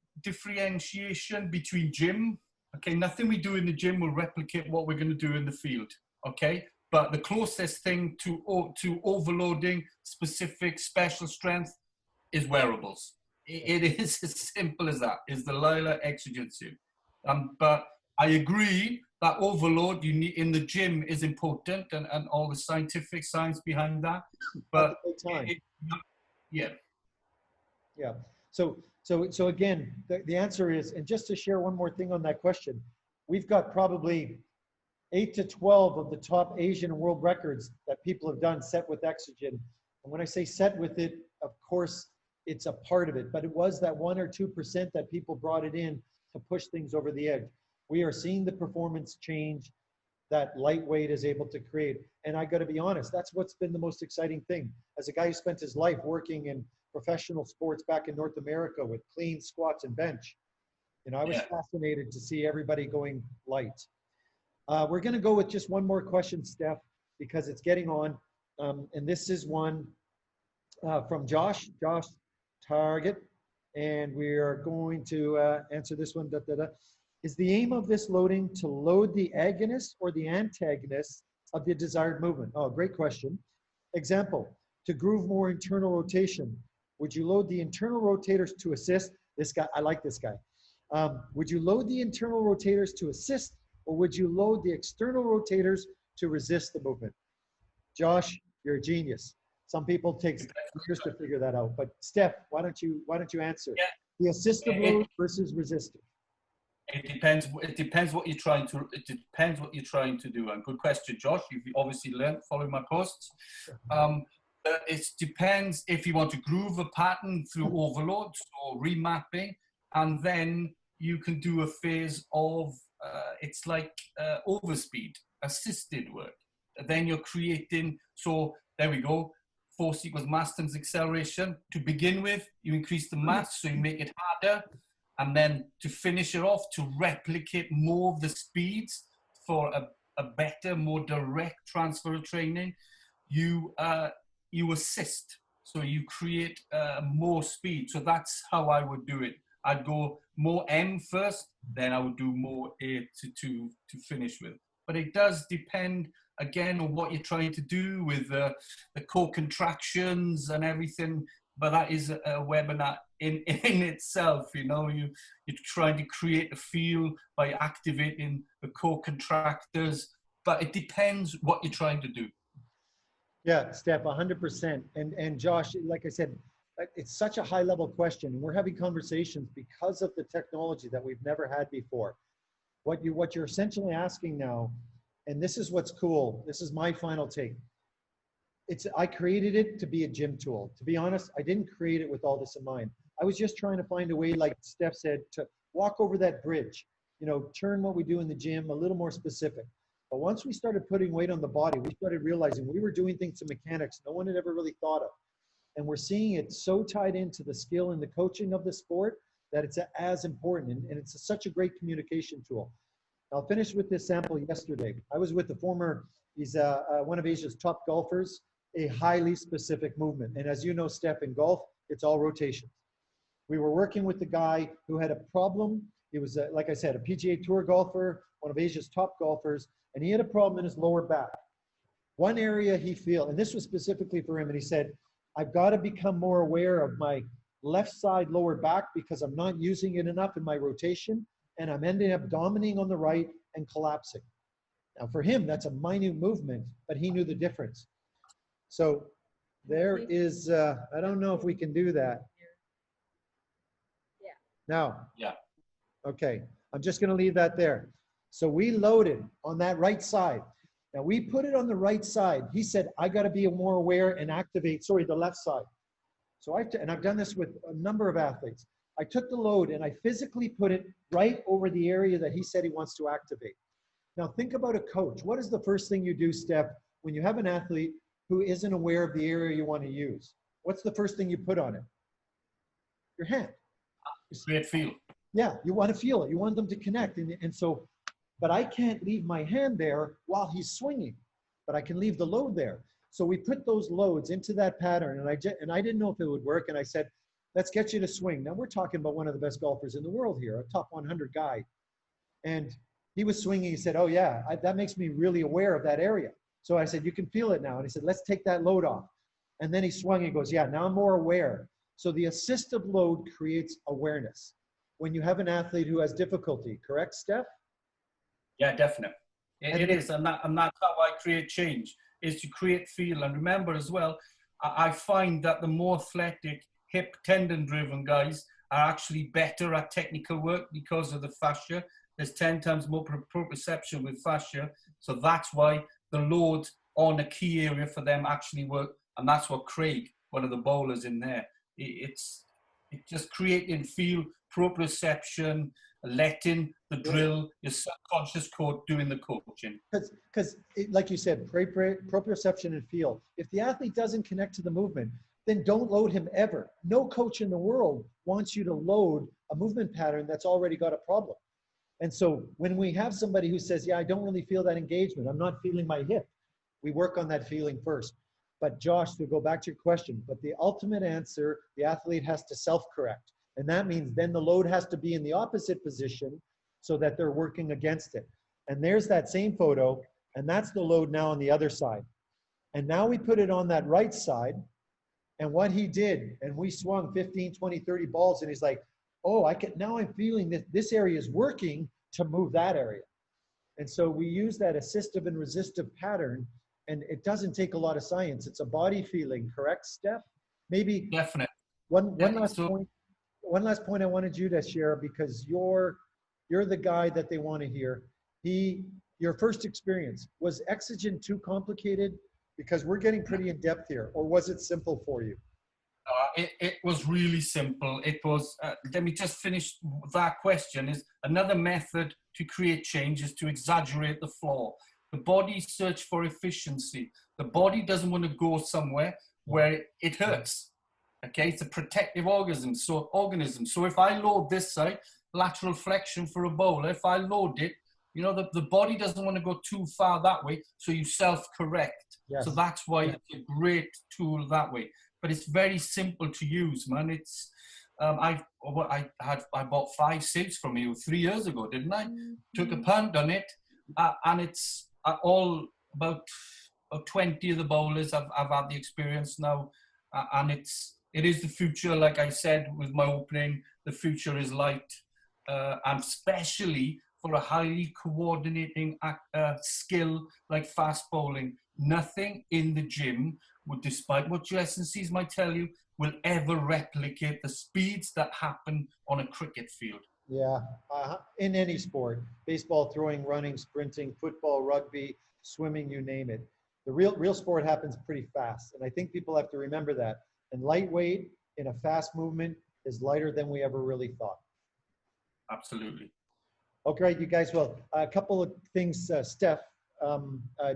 between gym. Okay, nothing we do in the gym will replicate what we're going to do in the field. Okay, but the closest thing to overloading specific special strength is wearables. it is as simple as that, is the LILA exogen suit. But I agree that overload you need in the gym is important, and all the scientific science behind that. But yeah. So again, the answer is, and just to share one more thing on that question, we've got probably 8 to 12 of the top Asian world records that people have done set with exogen. And when I say set with it, of course, it's a part of it, but it was that 1 or 2% that people brought it in to push things over the edge. We are seeing the performance change that lightweight is able to create. And I got to be honest, that's what's been the most exciting thing. As a guy who spent his life working in professional sports back in North America with clean squats and bench, you know, I was fascinated to see everybody going light. We're going to go with just one more question, Steph, because it's getting on. And this is one from Josh Target. And we are going to answer this one. Is the aim of this loading to load the agonist or the antagonist of the desired movement? Oh, great question. Example, to groove more internal rotation, would you load the internal rotators to assist? This guy, I like this guy. Would you load the internal rotators to assist, or would you load the external rotators to resist the movement? Josh, you're a genius. Some people take years to figure that out. But Steph, why don't you answer? Yeah. The assistive load versus resistive. It depends. It depends what you're trying to. It depends what you're trying to do. And good question, Josh. You've obviously learned following my posts. It depends if you want to groove a pattern through overload or remapping, and then you can do a phase of it's like overspeed, assisted work. Then you're creating. So there we go. Force equals mass times acceleration. To begin with, you increase the mass, so you make it harder. And then to finish it off, to replicate more of the speeds for a better, more direct transfer of training, you assist. So you create more speed. So that's how I would do it. I'd go more M first, then I would do more A to finish with. But it does depend, again, on what you're trying to do with the core contractions and everything. But that is a webinar in itself, you know. You're trying to create a feel by activating the core contractors, but it depends what you're trying to do. Yeah, Steph, 100%. And Josh, like I said, it's such a high level question. And we're having conversations because of the technology that we've never had before. What you're essentially asking now, and this is what's cool, this is my final take. I created it to be a gym tool. To be honest, I didn't create it with all this in mind. I was just trying to find a way, like Steph said, to walk over that bridge, you know, turn what we do in the gym a little more specific. But once we started putting weight on the body, we started realizing we were doing things to mechanics no one had ever really thought of. And we're seeing it so tied into the skill and the coaching of the sport that it's as important. And it's such a great communication tool. I'll finish with this sample yesterday. I was with the former, he's one of Asia's top golfers, a highly specific movement. And as you know, Steph, in golf, it's all rotations. We were working with the guy who had a problem. He was, like I said, a PGA Tour golfer, one of Asia's top golfers, and he had a problem in his lower back. One area he feel, and this was specifically for him, and he said, I've got to become more aware of my left side lower back because I'm not using it enough in my rotation, and I'm ending up dominating on the right and collapsing. Now for him, that's a minute movement, but he knew the difference. So there is, I don't know if we can do that. Yeah. Now. Yeah. Okay, I'm just going to leave that there. So we loaded on that right side. Now we put it on the right side. He said, I got to be more aware and activate, the left side. So and I've done this with a number of athletes. I took the load and I physically put it right over the area that he said he wants to activate. Now think about a coach. What is the first thing you do, Steph, when you have an athlete who isn't aware of the area you want to use? What's the first thing you put on it? Your hand. Great feel. Yeah, you want to feel it. You want them to connect. And so, but I can't leave my hand there while he's swinging, but I can leave the load there. So we put those loads into that pattern, and I didn't know if it would work. And I said, let's get you to swing. Now we're talking about one of the best golfers in the world here, a top 100 guy. And he was swinging. He said, oh yeah, that makes me really aware of that area. So I said, you can feel it now. And he said, let's take that load off. And then he swung and he goes, yeah, now I'm more aware. So the assistive load creates awareness. When you have an athlete who has difficulty, correct, Steph? Yeah, definitely. It is, and that's how I create change, is to create feel. And remember as well, I find that the more athletic, hip, tendon-driven guys are actually better at technical work because of the fascia. There's 10 times more proprioception with fascia. So that's why the load on a key area for them actually work. And that's what Craig, one of the bowlers in there, it's just creating feel, proprioception, letting the drill, your subconscious code doing the coaching. Because like you said, proprioception and feel. If the athlete doesn't connect to the movement, then don't load him ever. No coach in the world wants you to load a movement pattern that's already got a problem. And so when we have somebody who says, yeah, I don't really feel that engagement, I'm not feeling my hip, we work on that feeling first. But Josh, to go back to your question, but the ultimate answer, the athlete has to self-correct. And that means then the load has to be in the opposite position so that they're working against it. And there's that same photo, and that's the load now on the other side. And now we put it on that right side, and what he did, and we swung 15, 20, 30 balls, and he's like, oh, now I'm feeling that this area is working to move that area. And so we use that assistive and resistive pattern, and it doesn't take a lot of science. It's a body feeling, correct, Steph? Maybe Definitely. One last point I wanted you to share, because you're the guy that they want to hear. Your first experience, was EXOGEN too complicated? Because we're getting pretty in depth here, or was it simple for you? It was really simple. It was, let me just finish that question, is another method to create change is to exaggerate the flaw. The body search for efficiency. The body doesn't want to go somewhere where it hurts. Okay, it's a protective organism. So if I load this side, lateral flexion for a bowler, if I load it, you know, the body doesn't want to go too far that way, so you self-correct. Yes. So that's why it's a great tool that way. But it's very simple to use, man. It's I bought 5 suits from you 3 years ago, didn't I? Took a punt on it, and it's all about 20 of the bowlers I've had the experience now, and it is the future. Like I said with my opening, the future is light, and especially for a highly coordinating skill like fast bowling. Nothing in the gym would, despite what your S&Cs might tell you, will ever replicate the speeds that happen on a cricket field. Yeah, in any sport, baseball, throwing, running, sprinting, football, rugby, swimming, you name it. The real sport happens pretty fast. And I think people have to remember that. And lightweight in a fast movement is lighter than we ever really thought. Absolutely. Okay, you guys, well, a couple of things, Steph,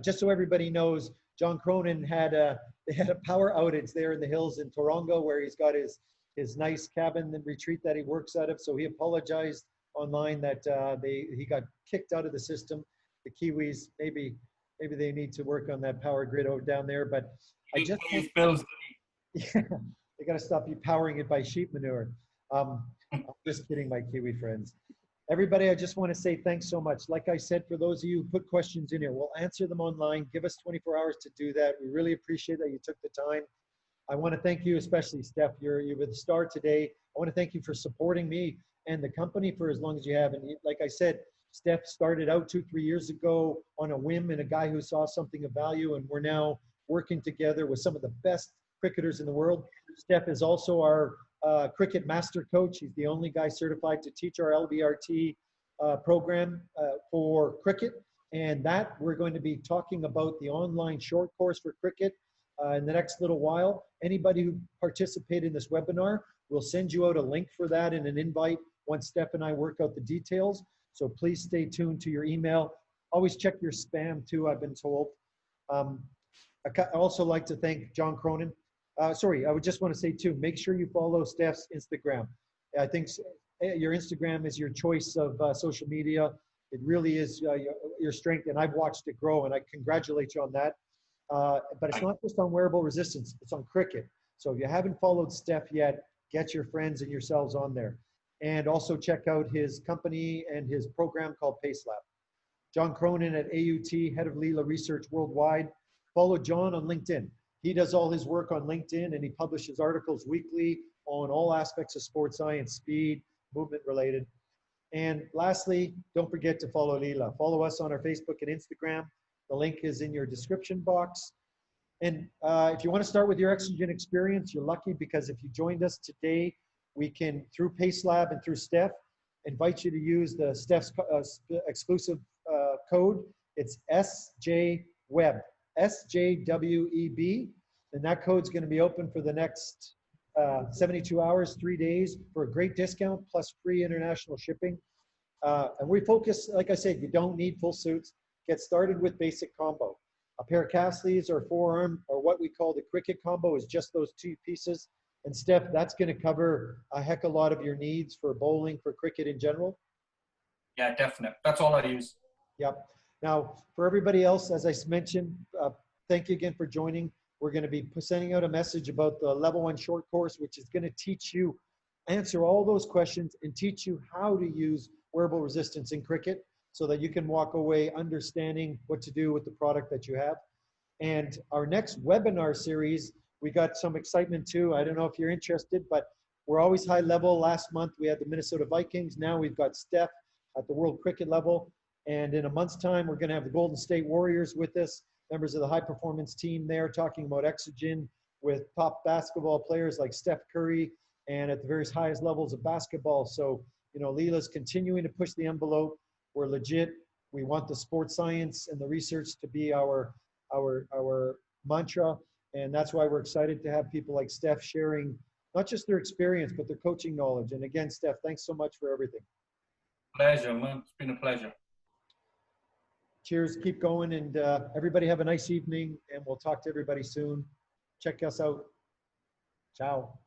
just so everybody knows, John Cronin they had a power outage there in the hills in Taronga, where he's got his nice cabin and retreat that he works out of. So he apologized online that he got kicked out of the system. The Kiwis, maybe they need to work on that power grid out down there. But I just yeah, they got to stop you powering it by sheep manure. I'm just kidding, my Kiwi friends. Everybody, I just want to say thanks so much. Like I said, for those of you who put questions in here, we'll answer them online. Give us 24 hours to do that. We really appreciate that you took the time. I want to thank you, especially Steph. You were the star today. I want to thank you for supporting me and the company for as long as you have. And like I said, Steph started out 2-3 years ago on a whim and a guy who saw something of value, and we're now working together with some of the best cricketers in the world. Steph is also our cricket master coach. He's the only guy certified to teach our LBRT program for cricket. And that we're going to be talking about the online short course for cricket in the next little while. Anybody who participated in this webinar, we'll send you out a link for that and an invite once Steph and I work out the details. So please stay tuned to your email. Always check your spam too, I've been told. I also like to thank John Cronin. Sorry, I would just want to say too, make sure you follow Steph's Instagram. I think your Instagram is your choice of social media. It really is your strength, and I've watched it grow, and I congratulate you on that. But it's not just on wearable resistance, it's on cricket. So if you haven't followed Steph yet, get your friends and yourselves on there. And also check out his company and his program called PaceLab. John Cronin at AUT, head of LILA Research Worldwide. Follow John on LinkedIn. He does all his work on LinkedIn, and he publishes articles weekly on all aspects of sports science, speed, movement related. And lastly, don't forget to follow LILA. Follow us on our Facebook and Instagram. The link is in your description box. And if you want to start with your EXOGEN experience, you're lucky, because if you joined us today, we can, through Pace Lab and through Steff, invite you to use the Steff's exclusive code. It's SJWEB, SJWEB. And that code's going to be open for the next 72 hours, 3 days, for a great discount plus free international shipping. And we focus, like I said, you don't need full suits. Get started with basic combo. A pair of calf sleeves or forearm, or what we call the cricket combo, is just those 2 pieces. And Steff, that's going to cover a heck of a lot of your needs for bowling, for cricket in general. Yeah, definitely. That's all I use. Yep. Now, for everybody else, as I mentioned, thank you again for joining. We're going to be sending out a message about the Level 1 short course, which is going to teach you, answer all those questions and teach you how to use wearable resistance in cricket, so that you can walk away understanding what to do with the product that you have. And our next webinar series, we got some excitement too. I don't know if you're interested, but we're always high level. Last month we had the Minnesota Vikings. Now we've got Steff at the world cricket level. And in a month's time, we're gonna have the Golden State Warriors with us, members of the high performance team there, talking about EXOGEN with top basketball players like Steph Curry, and at the various highest levels of basketball. So, you know, LILA's continuing to push the envelope. We're legit. We want the sports science and the research to be our mantra. And that's why we're excited to have people like Steff sharing not just their experience, but their coaching knowledge. And again, Steff, thanks so much for everything. Pleasure, man. It's been a pleasure. Cheers. Keep going. And everybody have a nice evening. And we'll talk to everybody soon. Check us out. Ciao.